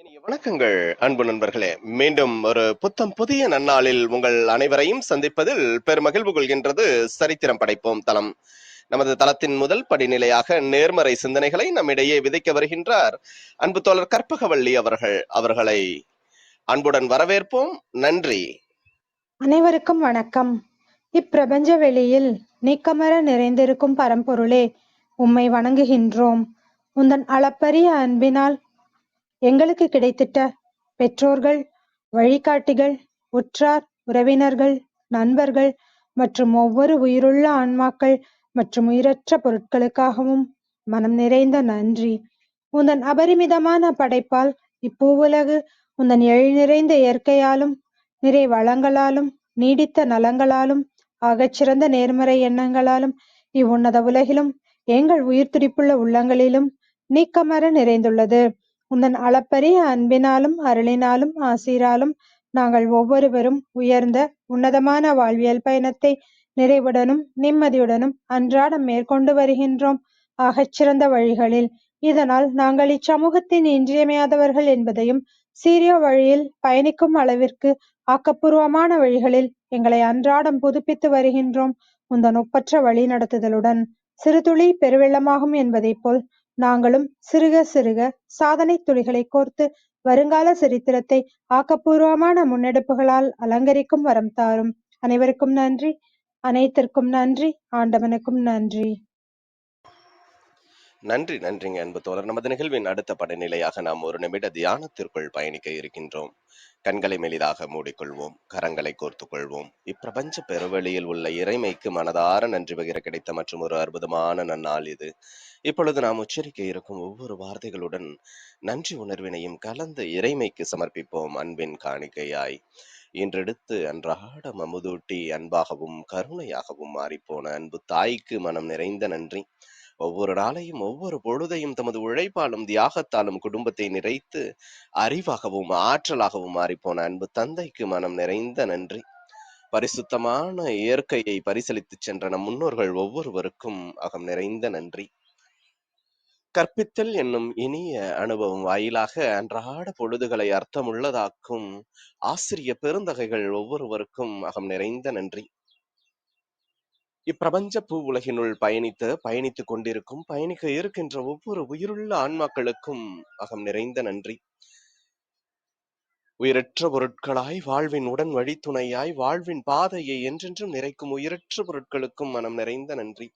இனிய வணக்கங்கள் அன்பு நண்பர்களே. மீண்டும் ஒரு புத்தம் புதிய நன்னாளில் உங்கள் அனைவரையும் சந்திப்பதில் பெருமகிழ்வு கொள்கின்றது சரித்திரம் படைப்போம் தளம். நமது தளத்தின் முதல் படிநிலையாக நேர்மறை சிந்தனைகளை நம்மிடையே விதைக்க வருகின்றார் அன்பு தோழர் கற்பகவள்ளி அவர்களை அன்புடன் வரவேற்போம். நன்றி. அனைவருக்கும் வணக்கம். இப்பிரபஞ்ச வெளியில் நீக்கமற நிறைந்திருக்கும் பரம்பொருளே, உம்மை வணங்குகின்றோம். உந்தன் அளப்பரிய அன்பினால் எங்களுக்கு கிடைத்திட்ட பெற்றோர்கள், வழிகாட்டிகள், உற்றார் உறவினர்கள், நண்பர்கள் மற்றும் ஒவ்வொரு உயிருள்ள ஆன்மாக்கள் மற்றும் உயிரற்ற பொருட்களுக்காகவும் மனம் நிறைந்த நன்றி. உந்தன் அபரிமிதமான படைப்பால் இப்பூவுலகு உந்தன் எழில் இயற்கையாலும் நிறை வளங்களாலும் நீடித்த நலங்களாலும் ஆகச்சிறந்த நேர்மறை எண்ணங்களாலும் இவ்வுன்னத உலகிலும் எங்கள் உயிர் துடிப்புள்ள உள்ளங்களிலும் நீக்கமற நிறைந்துள்ளது. உந்தன் அளப்பரிய அன்பினாலும் அருளினாலும் ஆசீராலும் நாங்கள் ஒவ்வொருவரும் உயர்ந்த உன்னதமான வாழ்வியல் பயணத்தை நிறைவுடனும் நிம்மதியுடனும் அன்றாடம் மேற்கொண்டு வருகின்றோம், ஆகச்சிறந்த வழிகளில். இதனால் நாங்கள் இச்சமூகத்தின் இன்றியமையாதவர்கள் என்பதையும், சீரிய வழியில் பயணிக்கும் அளவிற்கு ஆக்கப்பூர்வமான வழிகளில் எங்களை அன்றாடம் புதுப்பித்து வருகின்றோம். உந்தன் ஒப்பற்ற வழி நடத்துதலுடன் சிறுதுளி பெருவெள்ளமாகும் என்பதைப் போல் நாங்களும் சிறுக சிறுக சாதனை துளிகளை கோர்த்து வருங்கால சரித்திரத்தை ஆக்கப்பூர்வமான முன்னெடுப்புகளால் அலங்கரிக்கும் வரம் தாரும். அனைவருக்கும் நன்றி, அனைத்திற்கும் நன்றி, ஆண்டவனுக்கும் நன்றி. நன்றி. நன்றிங்க அன்பு தோழர். நமது நிகழ்வின் அடுத்த படிநிலையாக நாம் ஒரு நிமிட தியானத்திற்குள் பயணிக்க இருக்கின்றோம். கண்களை மெலிதாக மூடிக்கொள்வோம், கரங்களை கோர்த்துக் கொள்வோம். இப்பிரபஞ்ச பெருவெளியில் உள்ள இறைமைக்கு மனதார நன்றி பகிர கிடைத்த மற்றும் ஒரு அற்புதமான நன்னாள் இது. இப்பொழுது நாம் உச்சரிக்க இருக்கும் ஒவ்வொரு வார்த்தைகளுடன் நன்றி உணர்வினையும் கலந்து இறைமைக்கு சமர்ப்பிப்போம் அன்பின் காணிக்கையாய். இன்றெடுத்து அன்றாடம் அமுதூட்டி அன்பாகவும் கருணையாகவும் மாறிப்போன அன்பு தாய்க்கு மனம் நிறைந்த நன்றி. ஒவ்வொரு நாளையும் ஒவ்வொரு பொழுதையும் தமது உழைப்பாலும் தியாகத்தாலும் குடும்பத்தை நிறைத்து அறிவாகவும் ஆற்றலாகவும் மாறிப்போன அன்பு தந்தைக்கு மனம் நிறைந்த நன்றி. பரிசுத்தமான இயற்கையை பரிசளித்து சென்ற நம் முன்னோர்கள் ஒவ்வொருவருக்கும் அகம் நிறைந்த நன்றி. கற்பித்தல் என்னும் இனிய அனுபவம் வாயிலாக அன்றாட பொழுதுகளை அர்த்தமுள்ளதாக்கும் ஆசிரிய பெருந்தகைகள் ஒவ்வொருவருக்கும் அகம் நிறைந்த நன்றி. இப்பிரபஞ்ச பூ உலகினுள் பயணித்துக் கொண்டிருக்கும் பயணிக்க இருக்கின்ற ஒவ்வொரு உயிருள்ள ஆன்மாக்களுக்கும் அகம் நிறைந்த நன்றி. உயிரற்ற பொருட்களாய் வாழ்வின் உடன் வழித்துணையாய் வாழ்வின் பாதையை என்றென்றும் நிறைக்கும் உயிரற்ற பொருட்களுக்கும் மனம் நிறைந்த நன்றி.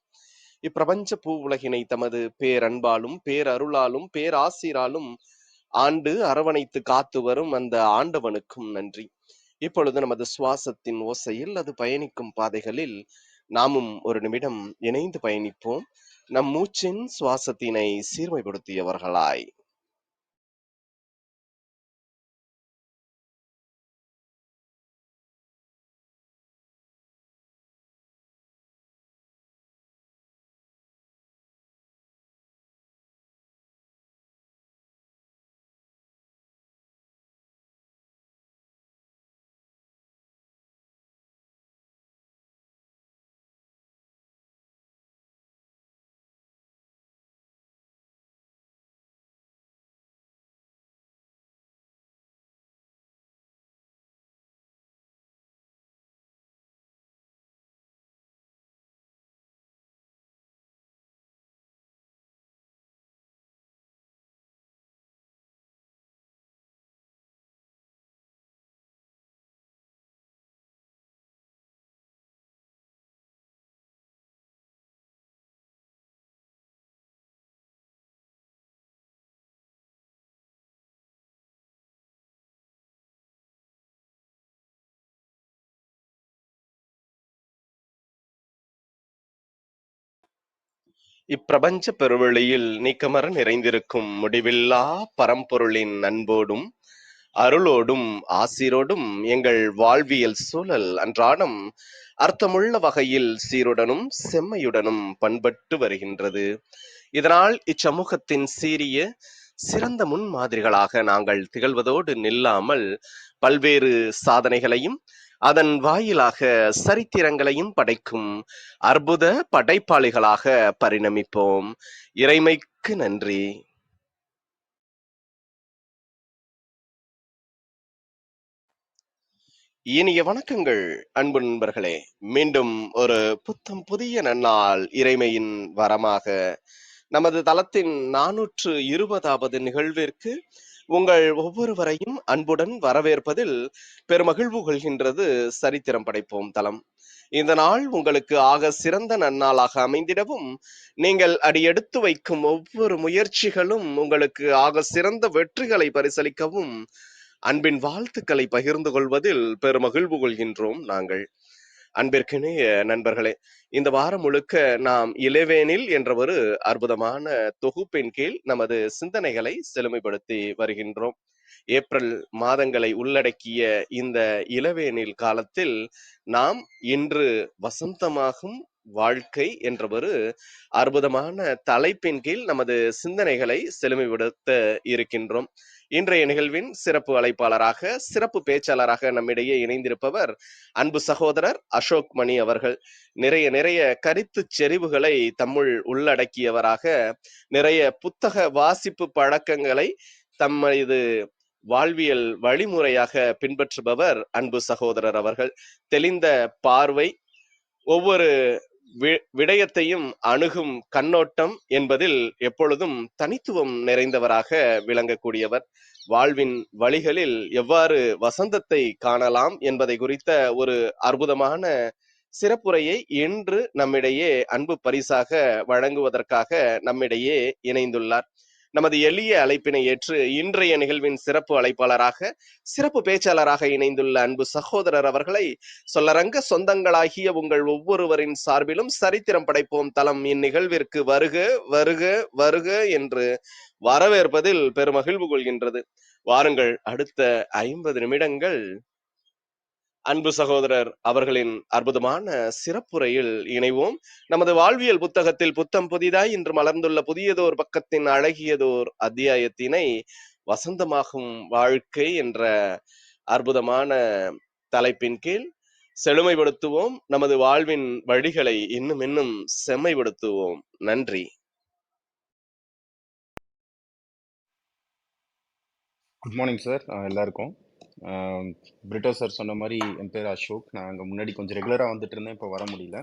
இப்பிரபஞ்ச பூ உலகினை தமது பேரன்பாலும் பேரருளாலும் பேராசிராலும் ஆண்டு அரவணைத்து காத்து வரும் அந்த ஆண்டவனுக்கும் நன்றி. இப்பொழுது நமது சுவாசத்தின் ஓசையில் அது பயணிக்கும் பாதைகளில் நாமும் ஒரு நிமிடம் இணைந்து பயணிப்போம், நம் மூச்சின் சுவாசத்தினை சீர்மைப்படுத்தியவர்களாய். இப்பிரபஞ்ச பெருவெளியில் நீக்கமர நிறைந்திருக்கும் முடிவில்லா பரம்பொருளின் அன்போடும் அருளோடும் ஆசிரோடும் எங்கள் வாழ்வியல் சூழல் அன்றாடம் அர்த்தமுள்ள வகையில் சீருடனும் செம்மையுடனும் பண்பட்டு வருகின்றது. இதனால் இச்சமூகத்தின் சீரிய சிறந்த முன்மாதிரிகளாக நாங்கள் திகழ்வதோடு நில்லாமல் பல்வேறு சாதனைகளையும் அதன் வாயிலாக சரித்திரங்களையும் படைக்கும் அற்புத படைப்பாளிகளாக பரிணமிப்போம். இறைமைக்கு நன்றி. இனிய வணக்கங்கள் அன்பு நண்பர்களே. மீண்டும் ஒரு புத்தம் புதிய நன்னாள் இறைமையின் வரமாக நமது தளத்தின் 420வது நிகழ்விற்கு உங்கள் ஒவ்வொருவரையும் அன்புடன் வரவேற்பதில் பெருமகிழ்வு கொள்கின்றது சரித்திரம் படைப்போம் தளம். இந்த நாள் உங்களுக்கு ஆக சிறந்த நன்னாளாக அமைந்திடவும், நீங்கள் அடியெடுத்து வைக்கும் ஒவ்வொரு முயற்சிகளும் உங்களுக்கு ஆக சிறந்த வெற்றிகளை பரிசளிக்கவும் அன்பின் வாழ்த்துக்களை பகிர்ந்து கொள்வதில் பெருமகிழ்வு கொள்கின்றோம் நாங்கள். அன்பிற்கினிய நண்பர்களே, இந்த வாரம் முழுக்க நாம் இளவேனில் என்ற ஒரு அற்புதமான தொகுப்பின் கீழ் நமது சிந்தனைகளை செழுமைப்படுத்தி வருகின்றோம். ஏப்ரல் மாதங்களை உள்ளடக்கிய இந்த இளவேனில் காலத்தில் நாம் இன்று வசந்தமாகும் வாழ்க்கை என்ற ஒரு அற்புதமான தலைப்பின் கீழ் நமது சிந்தனைகளை செழுமைப்படுத்த இருக்கின்றோம். இன்றைய நிகழ்வின் சிறப்பு அழைப்பாளராக, சிறப்பு பேச்சாளராக நம்மிடையே இணைந்திருப்பவர் அன்பு சகோதரர் அசோக் மணி அவர்கள். நிறைய கருத்து செறிவுகளை தம்முள் உள்ளடக்கியவராக, நிறைய புத்தக வாசிப்பு பழக்கங்களை தம்மது வாழ்வியல் வழிமுறையாக பின்பற்றுபவர் அன்பு சகோதரர் அவர்கள். தெளிந்த பார்வை, ஒவ்வொரு விடயத்தையும் அணுகும் கண்ணோட்டம் என்பதில் எப்பொழுதும் தனித்துவம் நிறைந்தவராக விளங்கக்கூடியவர். வாழ்வின் வழிகளில் எவ்வாறு வசந்தத்தை காணலாம் என்பதை குறித்த ஒரு அற்புதமான சிறப்புரையை இன்று நம்மிடையே அன்பு பரிசாக வழங்குவதற்காக நம்மிடையே இணைந்துள்ளார். நமது எளிய அழைப்பினை ஏற்று இன்றைய நிகழ்வின் சிறப்பு அழைப்பாளராக, சிறப்பு பேச்சாளராக இணைந்துள்ள அன்பு சகோதரர் அவர்களை சொல்லரங்க சொந்தங்களாகிய உங்கள் ஒவ்வொருவரின் சார்பிலும் சரித்திரம் படைப்போம் தளம் இந்நிகழ்விற்கு வருக வருக வருக என்று வரவேற்பதில் பெருமகிழ்வு கொள்கின்றது. வாருங்கள், அடுத்த 50 நிமிடங்கள் அன்பு சகோதரர் அவர்களின் அற்புதமான சிறப்புரையில் இணைவோம். நமது வாழ்வியல் புத்தகத்தில் புத்தம் புதிதாய் இன்று மலர்ந்துள்ள புதியதோர் பக்கத்தின் அழகியதோர் அத்தியாயத்தினை வசந்தமாகும் வாழ்க்கை என்ற அற்புதமான தலைப்பின் கீழ் செழுமைப்படுத்துவோம். நமது வாழ்வின் வழிகளை இன்னும் செம்மைப்படுத்துவோம். நன்றி. குட் மார்னிங் சார் எல்லாருக்கும். பிரிட்டோ சார் சொன்ன மாதிரி என் பேர் அசோக். நான் அங்கே முன்னாடி கொஞ்சம் ரெகுலராக வந்துட்டு இருந்தேன், இப்போ வர முடியல.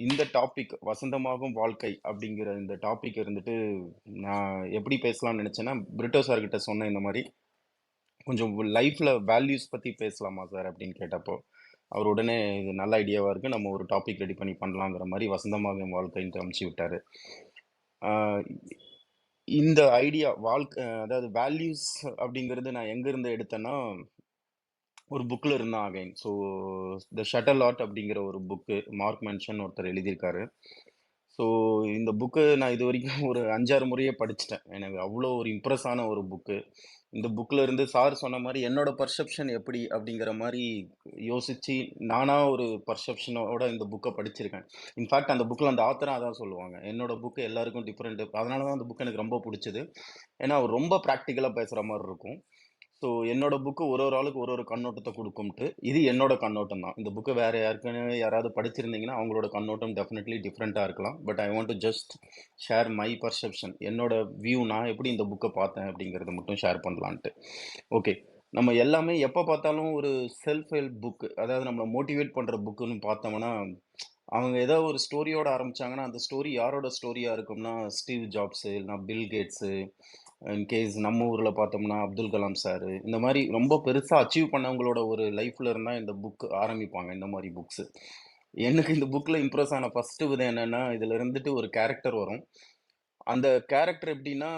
இந்த டாபிக் வசந்தமாகும் வாழ்க்கை அப்படிங்கிற இந்த டாபிக் இருந்துட்டு நான் எப்படி பேசலாம்னு நினச்சேன்னா, பிரிட்டோ சார்கிட்ட சொன்னேன் இந்த மாதிரி கொஞ்சம் லைஃப்பில் வேல்யூஸ் பற்றி பேசலாமா சார் அப்படின்னு கேட்டப்போ அவர் உடனே இது நல்ல ஐடியாவாக இருக்குது, நம்ம ஒரு டாபிக் ரெடி பண்ணி பண்ணலாங்கிற மாதிரி வசந்தமாகும் வாழ்க்கைன்ட்டு அமுச்சு விட்டார். இந்த ஐடியா அதாவது வேல்யூஸ் அப்படிங்கிறது நான் எங்கேருந்து எடுத்தேன்னா ஒரு புக்கில் இருந்தான் again. So the shuttle art அப்படிங்கிற ஒரு புக்கு மார்க் மென்ஷன் ஒருத்தர் எழுதியிருக்காரு. ஸோ இந்த புக்கு நான் இது வரைக்கும் ஒரு 5-6 முறையே படிச்சிட்டேன். எனக்கு அவ்வளோ ஒரு இம்ப்ரெஸ் ஆன ஒரு புக்கு. இந்த புக்கில் இருந்து சார் சொன்ன மாதிரி என்னோட பர்செப்ஷன் எப்படி அப்படிங்கிற மாதிரி யோசித்து நானாக ஒரு பர்செப்ஷனோட இந்த புக்கை படிச்சிருக்கேன். இன்ஃபேக்ட் அந்த புக்கில் அந்த ஆத்தராக தான் சொல்லுவாங்க, என்னோட புக்கு எல்லாருக்கும் டிஃப்ரெண்ட்டு. அதனால தான் அந்த புக்கு எனக்கு ரொம்ப பிடிச்சது. ஏன்னா அவர் ரொம்ப ப்ராக்டிக்கலாக பேசுகிற மாதிரி இருக்கும். ஸோ என்னோட புக்கு ஒரு ஆளுக்கு ஒரு கண்ணோட்டத்தை கொடுக்கும்ட்டு. இது என்னோட கண்ணோட்டம் தான். இந்த புக்கு வேறு யாராவது படிச்சிருந்தீங்கன்னா அவங்களோட கண்ணோட்டம் டெஃபினெட்லி டிஃப்ரெண்ட்டாக இருக்கலாம். But I want to just share my perception, என்னோட வியூ, நான் எப்படி இந்த புக்கை பார்த்தேன் அப்படிங்கிறத மட்டும் ஷேர் பண்ணலான்ட்டு. ஓகே, நம்ம எல்லாமே எப்போ பார்த்தாலும் ஒரு செல்ஃப் ஹெல்ப் புக்கு, அதாவது நம்மளை மோட்டிவேட் பண்ணுற புக்குன்னு பார்த்தோம்னா, அவங்க ஏதோ ஒரு ஸ்டோரியோட ஆரம்பிச்சாங்கன்னா அந்த ஸ்டோரி யாரோட ஸ்டோரியாக இருக்கும்னா ஸ்டீவ் ஜாப்ஸு, இல்லைனா பில் கேட்ஸு, இன்கேஸ் நம்ம ஊரில் பார்த்தோம்னா அப்துல் கலாம் சார், இந்த மாதிரி ரொம்ப பெருசாக அச்சீவ் பண்ணவங்களோட ஒரு லைஃப்பில் இருந்தால் இந்த புக் ஆரம்பிப்பாங்க. இந்த மாதிரி புக்ஸு எனக்கு இந்த புக்கில் இம்ப்ரெஸ் ஆன ஃபஸ்ட்டு விதம் என்னென்னா, இதில் இருந்துட்டு ஒரு கேரக்டர் வரும். அந்த கேரக்டர் எப்படின்னா,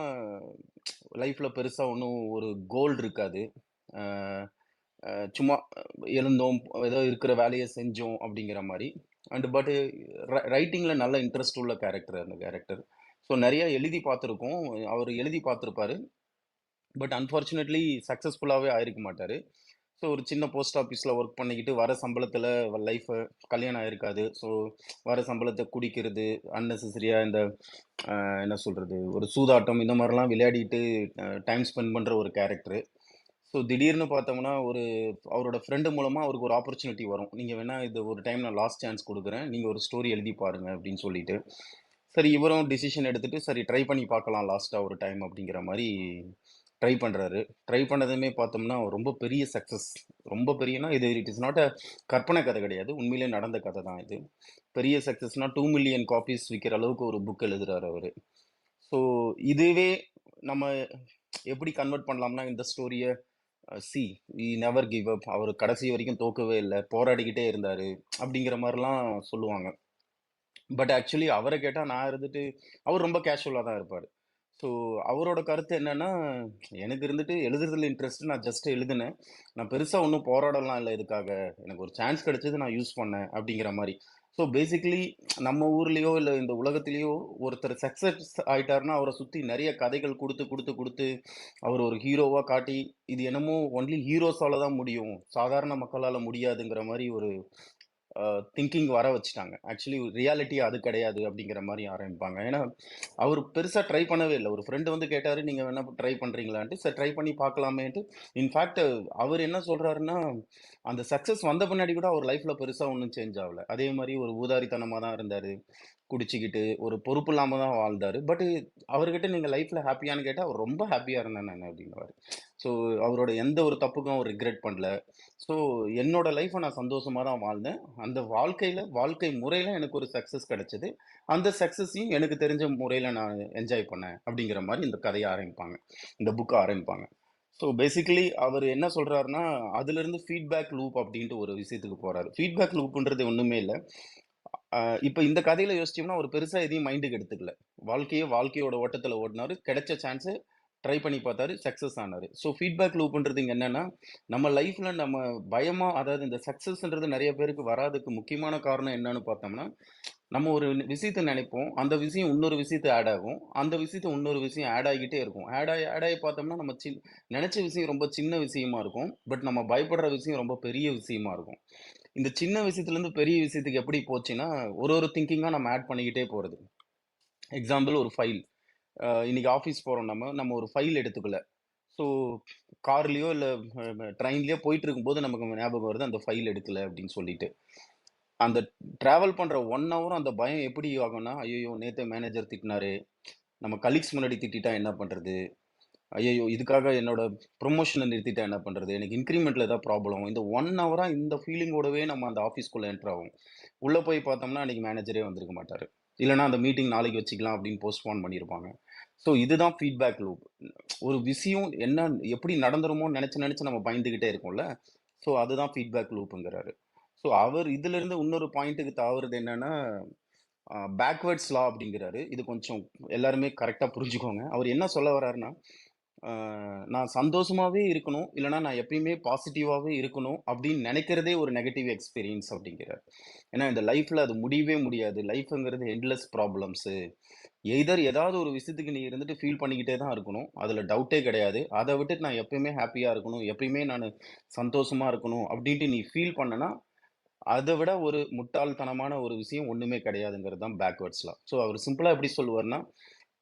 லைஃப்பில் பெருசாக ஒன்றும் ஒரு கோல் இருக்காது. சும்மா எழுந்தோம், ஏதோ இருக்கிற வேலையை செஞ்சோம் அப்படிங்கிற மாதிரி. அண்டு பட்டு ரைட்டிங்கில் நல்ல இன்ட்ரெஸ்ட் உள்ள கேரக்டர் அந்த கேரக்டர். ஸோ நிறைய எழுதி பார்த்துருக்கோம், அவர் எழுதி பார்த்துருப்பாரு. பட் அன்ஃபார்ச்சுனேட்லி சக்ஸஸ்ஃபுல்லாகவே ஆயிருக்க மாட்டார். ஸோ ஒரு சின்ன போஸ்ட் ஆஃபீஸில் ஒர்க் பண்ணிக்கிட்டு வர சம்பளத்தில் லைஃப்பை, கல்யாணம் ஆயிருக்காது. ஸோ வர சம்பளத்தை குடிக்கிறது, அன்னெசரியாக இந்த என்ன சொல்கிறது, ஒரு சூதாட்டம் இந்த மாதிரிலாம் விளையாடிட்டு டைம் ஸ்பெண்ட் பண்ணுற ஒரு கேரக்டரு. ஸோ திடீர்னு பார்த்தோம்னா அவரோட ஃப்ரெண்டு மூலமாக அவருக்கு ஒரு ஆப்பர்ச்சுனிட்டி வரும். நீங்கள் வேணால் இது ஒரு டைம் நான் லாஸ்ட் சான்ஸ் கொடுக்குறேன், நீங்கள் ஒரு ஸ்டோரி எழுதி பாருங்கள் அப்படின்னு சொல்லிட்டு. சரி, இவரும் டிசிஷன் எடுத்துகிட்டு சரி ட்ரை பண்ணி பார்க்கலாம் லாஸ்ட்டாக ஒரு டைம் அப்படிங்கிற மாதிரி ட்ரை பண்றாரு. ட்ரை பண்ணதுமே பார்த்தோம்னா, ரொம்ப பெரிய சக்சஸ். ரொம்ப பெரியனா இது இட் இஸ் நாட் கற்பனை கதை கிடையாது. உண்மையிலேயே நடந்த கதை தான் இது. பெரிய சக்சஸ்னா 2 மில்லியன் காப்பீஸ் விக்கிற அளவுக்கு ஒரு புக் எழுதுறாரு அவரு. ஸோ இதுவே நம்ம எப்படி கன்வெர்ட் பண்ணலாம்னா இந்த ஸ்டோரிய see we never give up. அவரு கடைசி வரைக்கும் தோக்கவே இல்ல. போராடிக்கிட்டே இருந்தாரு. அப்படிங்கிற மாரிலாம் சொல்லுவாங்க. பட் ஆக்சுவலி அவர கேட்டா நான் இருந்துட்டு அவர் ரொம்ப கேஷுவலா தான் இருப்பாரு. ஸோ அவரோட கருத்து என்னன்னா, எனக்கு இருந்துட்டு எழுதுறதுல இன்ட்ரெஸ்ட். நான் ஜஸ்ட் எழுதினேன். நான் பெருசா ஒண்ணும் போராடலாம் இல்ல இதுக்காக. எனக்கு ஒரு சான்ஸ் கிடைச்சது நான் யூஸ் பண்ணேன் அப்படிங்கிற மாரி. ஸோ பேசிக்கலி நம்ம ஊர்லயோ, இல்ல இந்த உலகத்திலேயோ ஒருத்தர் சக்சஸ் ஆயிட்டாருன்னா, அவர சுத்தி நெறைய கதைகள் குடுத்து, குடுத்து, குடுத்து அவர ஒரு ஹீரோவா காட்டி, இது என்னமோ ஒன்லி ஹீரோஸால தான் முடியும். சாதாரண மக்களால முடியாதுங்கிற மாரி ஒரு திங்கிங் வர வச்சுட்டாங்க. ஆக்சுவலி ரியாலிட்டி அது கிடையாது அப்படிங்கிற மாரி ஆரம்பிப்பாங்க. ஏன்னா, அவரு பெருசா ட்ரை பண்ணவே இல்ல. ஒரு ஃப்ரெண்ட் வந்து கேட்டாரு, "நீங்க வேணா ட்ரை பண்றீங்களான்ட்டு." சரி ட்ரை பண்ணி பார்க்கலாமேன்ட்டு. இன்ஃபாக்ட் அவரு என்ன சொல்றாருன்னா, அந்த சக்சஸ் வந்த பின்னாடி கூட அவர் லைஃப்ல பெருசா ஒண்ணும் சேஞ்ச் ஆவல. அதே மாரி ஒரு ஊதாரித்தனமா தான் இருந்தாரு. குடிச்சுக்கிட்டு, ஒரு பொறுப்பு இல்லாம தான் வாழ்ந்தாரு. பட் அவர்கிட்ட நீங்க லைஃப்ல ஹேப்பியான்னு கேட்டா, அவர் ரொம்ப ஹேப்பியா இருந்தேன் நானு அப்டின்னுவாரு. ஸோ அவரோட எந்த ஒரு தப்புக்கும் அவர் ரிக்ரெட் பண்ணல. ஸோ என்னோட லைஃப்ப நான் சந்தோஷமா தான் வாழ்ந்தேன். அந்த வாழ்க்கை முறையில எனக்கு ஒரு சக்சஸ் கிடைச்சது. அந்த சக்சஸையும் எனக்கு தெரிஞ்ச முறையில நான் என்ஜாய் பண்ணேன். அப்டிங்கிற மாரி இந்த கதைய ஆரம்பிப்பாங்க. இந்த புக்க ஆரம்பிப்பாங்க. ஸோ பேசிக்கலி அவரு என்ன சொல்றாருன்னா, அதிலிருந்து ஃபீட்பேக் லூப் அப்டின்ட்டு ஒரு விஷயத்துக்கு போறாரு. ஃபீட்பேக் லூப்ன்றது ஒண்ணுமே இல்ல. அ இப்ப இந்த கதையில யோசிச்சோம்னா, அவரு பெருசா எதையும் மைண்டுக்கு எடுத்துக்கல. வாழ்க்கையோட ஓட்டத்துல ஓடுனாரு. கிடைச்ச சான்ஸ ட்ரை பண்ணி பார்த்தாரு. சக்சஸ் ஆனாரு. ஸோ ஃபீட்பேக் லூப்ன்றது இங்க என்னன்னா, நம்ம லைஃப்ல நம்ம பயமா அதாவது இந்த சக்சஸ்ன்றது நெறைய பேருக்கு வராததுக்கு முக்கியமான காரணம் என்னன்னு பார்த்தோம்னா, நம்ம ஒரு விஷயத்த நெனைப்போம். அந்த விஷயம் இன்னொரு விஷயத்த ஆட் ஆகும். அந்த விஷயத்த இன்னொரு விஷயம் ஆட் ஆகிக்கிட்டே இருக்கும். ஆட் ஆகி பார்த்தோம்னா, நம்ம நெனைச்ச விஷயம் ரொம்ப சின்ன விஷயமா இருக்கும். பட் நம்ம பயப்படுற விஷயம் ரொம்ப பெரிய விஷயமா இருக்கும். இந்த சின்ன விஷயத்துலருந்து பெரிய விஷயத்துக்கு எப்படி போச்சுன்னா, ஒரு ஒரு திங்கிங்கா நம்ம ஆட் பண்ணிக்கிட்டே போறது. எக்ஸாம்பிள் ஒரு ஃபைல். இன்னைக்கு ஆஃபீஸ் போறோம் நம்ம. நம்ம ஒரு ஃபைல் எடுத்துக்கல. ஸோ கார்லயோ இல்ல ட்ரெயின்லயோ போயிட்டு இருக்கும்போது நமக்கு ஞாபகம் வருது அந்த ஃபைல் எடுக்கல அப்படின்னு சொல்லிட்டு. அந்த டிராவல் பண்ற 1 ஹவரும் அந்த பயம் எப்படி ஆகும்னா, ஐய்யயோ! நேத்து மேனேஜர் திட்டினாரு. நம்ம கலீக்ஸ் முன்னாடி திட்டிட்டா என்ன பண்றது? ஐய்யய்யோ! இதுக்காக என்னோட ப்ரமோஷன நிறுத்திட்டா என்ன பண்றது? எனக்கு இன்கிரிமெண்ட்ல ஏதாவது ப்ராப்ளம். இந்த 1 ஹவரா இந்த ஃபீலிங்கோடவே நம்ம அந்த ஆஃபீஸ்க்குள்ள என்டர் ஆவோம். உள்ள போய் பார்த்தோம்னா, அன்னைக்கு மேனேஜரே வந்திருக்க மாட்டாரு. இல்லன்னா அந்த மீட்டிங் நாளைக்கு வச்சுக்கலாம் அப்படின்னு போஸ்ட்போன் பண்ணியிருப்பாங்க. ஸோ இதுதான் ஃபீட்பேக் லூப். ஒரு விஷயம் என்ன எப்படி நடந்துருமோன்னு நெனச்சு நெனச்சு நம்ம பயந்துகிட்டே இருக்கோம்ல. ஸோ அதுதான் ஃபீட்பேக் லூப்ங்கிறாரு. ஸோ அவர் இதிலிருந்து இன்னொரு பாயிண்ட்க்கு தாவுறது என்னன்னா, பேக்வேர்ட்ஸ் லா அப்படிங்கிறாரு. இது கொஞ்சம் எல்லாருமே கரெக்ட்டா புரிஞ்சுக்கோங்க. அவர் என்ன சொல்ல வர்றாருன்னா, அ நான் சந்தோஷமாவே இருக்கணும், இல்லன்னா நான் எப்பயுமே பாசிட்டிவாவே இருக்கணும் அப்படின்னு நெனைக்கிறதே ஒரு நெகட்டிவ் எக்ஸ்பீரியன்ஸ் அப்படிங்கிறார். ஏன்னா இந்த லைஃப்ல அது முடியவே முடியாது. லைஃப்ங்கிறது எண்ட்லெஸ் ப்ராப்ளம்ஸு. எய்தர் ஏதாவது ஒரு விஷயத்துக்கு நீ இருந்துட்டு ஃபீல் பண்ணிக்கிட்டே தான் இருக்கணும். அதுல டவுட்டே கிடையாது. அத விட்டுட்டு நான் எப்பயுமே ஹேப்பியா இருக்கணும், எப்பயுமே நானு சந்தோஷமா இருக்கணும் அப்படின்ட்டு நீ ஃபீல் பண்ணனா, அத விட ஒரு முட்டாள்தனமான ஒரு விஷயம் ஒண்ணுமே கிடையாதுங்கிறது தான் பேக்வேர்ட்ஸ் லா. ஸோ அவரு சிம்பிளா எப்படி சொல்லுவாருன்னா,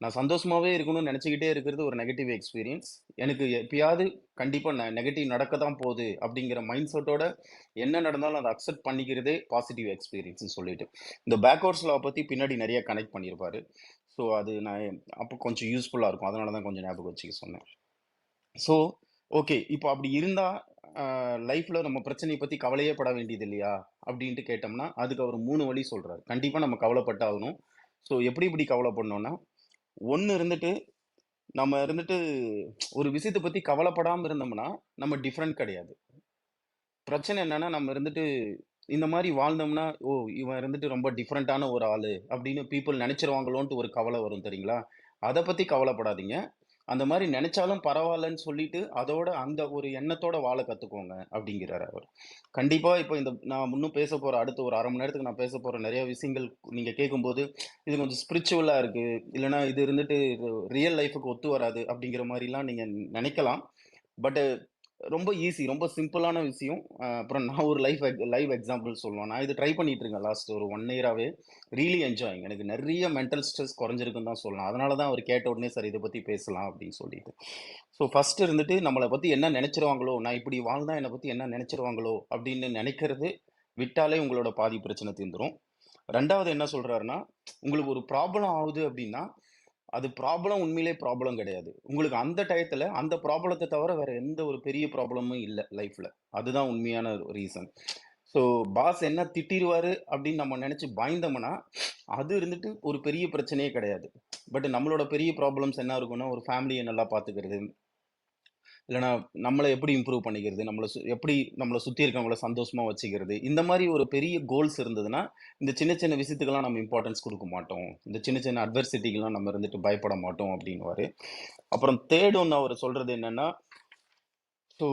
நான் சந்தோஷமாவே இருக்கணும்னு நெனச்சுக்கிட்டே இருக்கிறது ஒரு நெகட்டிவ் எக்ஸ்பீரியன்ஸ். எனக்கு எப்பயாவது கண்டிப்பா நெகட்டிவ் நடக்க தான் போது அப்படிங்கிற மைண்ட் செட்டோட என்ன நடந்தாலும் அத அக்செப்ட் பண்ணிக்கிறதே பாசிட்டிவ் எக்ஸ்பீரியன்ஸ்ன்னு சொல்லிட்டு. இந்த பேக்வேர்ட்ஸ் லா பத்தி பின்னாடி நெறைய கனெக்ட் பண்ணியிருப்பாரு. ஸோ அது நான் அப்போ கொஞ்சம் யூஸ்ஃபுல்லா இருக்கும். அதனால தான் கொஞ்சம் ஞாபகம் வச்சுக்க சொன்னேன். So okay. இப்போ அப்படி இருந்தா லைஃப்ல நம்ம பிரச்சனைய பத்தி கவலையே பட வேண்டியது இல்லையா? அப்படின்ட்டு கேட்டோம்னா, அதுக்கு அவரு 3 வழி சொல்றாரு. கண்டிப்பா நம்ம கவலைப்பட்டாகணும். ஸோ எப்படி எப்படி கவலைப்படணும்னா, 1 இருந்துட்டு நம்ம இருந்துட்டு ஒரு விஷயத்த பத்தி கவலைப்படாம இருந்தோம்னா, நம்ம டிஃபரெண்ட் கிடையாது. பிரச்சனை என்னன்னா, நம்ம இருந்துட்டு இந்த மாரி வாழ்ந்தோம்னா, "ஓ! இவன் இருந்துட்டு ரொம்ப டிஃபரண்டான ஒரு ஆளு" அப்படின்னு பீப்பிள் நெனைச்சுருவாங்களோன்ட்டு ஒரு கவலை வரும் தெரியுங்களா? அத பத்தி கவலைப்படாதீங்க. அந்த மாரி நெனைச்சாலும் பரவாயில்லன்னு சொல்லிட்டு, அதோட அந்த ஒரு எண்ணத்தோட வாழ கத்துக்கோங்க அப்படிங்கிறாரு அவரு. கண்டிப்பா இப்ப இந்த நான் இன்னும் பேசப்போற அடுத்த ஒரு 1/2 மணி நேரத்துக்கு நான் பேசப்போற நெறைய விஷயங்கள் நீங்க கேட்கும்போது, இது கொஞ்சம் ஸ்பிரிச்சுவலா இருக்கு. இல்லன்னா இது இருந்துட்டு ரியல் லைஃப்க்கு ஒத்து வராது அப்படிங்கிற மாரிலாம் நீங்க நெனைக்கலாம். பட் ரொம்ப ஈஸி. ரொம்ப சிம்பிளான விஷயம். அப்புறம் நான் ஒரு லைவ் எக்ஸாம்பிள் சொல்லணும். நான் இது ட்ரை பண்ணிட்டு இருக்கேன் லாஸ்ட் ஒரு 1 இயராவே. Really enjoying. எனக்கு நெறைய மென்டல் ஸ்ட்ரெஸ் குறைஞ்சிருக்குன்னு தான் சொல்லலாம். அதனால தான் அவரு கேட்ட உடனே சரி இத பத்தி பேசலாம் அப்படின்னு சொல்லிட்டு. ஸோ ஃபர்ஸ்ட் இருந்துட்டு நம்மள பத்தி என்ன நெனைச்சுருவாங்களோ, நான் இப்படி வாழ்ந்தா என்ன பத்தி என்ன நெனைச்சுருவாங்களோ அப்படின்னு நெனைக்கிறது விட்டாலே உங்களோட பாதி பிரச்சனை தீர்ந்துரும். 2வது என்ன சொல்றாருன்னா, உங்களுக்கு ஒரு ப்ராப்ளம் ஆவுது அப்படின்னா, அது ப்ராப்ளம் உண்மையிலே ப்ராப்ளம் கிடையாது. உங்களுக்கு அந்த டயத்துல அந்த ப்ராப்ளத்த தவிர வேற எந்த ஒரு பெரிய ப்ராப்ளமும் இல்ல லைஃப்ல. அதுதான் உண்மையான ரீசன். ஸோ பாஸ் என்ன திட்டிருவாரு அப்படின்னு நம்ம நெனச்சு பயந்தோம்னா, அது இருந்துட்டு ஒரு பெரிய பிரச்சனையே கிடையாது. பட் நம்மளோட பெரிய ப்ராப்ளம்ஸ் என்ன இருக்கும்னா, ஒரு ஃபேமிலிய நல்லா பாத்துக்கிறது, இல்லன்னா நம்மள எப்படி இம்ப்ரூவ் பண்ணிக்கிறது, எப்படி நம்மள சுத்தி இருக்கவங்கள சந்தோஷமா வச்சுக்கிறது. இந்த மாரி ஒரு பெரிய கோல்ஸ் இருந்ததுன்னா, இந்த சின்ன சின்ன விஷயத்துக்கெல்லாம் நம்ம இம்பார்ட்டன்ஸ் குடுக்க மாட்டோம். இந்த சின்ன சின்ன அட்வர்சிட்டிக்கெல்லாம் நம்ம இருந்துட்டு பயப்பட மாட்டோம் அப்டின்னுவாரு. அப்புறம் 3 ஒண்ணு அவரு சொல்றது என்னன்னா, ஸோ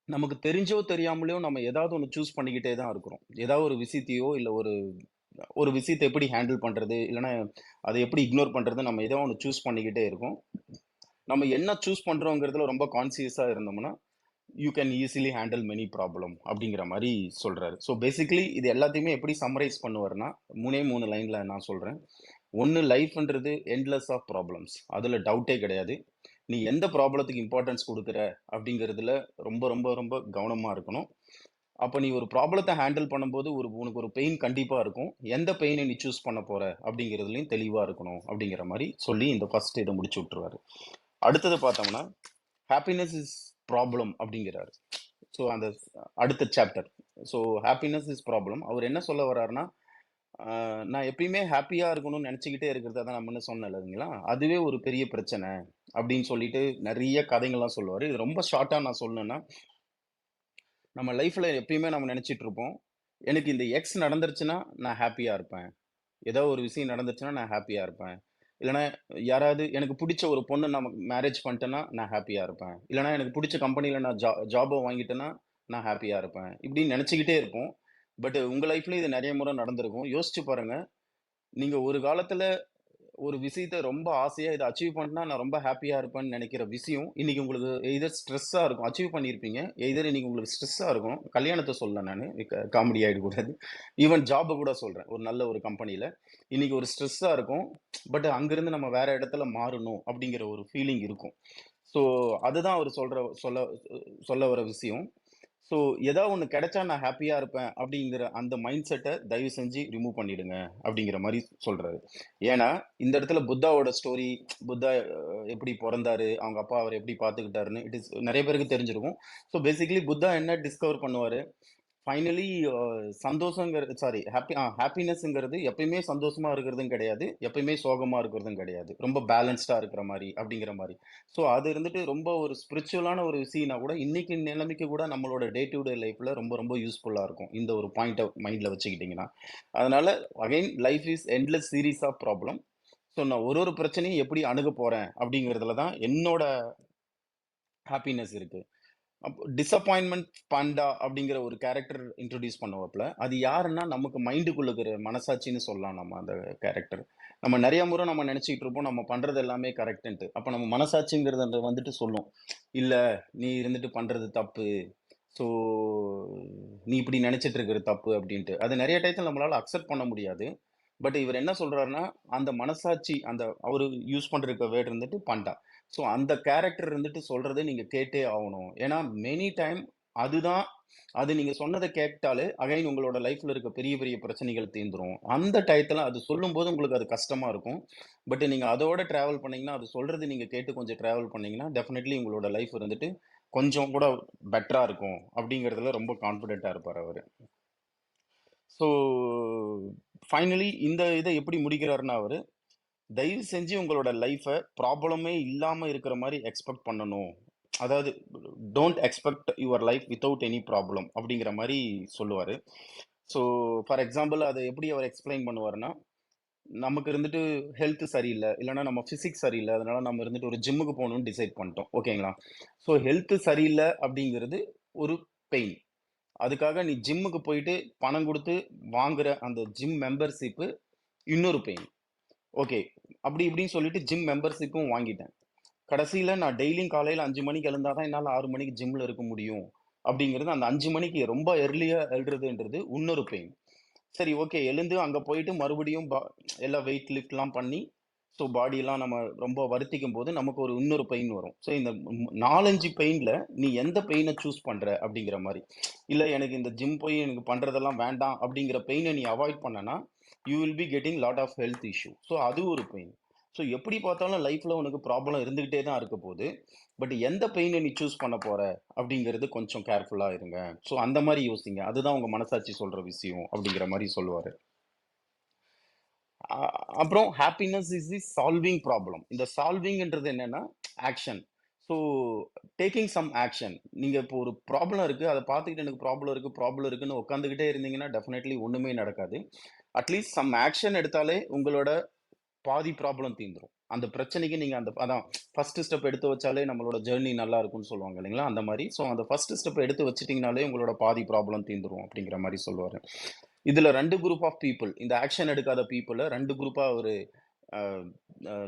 நமக்கு தெரிஞ்சோ தெரியாமலயோ நம்ம ஏதாவது ஒண்ணு சூஸ் பண்ணிக்கிட்டே தான் இருக்கிறோம். ஏதாவது ஒரு விஷயத்தையோ, இல்ல ஒரு ஒரு விஷயத்த எப்படி ஹேண்டில் பண்றது, இல்லன்னா அத எப்படி இக்னோர் பண்றது, நம்ம ஏதோ ஒண்ணு சூஸ் பண்ணிக்கிட்டே இருக்கோம். நம்ம என்ன சூஸ் பண்றோங்கிறதுல ரொம்ப கான்ஷியஸா இருந்தோம்னா, you can easily handle many problem அப்படிங்கிற மாரி சொல்றாரு. ஸோ பேசிக்கலி இது எல்லாத்தையுமே எப்படி சம்மரைஸ் பண்ணுவாருன்னா, 3 லைன்ல நான் சொல்றேன். 1 லைஃப்ன்றது எண்ட்லெஸ் ஆஃப் ப்ராப்ளம்ஸ். அதுல டவுட்டே கிடையாது. நீ எந்த ப்ராப்ளத்துக்கு இம்பார்ட்டன்ஸ் குடுக்குற அப்படிங்கிறதுல ரொம்ப ரொம்ப ரொம்ப கவனமா இருக்கணும். அப்ப நீ ஒரு ப்ராப்ளத்த ஹேண்டில் பண்ணும்போது உனக்கு ஒரு பெயின் கண்டிப்பா இருக்கும். எந்த பெயின நீ சூஸ் பண்ண போற அப்படிங்கிறதுலயும் தெளிவா இருக்கணும் அப்படிங்கிற மாரி சொல்லி இந்த ஃபர்ஸ்ட் இத முடிச்சு விட்டுருவாரு. அடுத்தது பார்த்தோம்னா, ஹாப்பினஸ் இஸ் ப்ராப்ளம் அப்படிங்கிறாரு. ஸோ அந்த அடுத்த chapter. So happiness is problem. அவர் என்ன சொல்ல வர்றாருன்னா, நான் எப்பயுமே ஹாப்பியா இருக்கணும்னு நெனச்சுக்கிட்டே இருக்கிறது அதான் நான் முன்ன சொன்னேன் இல்லைங்களா? அதுவே ஒரு பெரிய பிரச்சனை அப்படின்னு சொல்லிட்டு நெறைய கதைகள்லாம் சொல்லுவாரு. இது ரொம்ப ஷார்ட்டா நான் சொல்லணும்னா, நம்ம லைஃப்ல எப்பயுமே நம்ம நெனச்சிட்டு இருப்போம். எனக்கு இந்த எக்ஸ் நடந்துருச்சுன்னா நான் ஹாப்பியா இருப்பேன். ஏதோ ஒரு விஷயம் நடந்துச்சுன்னா நான் ஹாப்பியா இருப்பேன். இல்லன்னா யாராவது எனக்கு புடிச்ச ஒரு பொண்ண நான் மேரேஜ் பண்ணிட்டேன்னா, நான் ஹாப்பியா இருப்பேன். இல்லன்னா எனக்கு புடிச்ச கம்பெனில நான் ஜாப வாங்கிட்டேன்னா, நான் ஹாப்பியா இருப்பேன். இப்படின்னு நெனச்சுக்கிட்டே இருப்போம். பட் உங்க லைஃப்லயும் இது நெறைய முறை நடந்திருக்கும். யோசிச்சு பாருங்க. நீங்க ஒரு காலத்துல ஒரு விஷயத்த ரொம்ப ஆசையா இத அச்சீவ் பண்ணா நான் ரொம்ப ஹாப்பியா இருப்பேன்னு நெனைக்கிற விஷயம், இன்னைக்கு உங்களுக்கு எய்தர் ஸ்ட்ரெஸ்ஸா இருக்கும். அச்சீவ் பண்ணியிருப்பீங்க. எய்தர் இன்னைக்கு உங்களுக்கு ஸ்ட்ரெஸ்ஸா இருக்கும். கல்யாணத்த சொல்லல நானு. காமெடி ஆயிடக்கூடாது. ஈவன் ஜாப்ப கூட சொல்றேன். ஒரு நல்ல ஒரு கம்பெனில. இன்னைக்கு ஒரு ஸ்ட்ரெஸ்ஸா இருக்கும். பட் அங்கிருந்து நம்ம வேற இடத்துல மாறணும் அப்படிங்கிற ஒரு ஃபீலிங் இருக்கும். ஸோ அதுதான் அவரு சொல்ல சொல்ல வர விஷயம். ஸோ ஏதாவது ஒண்ணு கிடைச்சா நான் ஹாப்பியா இருப்பேன் அப்படிங்கிற அந்த மைண்ட் செட்ட தயவு செஞ்சு ரிமூவ் பண்ணிடுங்க அப்படிங்கிற மாரி சொல்றாரு. ஏன்னா, இந்த இடத்துல புத்தாவோட ஸ்டோரி, புத்தா எப்படி பொறந்தாரு, அவங்க அப்பா அவர எப்படி பார்த்துக்கிட்டாருன்னு நெறைய பேருக்கு தெரிஞ்சிருக்கும். ஸோ பேசிக்கலி புத்தா என்ன டிஸ்கவர் பண்ணுவாரு, ஃபைனலி சந்தோஷங்கிறது சாரி ஹாப்பினஸ்ங்கிறது எப்பயுமே சந்தோஷமா இருக்கிறதும் கிடையாது. எப்பயுமே சோகமா இருக்கிறதும் கிடையாது. ரொம்ப பேலன்ஸ்டா இருக்கிற மாரி, அப்படிங்கிற மாரி. ஸோ அது இருந்துட்டு ரொம்ப ஒரு ஸ்பிரிச்சுவலான ஒரு விஷயம்னா கூட, இன்னைக்கு நிலைமைக்கு கூட நம்மளோட டே டு டே லைஃப்ல ரொம்ப ரொம்ப யூஸ்ஃபுல்லா இருக்கும். இந்த ஒரு பாயிண்ட்ட மைண்ட்ல வச்சுக்கிட்டீங்கன்னா. அதனால again life is endless series of problem. So நான் ஒரு ஒரு பிரச்சனையும் எப்படி அணுகப் போறேன் அப்படிங்கிறதுல தான் என்னோட ஹாப்பினஸ் இருக்கு. அப்போ டிசப்பாயின்ட்மென்ட் பாண்டா அப்படிங்கிற ஒரு கேரக்டர் இன்ட்ரோடியூஸ் பண்ணுவாப்ல. அது யாருன்னா, நமக்கு மைண்டுக்குள்ள இருக்கிற மனசாட்சின்னு சொல்லலாம் நம்ம அந்த கேரக்டர். நம்ம நெறைய முறை நம்ம நெனச்சுக்கிட்டு இருப்போம், நம்ம பண்றது எல்லாமே கரெக்ட்டுன்ட்டு. அப்ப நம்ம மனசாட்சிங்கிறது வந்துட்டு சொல்லும். "இல்ல, நீ இருந்துட்டு பண்றது தப்பு. ஸோ, நீ இப்படி நெனச்சுட்டு இருக்கிறது தப்பு" அப்படின்ட்டு. அது நெறைய டயத்துல நம்மளால அக்செப்ட் பண்ண முடியாது. பட் இவர் என்ன சொல்றாருன்னா, அந்த மனசாட்சி அவரு யூஸ் பண்ற வேர்ட் இருந்துட்டு பண்டா. ஸோ அந்த கேரக்டர் இருந்துட்டு சொல்றத நீங்க கேட்டே ஆவணும். ஏன்னா மெனி டைம் அதுதான் அது நீங்க சொன்னத கேட்டாலே அகைன் உங்களோட லைஃப்ல இருக்க பெரிய பெரிய பிரச்சனைகள் தீர்ந்துரும். அந்த டயத்துல அது சொல்லும்போது உங்களுக்கு அது கஷ்டமா இருக்கும். பட் நீங்க அதோட டிராவல் பண்ணீங்கன்னா, அது சொல்றது நீங்க கேட்டு கொஞ்சம் டிராவல் பண்ணீங்கன்னா, டெஃபினெட்லி உங்களோட லைஃப் இருந்துட்டு கொஞ்சம் கூட பெட்டரா இருக்கும். அப்படிங்கிறதுல ரொம்ப கான்ஃபிடென்ட்டா இருப்பாரு அவரு. ஸோ ஃபைனலி இந்த இத எப்படி முடிக்கிறாருன்னா அவரு, தயவு செஞ்சு உங்களோட லைஃப ப்ராப்ளமே இல்லாம இருக்கிற மாரி எக்ஸ்பெக்ட் பண்ணணும். அதாவது don't expect your life without any problem அப்படிங்கிற மாரி சொல்லுவாரு. ஸோ ஃபார் எக்ஸாம்பிள் அத எப்படி அவர் எக்ஸ்ப்ளைன் பண்ணுவாருன்னா, நமக்கு இருந்துட்டு ஹெல்த் சரியில்ல. இல்லன்னா நம்ம பிசிக்ஸ் சரியில்ல. அதனால நம்ம இருந்துட்டு ஒரு ஜிம்முக்கு போணும்னு டிசைட் பண்ணிட்டோம். ஓகேங்களா? ஸோ ஹெல்த் சரியில்ல அப்படிங்கிறது ஒரு பெயின். அதுக்காக நீ ஜிம்முக்கு போயிட்டு பணம் குடுத்து வாங்குற அந்த ஜிம் மெம்பர்ஷிப் இன்னொரு பெயின். ஓகே. அப்படி இப்படின்னு சொல்லிட்டு ஜிம் மெம்பர்ஷிப்பும் வாங்கிட்டேன். கடைசியில நான் டெய்லியும் காலையில 5 மணிக்கு எழுந்தா தான் என்னால 6 மணிக்கு ஜிம்ல இருக்க முடியும். அப்படிங்கிறது அந்த 5 மணிக்கு ரொம்ப எர்லியா எழுறதுன்றது இன்னொரு பெயின். சரி ஓகே. எழுந்து அங்க போயிட்டு மறுபடியும் எல்லாம் வெயிட் லிஃப்ட்லாம் பண்ணி, ஸோ பாடியெல்லாம் நம்ம ரொம்ப வருத்திக்கும்போது நமக்கு ஒரு இன்னொரு பெயின் வரும். ஸோ இந்த 4, 5 பெயின்ல நீ எந்த பெயின சூஸ் பண்ற அப்படிங்கிற மாரி. இல்ல எனக்கு இந்த ஜிம் போய் எனக்கு பண்றதெல்லாம் வேண்டாம் அப்படிங்கிற பெயின நீ அவாய்ட் பண்ணனா, you will be getting lot of health issue. So அது ஒரு பெயின். ஸோ எப்படி பார்த்தாலும் லைஃப்ல உனக்கு ப்ராப்ளம் இருந்துகிட்டே தான் இருக்க போகுது. பட் எந்த பெயினை நீ சூஸ் பண்ண போற அப்படிங்கிறது கொஞ்சம் கேர்ஃபுல்லா இருங்க. ஸோ அந்த மாதிரி யோசிங்க. அதுதான் உங்க மனசாட்சி சொல்ற விஷயம் அப்படிங்கிற மாதிரி சொல்லுவாரு. அப்புறம் happiness is the solving problem. இந்த சால்விங்ன்றது என்னன்னா action. So taking some action. நீங்க இப்போ ஒரு ப்ராப்ளம் இருக்கு, அதை பார்த்துக்கிட்டு எனக்கு ப்ராப்ளம் இருக்குன்னு உட்காந்துக்கிட்டே இருந்தீங்கன்னா டெஃபினெட்லி ஒண்ணுமே நடக்காது. அட்லீஸ்ட் சம் ஆக்ஷன் எடுத்தாலே உங்களோட பாதி ப்ராப்ளம் தீந்துரும். அந்த பிரச்சனைக்கு நீங்க அதான் ஃபர்ஸ்ட் ஸ்டெப் எடுத்து வச்சாலே நம்மளோட ஜர்னி நல்லா இருக்கும்னு சொல்லுவாங்க இல்லைங்களா? அந்த மாதிரி. ஸோ அந்த ஃபர்ஸ்ட் ஸ்டெப் எடுத்து வச்சிட்டீங்கனாலே உங்களோட பாதி ப்ராப்ளம் தீந்துரும் அப்படிங்கிற மாதிரி சொல்லுவாரு. இதுல 2 குரூப் ஆஃப் பீப்பிள், இந்த ஆக்ஷன் எடுக்காத பீப்புள 2 குரூப்பா அவரு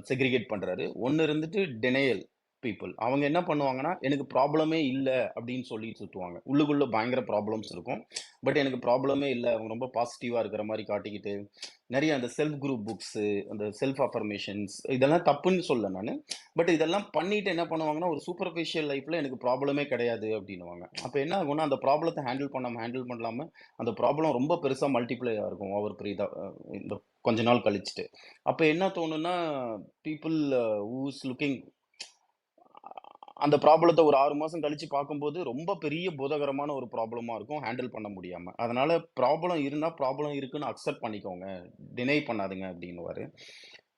செக்ரிகேட் பண்றாரு. ஒண்ணு இருந்துட்டு டினையல் பீப்புள். அவங்க என்ன பண்ணுவாங்கன்னா, எனக்கு ப்ராப்ளமே இல்ல அப்படின்னு சொல்லிட்டு சுத்துவாங்க. உள்ளுக்குள்ள பயங்கர ப்ராப்ளம்ஸ் இருக்கும். பட் எனக்கு ப்ராப்ளமே இல்ல. அவங்க ரொம்ப பாசிட்டிவா இருக்கிற மாரி காட்டிக்கிட்டு, நெறைய அந்த செல்ஃப் குரூப் புக்ஸு, அந்த செல்ஃப் அஃபர்மேஷன்ஸ் இதெல்லாம் தப்புன்னு சொல்லல நானு. பட் இதெல்லாம் பண்ணிட்டு என்ன பண்ணுவாங்கன்னா, ஒரு சூப்பர்ஃபிஷியல் லைஃப்ல எனக்கு ப்ராப்ளமே கிடையாது அப்படின்னுவாங்க. அப்ப என்ன ஆகும்னா, அந்த ப்ராப்ளத்த ஹேண்டில் பண்ணலாம அந்த ப்ராப்ளம் ரொம்ப பெருசா மல்டிப்ளை ஆகும் ஓவர் பிரீதா இந்த கொஞ்ச நாள் கழிச்சுட்டு. அப்ப என்ன தோணும்னா, பீப்பிள் ஹூ இஸ் லுக்கிங் அந்த ப்ராப்ளத்த ஒரு 6 மாசம் கழிச்சு பார்க்கும்போது, ரொம்ப பெரிய பூதாகரமான ஒரு ப்ராப்ளமா இருக்கும். ஹேண்டில் பண்ண முடியாம. அதனால ப்ராப்ளம் இருந்தா, ப்ராப்ளம் இருக்குன்னு அக்செப்ட் பண்ணிக்கோங்க. டினை பண்ணாதீங்க அப்டின்னுவாரு.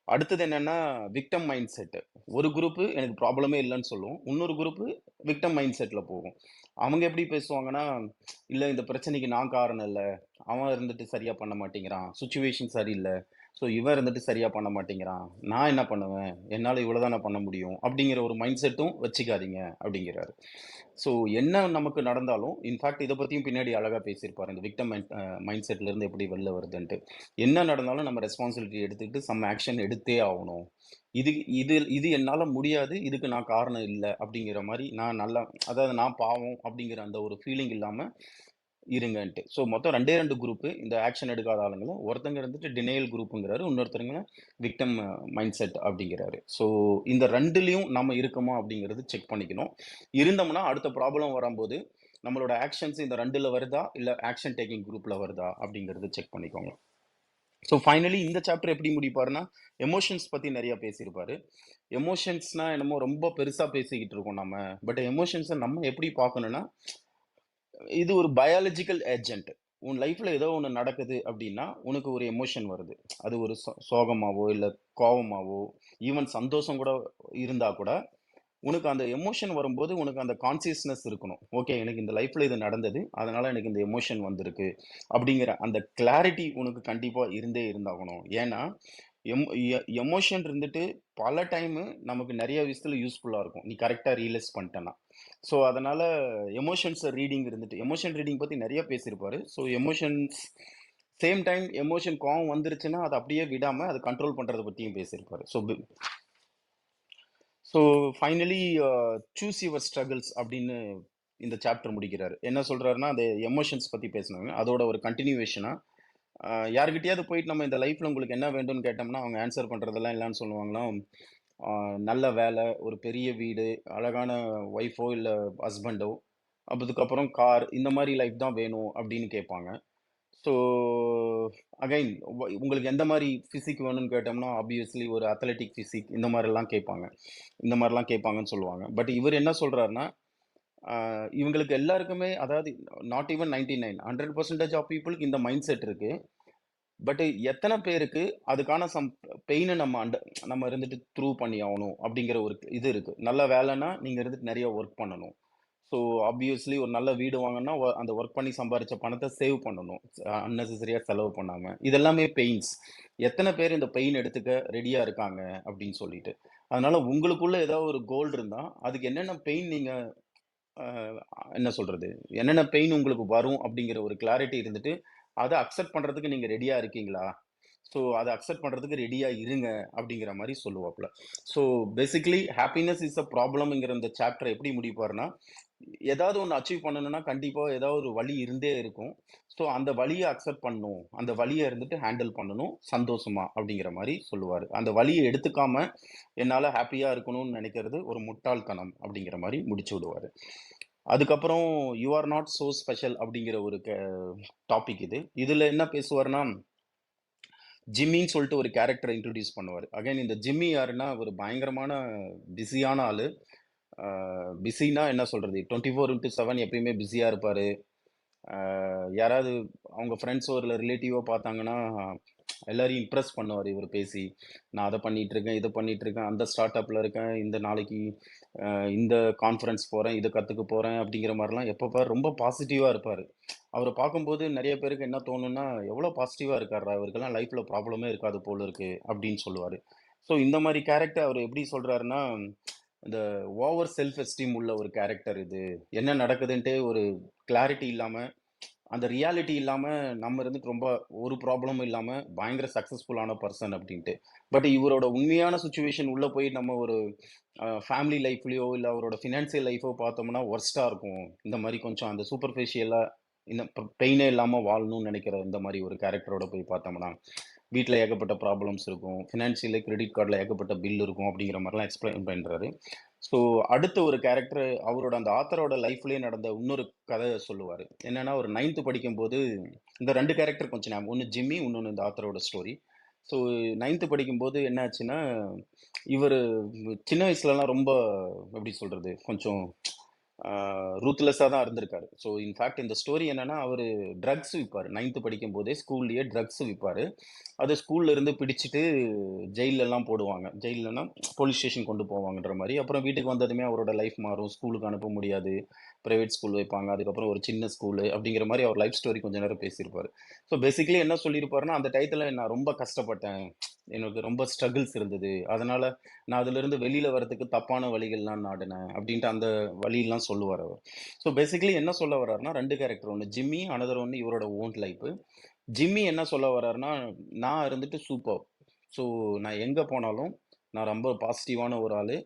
அடுத்தது என்னன்னா, விக்டிம் மைண்ட் செட். ஒரு குரூப் எனக்கு ப்ராப்ளமே இல்லன்னு சொல்லும். இன்னொரு குரூப் விக்டிம் மைண்ட் செட்ல போகும். அவங்க எப்படி பேசுவாங்கன்னா, "இல்ல இந்த பிரச்சனைக்கு நான் காரணம் இல்ல. அவன் இருந்துட்டு சரியா பண்ண மாட்டேங்கிறான். சிச்சுவேஷன் சரியில்ல. ஸோ இவன் இருந்துட்டு சரியா பண்ண மாட்டேங்கிறான். நான் என்ன பண்ணுவேன்? என்னால இவ்வளோ தான பண்ண முடியும்." அப்படிங்கிற ஒரு மைண்ட் செட்டும் வச்சுக்காதீங்க அப்படிங்கிறாரு. ஸோ என்ன நமக்கு நடந்தாலும் இன்ஃபேக்ட் இத பத்தியும் பின்னாடி அழகா பேசியிருப்பாரு. இந்த விக்டிம் மைண்ட் செட்ல இருந்து எப்படி வெளில வருதுன்ட்டு. என்ன நடந்தாலும் நம்ம ரெஸ்பான்சிபிலிட்டி எடுத்துக்கிட்டு சம் ஆக்ஷன் எடுத்தே ஆவணும். இது இது இது என்னால முடியாது. இதுக்கு நான் காரணம் இல்ல அப்படிங்கிற மாரி நான் நல்லா அதாவது நான் பாவம் அப்படிங்கிற அந்த ஒரு ஃபீலிங் இல்லாம இருங்கன்ட்டு. ஸோ மொத்தம் 2 குரூப் இந்த ஆக்ஷன் எடுக்காத ஆளுங்களும். ஒருத்தங்க இருந்துட்டு டினையல் குரூப்ங்கிறாரு. இன்னொருத்தருங்க விக்டிம் மைண்ட் செட் அப்படிங்கிறாரு. ஸோ இந்த 2லயும் நம்ம இருக்கோமா அப்படிங்கிறது செக் பண்ணிக்கணும். இருந்தோம்னா அடுத்த ப்ராப்ளம் வரும்போது நம்மளோட ஆக்ஷன்ஸ் இந்த 2ல வருதா? இல்ல ஆக்ஷன் டேக்கிங் குரூப்ல வருதா? அப்படிங்கிறது செக் பண்ணிக்கோங்க. ஸோ ஃபைனலி இந்த சாப்டர் எப்படி முடிப்பாருன்னா, எமோஷன்ஸ் பத்தி நெறைய பேசியிருப்பாரு. எமோஷன்ஸ்னா என்னமோ ரொம்ப பெருசா பேசிக்கிட்டு இருக்கோம் நம்ம. பட் எமோஷன்ஸ நம்ம எப்படி பார்க்கணும்னா, இது ஒரு பயாலஜிக்கல் ஏஜென்ட். உன் லைஃப்ல ஏதோ ஒண்ணு நடக்குது அப்படின்னா, உனக்கு ஒரு எமோஷன் வருது. அது ஒரு சோகமாவோ, இல்ல கோவமாவோ, ஈவன் சந்தோஷம் கூட இருந்தா கூட, உனக்கு அந்த எமோஷன் வரும்போது, உனக்கு அந்த கான்ஷியஸ்னஸ் இருக்கணும். ஓகே, எனக்கு இந்த லைஃப்ல இது நடந்தது. அதனால எனக்கு இந்த எமோஷன் வந்திருக்கு. அப்படிங்கிற அந்த கிளாரிட்டி உனக்கு கண்டிப்பா இருந்தே இருந்தாகணும். ஏன்னா, எமோஷன் இருந்துட்டு பல டைமு நமக்கு நெறைய விஷயத்துல யூஸ்ஃபுல்லா இருக்கும். நீ கரெக்ட்டா ரியலைஸ் பண்ணிட்டன்னா. ஸோ, அதனால எமோஷன்ஸ் ரீடிங் இருந்துட்டு எமோஷன் ரீடிங் பத்தி நெறைய பேசியிருப்பாரு. So, emotions same time emotion கோவம் வந்துருச்சுன்னா, அத அப்படியே விடாம அத கண்ட்ரோல் பண்றத பத்தியும் பேசியிருப்பாரு. So finally choose your struggles அப்படின்னு இந்த சாப்டர் முடிக்கிறாரு. என்ன சொல்றாருன்னா, அந்த எமோஷன்ஸ் பத்தி பேசினாங்க. அதோட ஒரு கன்டினியூவேஷனா யார்கிட்டயாவது போயிட்டு நம்ம இந்த லைஃப்ல உங்களுக்கு என்ன வேண்டும்னு கேட்டோம்னா, அவங்க ஆன்சர் பண்றதெல்லாம் இல்லன்னு சொல்லுவாங்களாம். நல்ல வேலை, ஒரு பெரிய வீடு, அழகான ஒய்ஃபோ இல்ல ஹஸ்பண்டோ, அதுக்கப்புறம் கார் இந்த மாரி லைஃப் தான் வேணும் அப்படின்னு கேட்பாங்க. ஸோ அகைன் உங்களுக்கு எந்த மாரி பிசிக் வேணும்னு கேட்டோம்னா, ஆப்வியஸ்லி ஒரு அத்லெட்டிக் பிசிக் இந்த மாரிலாம் கேட்பாங்க. இந்த மாரிலாம் கேட்பாங்கன்னு சொல்லுவாங்க. பட் இவரு என்ன சொல்றாருன்னா, இவங்களுக்கு எல்லாருக்குமே அதாவது நாட் ஈவன் 99 100% ஆஃப் பீப்பிள்க்கு இந்த மைண்ட் செட் இருக்கு. பட் எத்தன பேருக்கு அதுக்கான பெயின நம்ம இருந்துட்டு த்ரூ பண்ணி ஆவணும் அப்படிங்கிற ஒரு இது இருக்கு. நல்ல வேலைன்னா நீங்க இருந்துட்டு நெறைய வொர்க் பண்ணணும். ஸோ ஆப்வியஸ்லி ஒரு நல்ல வீடு வாங்கணும்னா, அந்த வொர்க் பண்ணி சம்பாரிச்ச பணத்த சேவ் பண்ணணும். அன்னெசசரியா செலவு பண்ணாம. இது எல்லாமே பெயின்ஸ். எத்தன பேர் இந்த பெயின் எடுத்துக்க ரெடியா இருக்காங்க அப்படின்னு சொல்லிட்டு. அதனால உங்களுக்குள்ள ஏதாவது ஒரு கோல் இருந்தா, அதுக்கு என்னென்ன பெயின் நீங்க அ என்ன சொல்றது? என்னென்ன பெயின் உங்களுக்கு வரும் அப்படிங்கிற ஒரு கிளாரிட்டி இருந்துட்டு, அத அக்செப்ட் பண்றதுக்கு நீங்க ரெடியா இருக்கீங்களா? ஸோ அத அக்செப்ட் பண்றதுக்கு ரெடியா இருங்க அப்படிங்கிற மாரி சொல்லுவாப்ல. So basically happiness is a ப்ராப்ளம்ங்கிற இந்த சாப்டர எப்படி முடிப்பாருன்னா, ஏதாவது ஒண்ணு அச்சீவ் பண்ணணும்னா கண்டிப்பா ஏதாவது ஒரு வழி இருந்தே இருக்கும். ஸோ அந்த வழிய அக்செப்ட் பண்ணணும். அந்த வழிய இருந்துட்டு ஹேண்டில் பண்ணணும் சந்தோஷமா அப்படிங்கிற மாரி சொல்லுவாரு. அந்த வழிய எடுத்துக்காம என்னால ஹாப்பியா இருக்கணும்னு நெனைக்கிறது ஒரு முட்டாள்தனம் அப்படிங்கிற மாரி முடிச்சு விடுவாரு. அதுக்கப்புறம் you are not so special அப்படிங்கிற ஒரு டாபிக் இது. இதுல என்ன பேசுவாருன்னா, ஜிம்மின்னு சொல்லிட்டு ஒரு கேரக்டரை இன்ட்ரடியூஸ் பண்ணுவார். அகைன் இந்த ஜிம்மி யாருன்னா ஒரு பயங்கரமான பிஸியான ஆளு. பிஸினா என்ன சொல்றது, 24x7 எப்பயுமே பிஸியா இருப்பாரு. யாராவது அவங்க ஃப்ரெண்ட்ஸோ இல்லை ரிலேட்டிவோ பார்த்தாங்கன்னா எல்லாரையும் இம்ப்ரெஸ் பண்ணுவார் இவர் பேசி. நான் அதை பண்ணிட்டு இருக்கேன், இதை பண்ணிட்டு இருக்கேன், அந்த ஸ்டார்ட் அப்ல இருக்கேன், இந்த நாளைக்கு இந்த கான்ஃபரன்ஸ் போறேன், இதை கத்துக்க போறேன் அப்படிங்கிற மாதிரிலாம் எப்போ பாரு ரொம்ப பாசிட்டிவா இருப்பாரு. அவரை பார்க்கும்போது நிறைய பேருக்கு என்ன தோணும்னா, எவ்வளோ பாசிட்டிவா இருக்காரா, இவருக்கெல்லாம் லைஃப்ல ப்ராப்ளமே இருக்காது போல இருக்கு அப்படின்னு சொல்லுவாரு. ஸோ இந்த மாதிரி கேரக்டர் அவர் எப்படி சொல்றாருன்னா, இந்த ஓவர் செல்ஃப் எஸ்டீம் உள்ள ஒரு கேரக்டர் இது. என்ன நடக்குதுன்ட்டே ஒரு கிளாரிட்டி இல்லாம, அந்த ரியாலிட்டி இல்லாம நம்ம இருந்துட்டு ரொம்ப ஒரு ப்ராப்ளமும் இல்லாம பயங்கர சக்சஸ்ஃபுல்லான பர்சன் அப்படின்ட்டு. பட் இவரோட உண்மையான சுச்சுவேஷன் உள்ள போய் நம்ம ஒரு ஃபேமிலி லைஃப்லயோ இல்ல அவரோட ஃபினான்சியல் லைஃபோ பார்த்தோம்னா ஒர்ஸ்டா இருக்கும். இந்த மாதிரி கொஞ்சம் அந்த சூப்பர்ஃபிஷியலா இந்த பெயினே இல்லாம வாழணும்னு நினைக்கிற இந்த மாதிரி ஒரு கேரக்டரோட போய் பார்த்தோம்னா, வீட்ல ஏகப்பட்ட ப்ராப்ளம்ஸ் இருக்கும். ஃபினான்ஷியலி கிரெடிட் கார்டில் ஏகப்பட்ட பில் இருக்கும் அப்படிங்கிற மாதிரிலாம் எக்ஸ்பிளைன் பண்றாரு. ஸோ அடுத்த ஒரு கேரக்டர் அவரோட அந்த ஆத்தரோட லைஃப்லயே நடந்த இன்னொரு கதை சொல்லுவாரு. என்னன்னா ஒரு 9th படிக்கும்போது இந்த 2 கேரக்டர் கொஞ்சம் ஞாபகம். ஒண்ணு ஜிம்மி, இன்னொன்னு இந்த ஆத்தரோட ஸ்டோரி. ஸோ 9th படிக்கும்போது என்ன ஆச்சுன்னா, இவரு சின்ன வயசுலலாம் ரொம்ப எப்படி சொல்றது, கொஞ்சம் ரூத்லெஸ்ஸா தான் இருந்திருக்காரு. ஸோ இன்ஃபேக்ட் இந்த ஸ்டோரி என்னன்னா, அவரு ட்ரக்ஸ் விப்பாரு. 9th படிக்கும்போதே ஸ்கூல்லயே ட்ரக்ஸ் விப்பாரு. அது ஸ்கூல்ல இருந்து பிடிச்சிட்டு ஜெயில்லலாம் போடுவாங்க. ஜெயில்லனா போலீஸ் ஸ்டேஷன் கொண்டு போவாங்கன்ற மாரி. அப்புறம் வீட்டுக்கு வந்ததுமே அவரோட லைஃப் மாறும். ஸ்கூலுக்கு அனுப்ப முடியாது. பிரைவேட் ஸ்கூல் வைப்பாங்க. அதுக்கப்புறம் ஒரு சின்ன ஸ்கூலு அப்படிங்கிற மாரி அவர் லைஃப் ஸ்டோரி கொஞ்ச நேரம் பேசியிருப்பாரு. ஸோ பேசிக்கலி என்ன சொல்லியிருப்பாருன்னா, அந்த டயத்துல நான் ரொம்ப கஷ்டப்பட்டேன். எனக்கு ரொம்ப ஸ்ட்ரகிள்ஸ் இருந்தது. அதனால நான் அதிலிருந்து வெளியில வரதுக்கு தப்பான வழிகள்லாம் நாடுனேன். அப்படின்ட்டு அந்த வழியெல்லாம் சொல்லுவாரு அவர். ஸோ பேசிக்கலி என்ன சொல்ல வர்றாருன்னா 2 கேரக்டர். ஒண்ணு ஜிம்மி, அனதர் ஒண்ணு இவரோட ஓன் லைஃப். ஜிம்மி என்ன சொல்ல வர்றாருன்னா, நான் இருந்துட்டு சூப்பர். ஸோ நான் எங்க போனாலும், நான் ரொம்ப பாசிட்டிவான ஒரு ஆளு.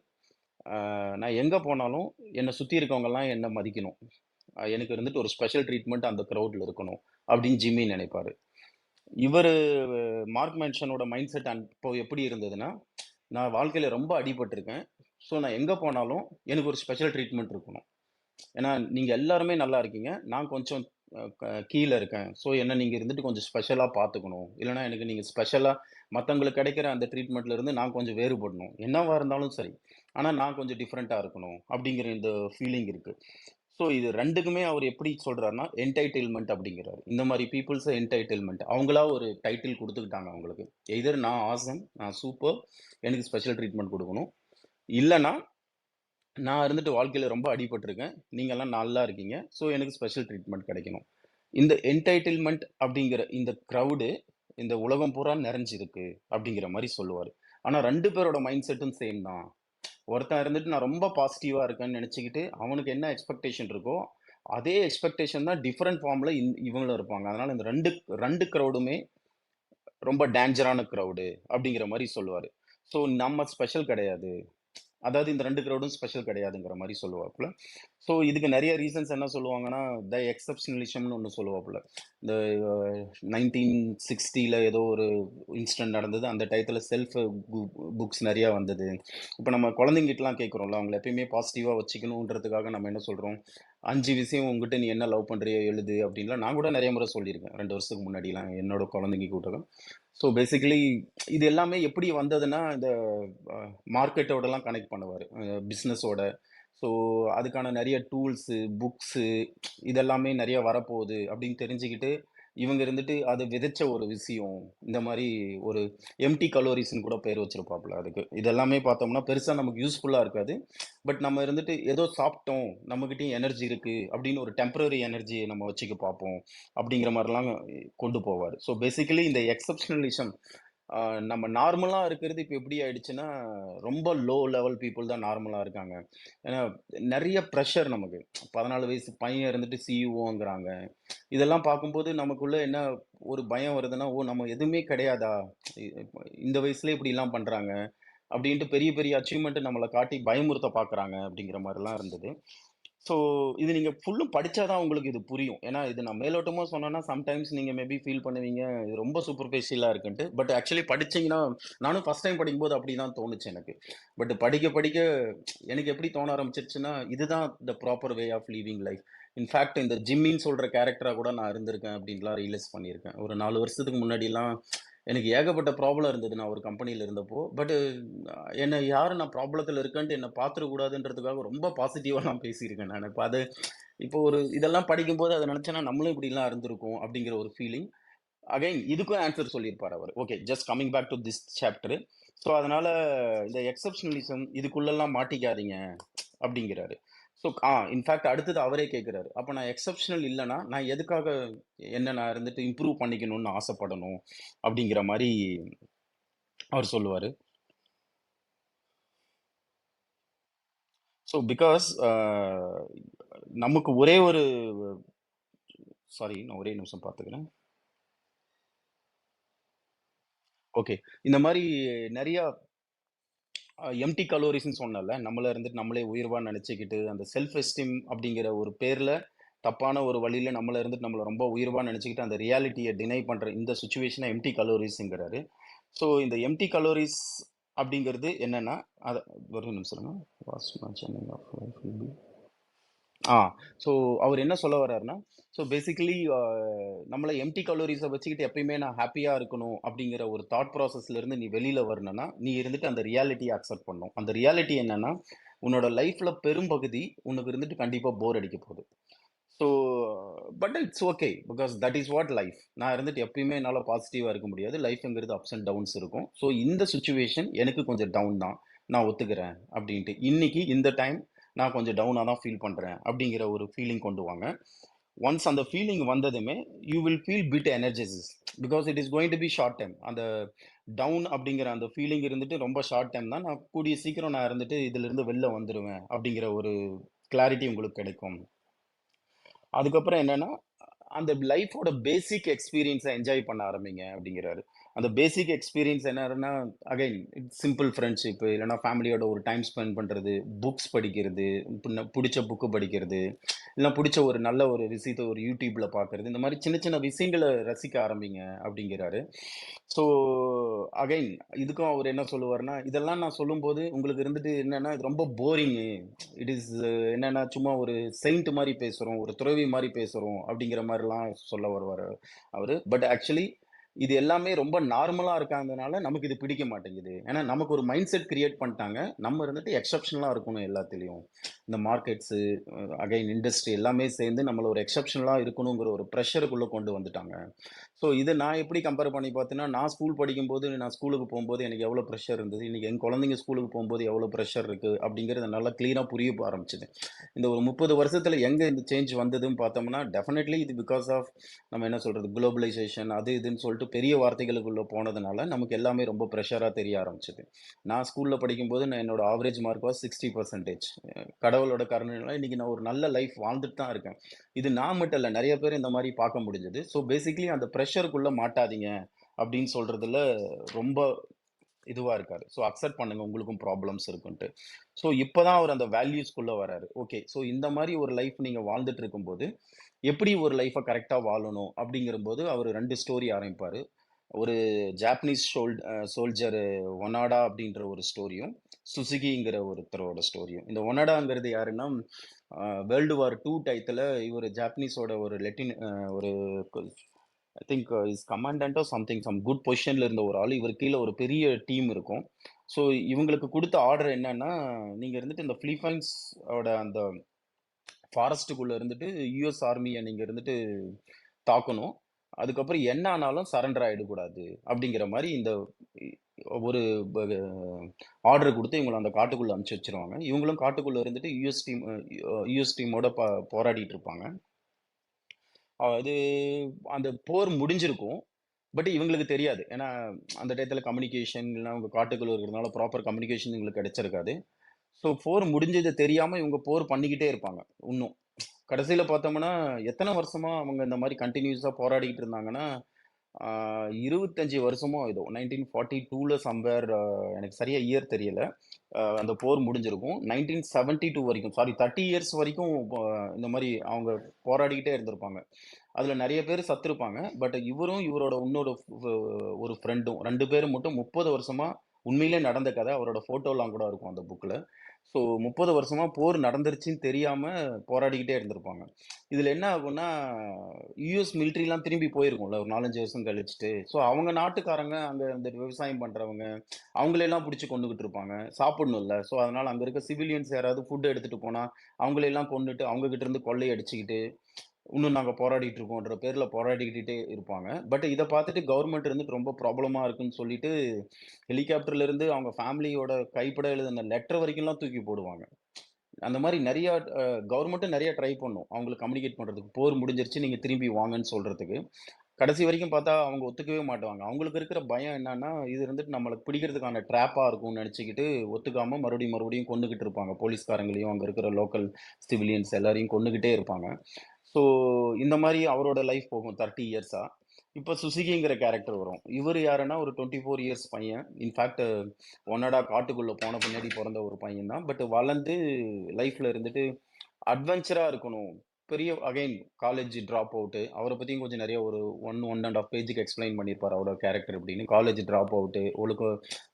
நான் எங்க போனாலும் என்ன சுத்தி இருக்கவங்கலாம் என்ன மதிக்கணும். எனக்கு இருந்துட்டு ஒரு ஸ்பெஷல் ட்ரீட்மெண்ட் அந்த கிரவுட்ல இருக்கணும். அப்படின்னு ஜிம்மி நினைப்பாரு. இவரு மார்க் மேன்சனோட மைண்ட் செட் இப்போ எப்படி இருந்ததுன்னா, நான் வாழ்க்கையில ரொம்ப அடிபட்டுருக்கேன். ஸோ நான் எங்க போனாலும் எனக்கு ஒரு ஸ்பெஷல் ட்ரீட்மெண்ட் இருக்கணும். ஏன்னா, நீங்க எல்லாருமே நல்லா இருக்கீங்க. நான் கொஞ்சம் கீழ இருக்கேன். ஸோ என்ன நீங்க இருந்துட்டு கொஞ்சம் ஸ்பெஷலா பார்த்துக்கணும். இல்லன்னா எனக்கு நீங்க ஸ்பெஷலா மத்தவங்களுக்கு கிடைக்கிற அந்த ட்ரீட்மெண்ட்ல இருந்து நான் கொஞ்சம் வேறுபடணும். என்னவா இருந்தாலும் சரி. ஆனா நான் கொஞ்சம் டிஃபரெண்ட்டா இருக்கணும். அப்படிங்கிற இந்த ஃபீலிங் இருக்கு. ஸோ இது 2க்குமே அவர் எப்படி சொல்றாருன்னா, என்டைட்டில்மென்ட் அப்படிங்கிறாரு. இந்த மாரி பீப்பிள்ஸ என்டைட்டில்மென்ட். அவங்களா ஒரு டைட்டில் குடுத்துக்கிட்டாங்க அவங்களுக்கு. எய்தர் நான் ஆசம், நான் சூப்பர், எனக்கு ஸ்பெஷல் ட்ரீட்மெண்ட் குடுக்கணும். இல்லன்னா நான் இருந்துட்டு வாழ்க்கையில ரொம்ப அடிபட்டுருக்கேன். நீங்கலாம் நல்லா இருக்கீங்க. ஸோ எனக்கு ஸ்பெஷல் ட்ரீட்மெண்ட் கிடைக்கணும். இந்த என்டைட்டில்மென்ட் அப்படிங்கிற இந்த கிரவுடு இந்த உலகம் பூரா நிறைஞ்சிருக்கு அப்படிங்கிற மாரி சொல்லுவாரு. ஆனா 2 பேரோட மைண்ட் செட்டும் சேம் தான். ஒருத்தன் இருந்துட்டு நான் ரொம்ப பாசிட்டிவா இருக்கேன்னு நினைச்சுக்கிட்டு, அவனுக்கு என்ன எக்ஸ்பெக்டேஷன் இருக்கோ, அதே எக்ஸ்பெக்டேஷன் தான் டிஃபரண்ட் ஃபார்ம்ல இவங்களும் இருப்பாங்க. அதனால இந்த 2 கிரவுடுமே ரொம்ப டேஞ்சரான கிரவுடு அப்படிங்கிற மாரி சொல்லுவாரு. ஸோ நம்ம ஸ்பெஷல் கிடையாது. அதாவது இந்த 2 கிரவுடும் ஸ்பெஷல் கிடையாதுங்கிற மாரி சொல்லுவாப்புல. ஸோ இதுக்கு நெறைய ரீசன்ஸ் என்ன சொல்லுவாங்கன்னா, த எக்செப்ஷனலிசம்னு ஒண்ணு சொல்லுவாப்புல. இந்த 1960ல ஏதோ ஒரு இன்சிடென்ட் நடந்தது. அந்த டயத்துல செல்ஃப் புக்ஸ் நெறையா வந்தது. இப்ப நம்ம குழந்தைங்கிட்டலாம் கேட்குறோம்ல, அவங்கள எப்பயுமே பாசிட்டிவா வச்சுக்கணுன்றதுக்காக நம்ம என்ன சொல்றோம், 5 விஷயம் உன்கிட்ட நீ என்ன லவ் பண்றியோ எழுது அப்படின்லாம் நான் கூட நெறைய முறை சொல்லியிருக்கேன். 2 வருஷத்துக்கு முன்னாடிலாம் என்னோட குழந்தைங்க கூட. ஸோ பேசிக்கலி இது எல்லாமே எப்படி வந்ததுன்னா, இந்த மார்க்கெட்டோடலாம் கனெக்ட் பண்ணுவாரு. பிசினஸோட. ஸோ அதுக்கான நெறைய டூல்ஸு, புக்ஸு இதெல்லாமே நெறைய வரப்போகுது அப்படின்னு தெரிஞ்சுக்கிட்டு, இவங்க இருந்துட்டு அது விதைச்ச ஒரு விஷயம். இந்த மாரி ஒரு எம்ப்டி கலோரிஸ்ன்னு கூட பேர் வச்சிருப்பாப்புல அதுக்கு. இதெல்லாமே பார்த்தோம்னா பெருசா நமக்கு யூஸ்ஃபுல்லா இருக்காது. பட் நம்ம இருந்துட்டு ஏதோ சாப்பிட்டோம், நம்மகிட்டயும் எனர்ஜி இருக்கு அப்படின்னு ஒரு டெம்பரரி எனர்ஜிய நம்ம வச்சுக்க பார்ப்போம். அப்படிங்கிற மாரிலாம் கொண்டு போவாரு. ஸோ பேசிக்கலி இந்த எக்செப்ஷனலிசம் நம்ம நார்மலா இருக்கிறது இப்ப எப்படி ஆயிடுச்சுன்னா, ரொம்ப லோ லெவல் பீப்பிள் தான் நார்மலா இருக்காங்க. ஏன்னா நெறைய பிரஷர் நமக்கு. 14 வயசு பையன் இருந்துட்டு சிஇஓங்கிறாங்க. இதெல்லாம் பார்க்கும்போது நமக்குள்ள என்ன ஒரு பயம் வருதுன்னா, ஓ! நம்ம எதுவுமே கிடையாதா? இந்த வயசுலயே இப்படிலாம் பண்றாங்க. அப்படின்ட்டு பெரிய பெரிய அச்சீவ்மென்ட் நம்மள காட்டி பயமுறுத்த பார்க்குறாங்க அப்படிங்கிற மாரிலாம் இருந்தது. ஸோ இது நீங்க ஃபுல்லும் படிச்சா தான் உங்களுக்கு இது புரியும். ஏன்னா இது நான் மேலோட்டமா சொன்னேன்னா, சம்டைம்ஸ் நீங்க மேபி ஃபீல் பண்ணுவீங்க, இது ரொம்ப சூப்பர்ஃபிஷியலா இருக்குன்ட்டு. பட் ஆக்சுவலி படிச்சீங்கன்னா, நானும் ஃபர்ஸ்ட் டைம் படிக்கும்போது அப்படிதான் தோணுச்சு எனக்கு. பட் படிக்க படிக்க எனக்கு எப்படி தோண ஆரம்பிச்சுருச்சுன்னா, இதுதான் the proper way of living life. In fact இந்த ஜிம்மின்னு சொல்ற கேரக்டரா கூட நான் இருந்திருக்கேன் அப்படின்லாம் ரியலைஸ் பண்ணியிருக்கேன். ஒரு 4 வருஷத்துக்கு முன்னாடிலாம் எனக்கு ஏகப்பட்ட ப்ராப்ளம் இருந்தது நான் ஒரு கம்பெனியில இருந்தப்போ. பட்டு என்ன யாரும் நான் ப்ராப்ளத்தில இருக்கேன்ட்டு என்ன பார்த்துறக்கூடாதுன்றதுக்காக ரொம்ப பாசிட்டிவா நான் பேசியிருக்கேன் நானு. இப்ப அது இப்போ ஒரு இதெல்லாம் படிக்கும்போது அத நினைச்சேன்னா, நம்மளும் இப்படிலாம் இருந்திருக்கோம் அப்படிங்கிற ஒரு ஃபீலிங். அகைன் இதுக்கும் ஆன்சர் சொல்லியிருப்பாரு அவரு. Okay, just coming back to this chapter. So அதனால இந்த எக்செப்ஷனலிசம் இதுக்குள்ளலாம் மாட்டிக்காதீங்க அப்படிங்கிறாரு. ஸோ இன்ஃபாக்ட் அடுத்தது அவரே கேட்கிறாரு. அப்ப நான் எக்செப்ஷனல் இல்லன்னா, நான் எதுக்காக என்ன நான் இருந்துட்டு இம்ப்ரூவ் பண்ணிக்கணும்னு ஆசைப்படணும்? அப்படிங்கிற மாரி அவர் சொல்லுவாரு. ஸோ பிகாஸ் நமக்கு ஒரே ஒரு சாரி நான் ஒரே நிமிஷம் பார்த்துக்கிறேன். ஓகே. இந்த மாரி நெறைய எம்ப்டி கலோரிஸ்ன்னு சொன்னேன்ல. நம்மள இருந்துட்டு நம்மளே உயர்வா நெனச்சுக்கிட்டு, அந்த செல்ஃப் எஸ்டீம் அப்படிங்கிற ஒரு பேர்ல, தப்பான ஒரு வழியில நம்மள இருந்துட்டு நம்மள ரொம்ப உயர்வா நெனச்சுக்கிட்டு, அந்த ரியாலிட்டிய டினை பண்ற இந்த சிச்சுவேஷன எம்ப்டி கலோரிஸ்ங்கிறாரு. ஸோ இந்த எம்ப்டி கலோரிஸ் அப்படிங்கிறது என்னன்னா, அத ஒரு நிமிஷம் இருங்க. Vast mentioning of life will be ah. So அவரு என்ன சொல்ல வர்றாருன்னா, ஸோ பேசிக்கலி நம்மள எம்ப்டி கலோரிஸ வச்சுக்கிட்டு எப்பயுமே நான் ஹேப்பியா இருக்கணும் அப்படிங்கிற ஒரு தாட் ப்ராசஸ்ல இருந்து நீ வெளியில வரணும்னா, நீ இருந்துட்டு அந்த ரியாலிட்டிய அக்செப்ட் பண்ணணும். அந்த ரியாலிட்டி என்னன்னா, உன்னோட லைஃப்ல பெரும்பகுதி உனக்கு இருந்துட்டு கண்டிப்பா போர் அடிக்க போகுது. So but it's okay. Because that is what life. நான் இருந்துட்டு எப்பயுமே என்னால பாசிட்டிவா இருக்க முடியாது. லைஃப்ங்கிறது அப்ஸ் அண்ட் டவுன்ஸ் இருக்கும். ஸோ இந்த சிச்சுவேஷன் எனக்கு கொஞ்சம் டவுன் தான். நான் ஒத்துக்கிறேன் அப்படின்ட்டு. இன்னைக்கு இந்த டைம் நான் கொஞ்சம் டவுனா தான் ஃபீல் பண்றேன் அப்படிங்கிற ஒரு ஃபீலிங் கொண்டு வாங்க. ஒன்ஸ் அந்த ஃபீலிங் வந்ததுமே you will feel bit energised because it is going to be short time. அந்த டவுன் அப்படிங்கிற அந்த ஃபீலிங் இருந்துட்டு ரொம்ப ஷார்ட் டைம் தான். நான் கூடிய சீக்கிரம் நான் இருந்துட்டு இதுல இருந்து வெளில வந்துருவேன் அப்படிங்கிற ஒரு கிளாரிட்டி உங்களுக்கு கிடைக்கும். அதுக்கப்புறம் என்னன்னா, அந்த லைஃபோட பேசிக் எக்ஸ்பீரியன்ஸ என்ஜாய் பண்ண ஆரம்பிங்க அப்படிங்கிறாரு. அந்த பேசிக் எக்ஸ்பீரியன்ஸ் என்னன்னா, அகைன் இட்ஸ் சிம்பிள் ஃப்ரெண்ட்ஷிப் இல்லன்னா ஃபேமிலியோட ஒரு டைம் ஸ்பெண்ட் பண்றது, புக்ஸ் படிக்கிறது, புடிச்ச புக் படிக்கிறது, இல்ல புடிச்ச ஒரு நல்ல ஒரு விஷயத்த ஒரு YouTubeல பார்க்கறது. இந்த மாரி சின்ன சின்ன விஷயங்கள ரசிக்க ஆரம்பிங்க அப்படிங்கிறாரு. ஸோ அகைன் இதுக்கும் அவரு என்ன சொல்லுவாருன்னா, இதெல்லாம் நான் சொல்லும்போது உங்களுக்கு இருந்துட்டு என்னன்னா, இது ரொம்ப போரிங்கு. இட் இஸ் என்னன்னா, சும்மா ஒரு செயிண்ட் மாரி பேசுறோம், ஒரு துறவி மாரி பேசுறோம் அப்படிங்கிற மாரிலாம் சொல்ல வருவாரு அவரு. பட் ஆக்சுவலி இது எல்லாமே ரொம்ப நார்மலா இருக்காதனால நமக்கு இது பிடிக்க மாட்டேங்குது. ஏன்னா நமக்கு ஒரு மைண்ட் செட் கிரியேட் பண்ணிட்டாங்க. நம்ம இருந்துட்டு எக்செப்ஷனலா இருக்கணும் எல்லாத்துலயும். இந்த மார்க்கெட்ஸு, அகைன் இண்டஸ்ட்ரி எல்லாமே சேர்ந்து நம்மள ஒரு எக்செப்ஷனலா இருக்கணுங்கிற ஒரு பிரஷருக்குள்ள கொண்டு வந்துட்டாங்க. ஸோ இத நான் எப்படி கம்பேர் பண்ணி பார்த்தேன்னா, நான் ஸ்கூல் படிக்கும்போது, நான் ஸ்கூலுக்கு போம்போது எனக்கு எவ்வளோ பிரஷர் இருந்தது. இன்னைக்கு என் குழந்தைங்க ஸ்கூலுக்கு போம்போது எவ்வளோ பிரஷர் இருக்கு அப்படிங்கிறது நல்லா கிளீனா புரிய ஆரம்பிச்சது. இந்த ஒரு 30 வருஷத்துல எங்க இந்த சேஞ்ச் வந்ததுன்னு பார்த்தோம்னா, டெஃபினெட்லி இது பிகாஸ் ஆஃப் நம்ம என்ன சொல்றது குளோபலைசேஷன் அது இதுன்னு சொல்லிட்டு பெரிய வார்த்தைகளுக்குள்ள போனதுனால, நமக்கு எல்லாமே ரொம்ப பிரஷரா தெரிய ஆரம்பிச்சது. நான் ஸ்கூல்ல படிக்கும்போது என்னோட ஆவரேஜ் மார்க் வாஸ் 60%. கடவுளோட கருணையினால இன்னைக்கு நான் ஒரு நல்ல லைஃப் வாழ்ந்துட்டு தான் இருக்கேன். இது நான் மட்டும் இல்ல. நெறைய பேர் இந்த மாரி பார்க்க முடிஞ்சது. ஸோ பேசிக்கலி அந்த பிரஷர்க்குள்ள மாட்டாதீங்க அப்படின்னு சொல்றதுல ரொம்ப இதுவா இருக்காரு. ஸோ அக்செப்ட் பண்ணுங்க உங்களுக்கும் ப்ராப்ளம்ஸ் இருக்குன்ட்டு. ஸோ இப்பதான் அவர் அந்த வேல்யூஸ்குள்ள வராரு. ஓகே. ஸோ இந்த மாரி ஒரு லைஃப் நீங்க வாழ்ந்துட்டு இருக்கும்போது, எப்படி ஒரு லைஃப கரெக்ட்டா வாழணும் அப்படிங்கிறபோது அவரு 2 ஸ்டோரி ஆரம்பிப்பாரு. ஒரு ஜாப்பனீஸ் சோல்ஜர் ஒனாடா அப்படின்ற ஒரு ஸ்டோரியும், சுசுகிங்கிற ஒருத்தரோட ஸ்டோரியும். இந்த ஒனடாங்கிறது யாருன்னா, வேர்ல்டு வார் 2 டயத்துல இவரு ஜாப்பனீஸோட ஒரு ஒரு ஐ திங்க் இஸ் கமாண்டன்ட்டோ சம்திங் சம் குட் பொசிஷன்ல இருந்த ஒரு ஆளு. இவருக்கு கீழ ஒரு பெரிய டீம் இருக்கும். ஸோ இவங்களுக்கு குடுத்த ஆர்டர் என்னன்னா, நீங்க இருந்துட்டு இந்த பிலிப்பைன்ஸ் ஓட அந்த ஃபாரஸ்ட்டுக்குள்ள இருந்துட்டு யுஎஸ் ஆர்மிய நீங்க இருந்துட்டு தாக்கணும். அதுக்கப்புறம் என்ன ஆனாலும் சரண்டர் ஆயிடக்கூடாது. அப்படிங்கிற மாரி இந்த இ ஒரு ப ஆர்டர் குடுத்து இவங்கள அந்த காட்டுக்குள்ள அனுப்பிச்சு வச்சுருவாங்க. இவங்களும் காட்டுக்குள்ள இருந்துட்டு யுஎஸ் டீமோட போராடிட்டு இருப்பாங்க. அது அந்த போர் முடிஞ்சிருக்கும். பட் இவங்களுக்கு தெரியாது. ஏன்னா அந்த டயத்துல கம்யூனிகேஷன் இல்லனா அவங்க காட்டுக்குள்ள இருக்கிறதுனால ப்ராப்பர் கம்யூனிகேஷன் இவங்களுக்கு கிடைச்சிருக்காது. ஸோ போர் முடிஞ்சது தெரியாம இவங்க போர் பண்ணிக்கிட்டே இருப்பாங்க. இன்னும். கடைசியில பார்த்தோம்னா, எத்தன வருஷமா அவங்க இந்த மாரி கன்டினியூஸா போராடிட்டு இருந்தாங்கன்னா, ஆ 25 வருஷமோ ஏதோ 1942ல சம்வேர் எனக்கு சரியா இயர் தெரியல. அந்த போர் முடிஞ்சிருக்கும். 1972 வரைக்கும் சாரி 30 இயர்ஸ் வரைக்கும் இந்த மாரி அவங்க போராடிக்கிட்டே இருந்திருப்பாங்க. அதுல நெறைய பேர் சத்திருப்பாங்க. பட் இவரும், இவரோட இன்னொரு ஒரு ஃப்ரெண்டும் 2 பேரும் மட்டும் 30 வருஷமா உண்மையிலே நடந்த கதை. அவரோட ஃபோட்டோலாம் கூட இருக்கும் அந்த புக்ல. ஸோ 30 வருஷமா போர் நடந்துருச்சுன்னு தெரியாம போராடிக்கிட்டே இருந்திருப்பாங்க. இதுல என்ன ஆகும்னா, யுஎஸ் மிலிட்டரிலாம் திரும்பி போயிருக்கும்ல ஒரு 4, 5 வருஷம் கழிச்சுட்டு. ஸோ அவங்க நாட்டுக்காரங்க அங்க இந்த விவசாயம் பண்றவங்க, அவங்களெல்லாம் புடிச்சு கொன்னுகிட்டு இருப்பாங்க. சாப்பிடணும்ல. ஸோ அதனால அங்க இருக்க சிவிலியன்ஸ் யாராவது ஃபுட் எடுத்துட்டு போனா, அவங்களெல்லாம் கொன்னுட்டு அவங்க கிட்ட இருந்து கொள்ளை அடிச்சுக்கிட்டு இன்னும் நாங்க போராடிட்டு இருக்கோன்ற பேர்ல போராடிக்கிட்டே இருப்பாங்க. பட் இத பார்த்துட்டு கவர்ன்மெண்ட் இருந்துட்டு ரொம்ப ப்ராப்ளமா இருக்குன்னு சொல்லிட்டு, ஹெலிகாப்டர்ல இருந்து அவங்க ஃபேமிலியோட கைப்பட எழுதின லெட்டர் வரைக்கும்லாம் தூக்கி போடுவாங்க. அந்த மாரி நெறைய கவர்ன்மெண்ட்டும் நெறைய ட்ரை பண்ணும். அவங்களுக்கு கம்யூனிகேட் பண்றதுக்கு. போர் முடிஞ்சிருச்சு நீங்க திரும்பி வாங்கன்னு சொல்றதுக்கு. கடைசி வரைக்கும் பார்த்தா அவங்க ஒத்துக்கவே மாட்டாங்க. அவங்களுக்கு இருக்கிற பயம் என்னன்னா, இது இருந்துட்டு நம்மள பிடிக்கிறதுக்கான ட்ராப்பா இருக்கும்னு நெனச்சுக்கிட்டு ஒத்துக்காம மறுபடியும் மறுபடியும் கொன்னுகிட்டு இருப்பாங்க. போலீஸ்காரங்களையும், அங்க இருக்கிற லோக்கல் சிவிலியன்ஸ் எல்லாரையும் கொன்னுகிட்டே இருப்பாங்க. ஸோ இந்த மாரி அவரோட லைஃப் போகும் 30 இயர்ஸா. இப்ப சுசுகிங்கிற கேரக்டர் வரும். இவரு யாருன்னா ஒரு 24 இயர்ஸ் பையன். இன்ஃபாக்ட் ஒனடா காட்டுக்குள்ள போன பின்னாடி பொறந்த ஒரு பையன் தான். பட் வளர்ந்து லைஃப்ல இருந்துட்டு அட்வென்ச்சரா இருக்கணும். பெரிய அகைன் காலேஜ் ட்ராப் அவுட்டு. அவர பத்தியும் கொஞ்சம் நெறைய ஒரு 1 1/2 பேஜுக்கு எக்ஸ்ப்ளைன் பண்ணியிருப்பாரு அவரோட கேரக்டர் எப்படின்னு. காலேஜ் ட்ராப் அவுட்டு,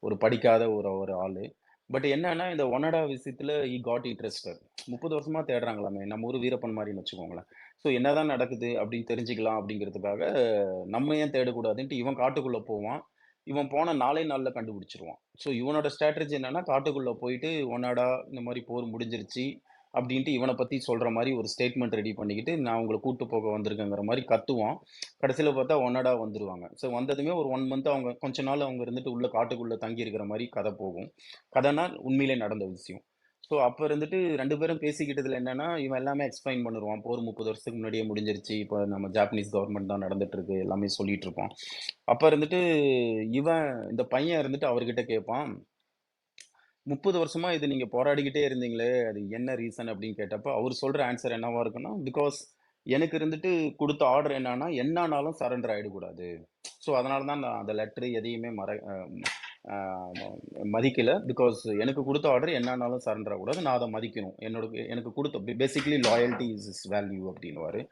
ஒரு படிக்காத ஒரு ஒரு ஆளு. பட் என்னன்னா, இந்த ஒனடா விஷயத்துல ஹி காட் இன்ட்ரஸ்டட். 30 வருஷமா தேடுறாங்களாமே. நம்ம ஊரு வீரப்பன் மாரின்னு வச்சுக்கோங்களேன். ஸோ என்னதான் நடக்குது அப்படின்னு தெரிஞ்சுக்கலாம் அப்படிங்கிறதுக்காக, நம்ம ஏன் தேடக்கூடாதுன்ட்டு இவன் காட்டுக்குள்ள போவான். இவன் போன 4 நாள்ல கண்டுபிடிச்சுருவான். ஸோ இவனோட ஸ்ட்ராட்டஜி என்னன்னா, காட்டுக்குள்ள போயிட்டு ஒனடா இந்த மாரி போர் முடிஞ்சிருச்சு அப்படின்ட்டு இவன பத்தி சொல்ற மாரி ஒரு ஸ்டேட்மெண்ட் ரெடி பண்ணிக்கிட்டு, நான் உங்கள கூட்டு போக வந்திருக்கேங்கிற மாரி கத்துவான். கடைசில பார்த்தா ஒன்னடா வந்துருவாங்க. ஸோ வந்ததுமே ஒரு 1 மந்த் அவங்க கொஞ்ச நாள் அவங்க இருந்துட்டு உள்ள காட்டுக்குள்ள தங்கி இருக்கிற மாரி கதை போகும். கதைன்னா உண்மையிலே நடந்த விஷயம். ஸோ அப்ப இருந்துட்டு 2 பேரும் பேசிக்கிட்டதுல என்னன்னா, இவன் எல்லாமே எக்ஸ்பிளைன் பண்ணிருவான். போர் 30 வருஷத்துக்கு முன்னாடியே முடிஞ்சிருச்சு. இப்ப நம்ம ஜாப்பனீஸ் கவர்ன்மெண்ட் தான் நடந்துட்டு இருக்கு. எல்லாமே சொல்லிட்டு இருப்பான். அப்ப இருந்துட்டு இவன் இந்த பையன் இருந்துட்டு அவர்கிட்ட கேட்பான். 30 வருஷமா இது நீங்க போராடிக்கிட்டே இருந்தீங்களே, அது என்ன ரீசன் அப்படின்னு கேட்டப்ப, அவரு சொல்ற ஆன்ஸர் என்னவா இருக்குன்னா, பிகாஸ் எனக்கு இருந்துட்டு குடுத்த ஆர்டர் என்னன்னா, என்ன ஆனாலும் சரண்டர் ஆயிடக்கூடாது. ஸோ அதனால தான் நான் அந்த லெட்டர் எதையுமே அ மதிக்கல. பிகாஸ் எனக்கு குடுத்த ஆர்டர் என்ன ஆனாலும் சரண்டர் ஆகக்கூடாது. நான் அத மதிக்கணும். எனக்கு குடுத்த basically loyalty is is value அப்படின்னுவாரு.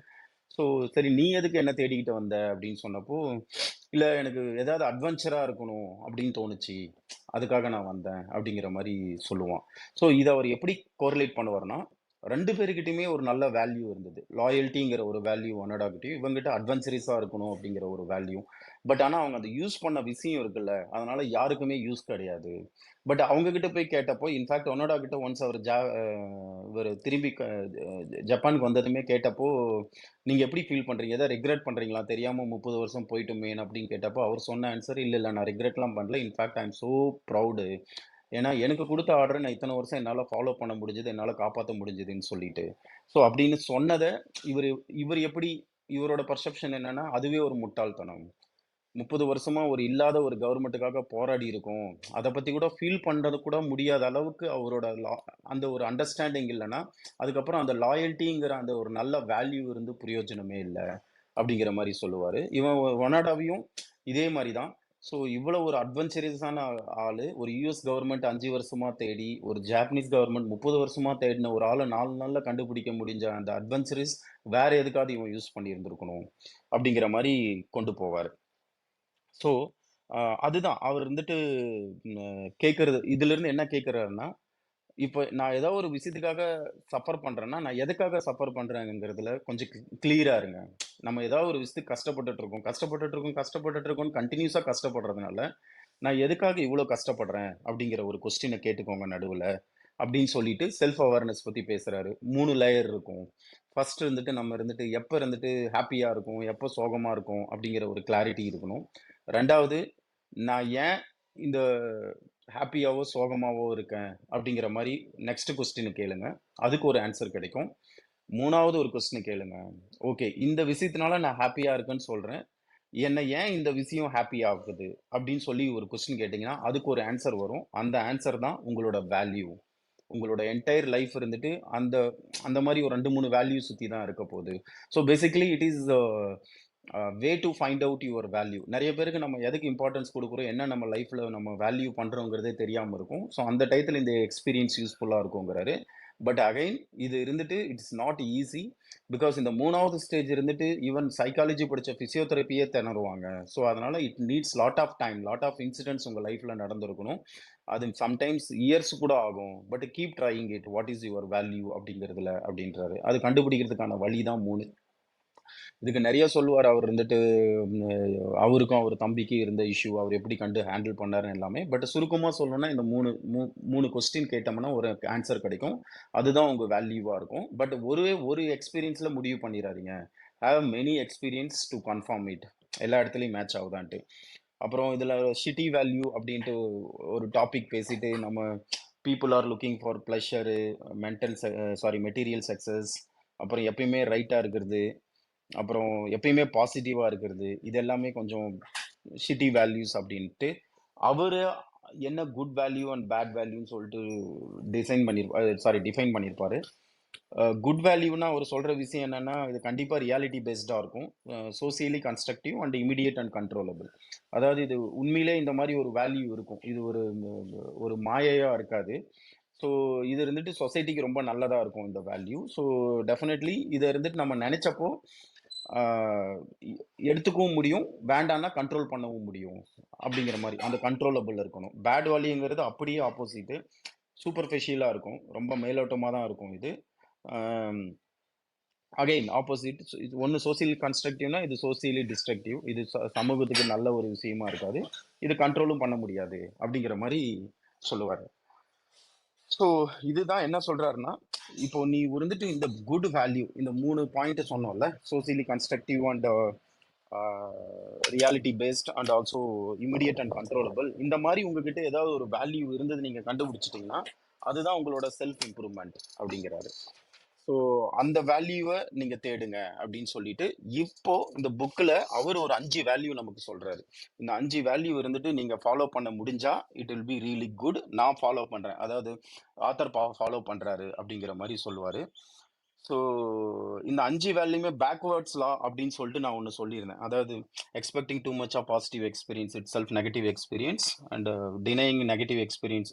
ஸோ, சரி நீ எதுக்கு என்ன தேடிக்கிட்டு வந்த? அப்படின்னு சொன்னப்போ, இல்ல எனக்கு ஏதாவது அட்வென்ச்சரா இருக்கணும் அப்படின்னு தோணுச்சு. அதுக்காக நான் வந்தேன் அப்படிங்கிற மாரி சொல்லுவான். ஸோ, இத அவர் எப்படி கோரிலேட் பண்ணுவாருன்னா, 2 பேர்கிட்டயுமே ஒரு நல்ல வேல்யூ இருந்தது. லாயல்டிங்கிற ஒரு வேல்யூ ஒனடாகிட்டயும், இவங்கிட்ட அட்வென்ச்சரஸா இருக்கணும் அப்படிங்கிற ஒரு வேல்யூ. பட் ஆனா அவங்க அத யூஸ் பண்ண விஷயம் இருக்குல்ல, அதனால யாருக்குமே யூஸ் கிடையாது. பட் அவங்க கிட்ட போய் கேட்டப்போ, இன்ஃபாக்ட் ஒனோடா கிட்ட ஒன்ஸ் அவர் இவரு திரும்பி ஜப்பானுக்கு வந்ததுமே கேட்டப்போ, நீங்க எப்படி ஃபீல் பண்றீங்க? ஏதாவது ரெக்ரெட் பண்றீங்களா? தெரியாம 30 வருஷம் போயிட்டோமேன்னு அப்படின்னு கேட்டப்போ, அவர் சொன்ன ஆன்ஸர், "இல்ல, இல்ல நான் ரெக்ரெட்லாம் பண்ணல. In fact I am so proud. ஏன்னா எனக்கு குடுத்த ஆர்டர நான் இத்தன வருஷம் என்னால ஃபாலோ பண்ண முடிஞ்சது. என்னால காப்பாத்த முடிஞ்சதுன்னு சொல்லிட்டு." ஸோ அப்படின்னு சொன்னத இவரு இவரு எப்படி இவரோட பெர்செப்ஷன் என்னன்னா, அதுவே ஒரு முட்டாள்தனம். 30 வருஷமா ஒரு இல்லாத ஒரு கவர்மெண்ட்டுக்காக போராடி இருக்கோம். அத பத்தி கூட ஃபீல் பண்றது கூட முடியாத அளவுக்கு அவரோட அந்த ஒரு அண்டர்ஸ்டாண்டிங் இல்லன்னா, அதுக்கப்புறம் அந்த லாயல்டிங்கிற அந்த ஒரு நல்ல வேல்யூ இருந்து பிரயோஜனமே இல்ல. அப்படிங்கிற மாரி சொல்லுவாரு. இவன் ஒனடாவையும் இதே மாரி தான். ஸோ இவ்வளவு ஒரு அட்வென்ச்சரஸான ஆளு, ஒரு யுஎஸ் கவர்ன்மெண்ட் 5 வருஷமா தேடி, ஒரு ஜாப்பனீஸ் கவர்ன்மெண்ட் 30 வருஷமா தேடின ஒரு ஆள 4 நாள்ல கண்டுபிடிக்க முடிஞ்ச அந்த அட்வென்ச்சரஸ் வேற எதுக்காவது இவன் யூஸ் பண்ணியிருந்திருக்கணும். அப்படிங்கிற மாரி கொண்டு போவாரு. ஸோ, அ அதுதான். அவர் வந்துட்டு கேட்கறது இதிலிருந்து என்ன கேட்கிறாருன்னா, இப்ப நான் ஏதோ ஒரு விஷயத்துக்காக சஃபர் பண்றேன்னா, நான் எதுக்காக சஃபர் பண்றேங்கிறதுல கொஞ்சம் கிளியரா இருங்க. நம்ம ஏதாவது ஒரு விஷயத்துக்கு கஷ்டப்பட்டுட்டு இருக்கோம்ன்னு கன்டினியூஸா கஷ்டப்படுறதுனால, நான் எதுக்காக இவ்ளோ கஷ்டப்படுறேன்? அப்படிங்கிற ஒரு கொஸ்டின கேட்டுக்கோங்க நடுவுல. அப்படின்னு சொல்லிட்டு செல்ஃப் அவேர்னஸ் பத்தி பேசுறாரு. 3 லேயர் இருக்கும். ஃபர்ஸ்ட் இருந்துட்டு நம்ம இருந்துட்டு எப்ப இருந்துட்டு ஹேப்பியா இருக்கும், எப்ப சோகமா இருக்கும் அப்படிங்கிற ஒரு கிளாரிட்டி இருக்கணும். 2வது நான் ஏன் இந்த ஹேப்பியாவோ, சோகமாவோ இருக்கேன் அப்படிங்கிற மாரி நெக்ஸ்ட் கொஸ்டின் கேளுங்க. அதுக்கு ஒரு ஆன்சர் கிடைக்கும். 3வது ஒரு கொஸ்டின் கேளுங்க. ஓகே, இந்த விஷயத்தினால நான் ஹேப்பியா இருக்கேன்னு சொல்றேன். என்ன ஏன் இந்த விஷயம் ஹேப்பி ஆகுது? அப்படின்னு சொல்லி ஒரு கொஸ்டின் கேட்டீங்கன்னா, அதுக்கு ஒரு ஆன்சர் வரும். அந்த ஆன்சர் தான் உங்களோட வேல்யூ. உங்களோட என்டையர் லைஃப் இருந்துட்டு அந்த அந்த மாரி ஒரு 2, 3 வேல்யூ சுத்தி தான் இருக்க போது. So basically it is way to find out your value. நெறைய பேருக்கு நம்ம எதுக்கு இம்பார்ட்டன்ஸ் குடுக்குறோம், என்ன நம்ம லைஃப்ல நம்ம வேல்யூ பண்றோங்கிறதே தெரியாம இருக்கும். ஸோ அந்த டயத்துல இந்த எக்ஸ்பீரியன்ஸ் யூஸ்ஃபுல்லா இருக்குங்கிறாரு. பட் அகைன் இது இருந்துட்டு இட்ஸ் நாட் ஈஸி. பிகாஸ் இந்த 3வது ஸ்டேஜ் இருந்துட்டு ஈவன் சைக்காலஜி படிச்ச ஃபிசியோதெரபியே திணறுவாங்க. ஸோ அதனால it needs lot of time, lot of incidents உங்க லைஃப்ல நடந்திருக்கணும். அது சம்டைம்ஸ் இயர்ஸ் கூட ஆகும். But keep trying it. What is your value அப்படிங்கிறதுல அப்படின்றாரு. அது கண்டுபிடிக்கிறதுக்கான வழி தான் 3. இதுக்கு நிறைய சொல்லுவார் அவர் இருந்துட்டு. அவருக்கும் அவர் தம்பிக்கு இருந்த இஷ்யூ அவர் எப்படி கண்டு ஹேண்டில் பண்ணாருன்னு எல்லாமே. பட் சுருக்கமாக சொல்லணும்னா இந்த மூணு கொஸ்டின் கேட்டோம்னா ஒரு ஆன்சர் கிடைக்கும். அதுதான் உங்க வேல்யூவா இருக்கும். பட் ஒரு எக்ஸ்பீரியன்ஸ்ல முடிவு பண்ணிடாதீங்க. Have many experience to confirm it. எல்லா இடத்துலையும் மேட்ச் ஆகுதான்ட்டு. அப்புறம் இதில் ஷிட்டி வேல்யூ அப்படின்ட்டு ஒரு டாபிக் பேசிட்டு நம்ம people are looking for pleasure, material success, அப்புறம் எப்பயுமே ரைட்டாக இருக்கிறது, அப்புறம் எப்பயுமே பாசிட்டிவாக இருக்கிறது, இது எல்லாமே கொஞ்சம் ஷிட்டி வேல்யூஸ் அப்படின்ட்டு அவர் என்ன குட் வேல்யூ அண்ட் பேட் வேல்யூன்னு சொல்லிட்டு டிஃபைன் பண்ணியிருப்பாரு. குட் வேல்யூனா அவர் சொல்ற விஷயம் என்னன்னா, இது கண்டிப்பா ரியாலிட்டி பேஸ்டா இருக்கும். Socially constructive and immediate and controllable. அதாவது இது உண்மையிலே இந்த மாதிரி ஒரு வேல்யூ இருக்கும். இது ஒரு மாயையா இருக்காது. ஸோ இது இருந்துட்டு சொசைட்டிக்கு ரொம்ப நல்லதா இருக்கும் இந்த வேல்யூ. ஸோ டெஃபினெட்லி இதை இருந்துட்டு நம்ம நினைச்சப்போ எடுத்துக்கவும் முடியும், வேண்டாம்னா கண்ட்ரோல் பண்ணவும் முடியும் அப்படிங்கிற மாதிரி அந்த கண்ட்ரோலபிள் இருக்கணும். பேட் வேல்யூங்கிறது அப்படியே ஆப்போசிட்டு, சூப்பர்ஃபிஷியலாக இருக்கும், ரொம்ப மேலோட்டமாக தான் இருக்கும். இது அகைன் ஆப்போசிட். இது ஒன்று சோசியல் கன்ஸ்ட்ரக்டிவ்னா இது சோசியலி டிஸ்ட்ரக்டிவ். இது சமூகத்துக்கு நல்ல ஒரு விஷயமா இருக்காது, இது கண்ட்ரோலும் பண்ண முடியாது அப்படிங்கிற மாதிரி சொல்லுவார். ஸோ இதுதான் என்ன சொல்றாருன்னா, இப்போ நீ இருந்துட்டு இந்த குட் வேல்யூ இந்த 3 பாயிண்ட் சொன்னோம்ல, socially constructive and reality based and also immediate and controllable, இந்த மாதிரி உங்ககிட்ட ஏதாவது ஒரு வேல்யூ இருந்தது நீங்க கண்டுபிடிச்சிட்டீங்கன்னா அதுதான் உங்களோட செல்ஃப் இம்ப்ரூவ்மெண்ட் அப்படிங்கிறாரு. ஸோ அந்த வேல்யூவை நீங்க தேடுங்க அப்படின்னு சொல்லிட்டு இப்போ இந்த புக்கில் அவர் ஒரு 5 வேல்யூ நமக்கு சொல்றாரு. இந்த 5 வேல்யூ இருந்துட்டு நீங்க ஃபாலோ பண்ண முடிஞ்சா it will be really good. நான் ஃபாலோ பண்றேன், அதாவது ஆத்தர் ஃபாலோ பண்றாரு அப்படிங்கிற மாதிரி சொல்லுவாரு. ஸோ இந்த 5 வேல்யூமே பேக்வேர்ட்ஸ் லா அப்படின்னு சொல்லிட்டு நான் ஒன்று சொல்லியிருந்தேன். அதாவது expecting too much of positive experience itself negative experience, and denying negative experience,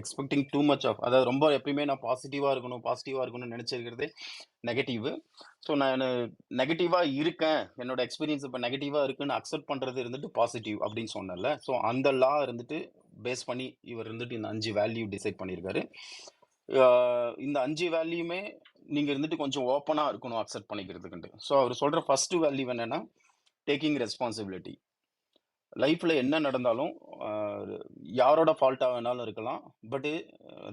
expecting too much of, அதாவது ரொம்ப எப்பயுமே நான் பாசிட்டிவாக இருக்கணும்னு நினச்சிருக்கிறதே நெகட்டிவ். ஸோ நான் நெகட்டிவாக இருக்கேன், என்னோட எக்ஸ்பீரியன்ஸ் இப்போ நெகட்டிவாக இருக்குன்னு அக்செப்ட் பண்ணுறது இருந்துட்டு பாசிட்டிவ் அப்படின்னு சொன்னேன்ல. ஸோ அந்த லா இருந்துட்டு பேஸ் பண்ணி இவர் இருந்துட்டு இந்த 5 வேல்யூ டிசைட் பண்ணியிருக்காரு. இந்த 5 வேல்யூமே நீங்க இருந்துட்டு கொஞ்சம் ஓப்பனா இருக்கணும் அக்செப்ட் பண்ணிக்கிறதுக்கு. ஸோ அவர் சொல்ற ஃபர்ஸ்ட் வேல்யூ என்னன்னா, டேக்கிங் ரெஸ்பான்சிபிலிட்டி. லைஃப்ல என்ன நடந்தாலும் யாரோட ஃபால்ட்டாக வேணாலும் இருக்கலாம், பட்டு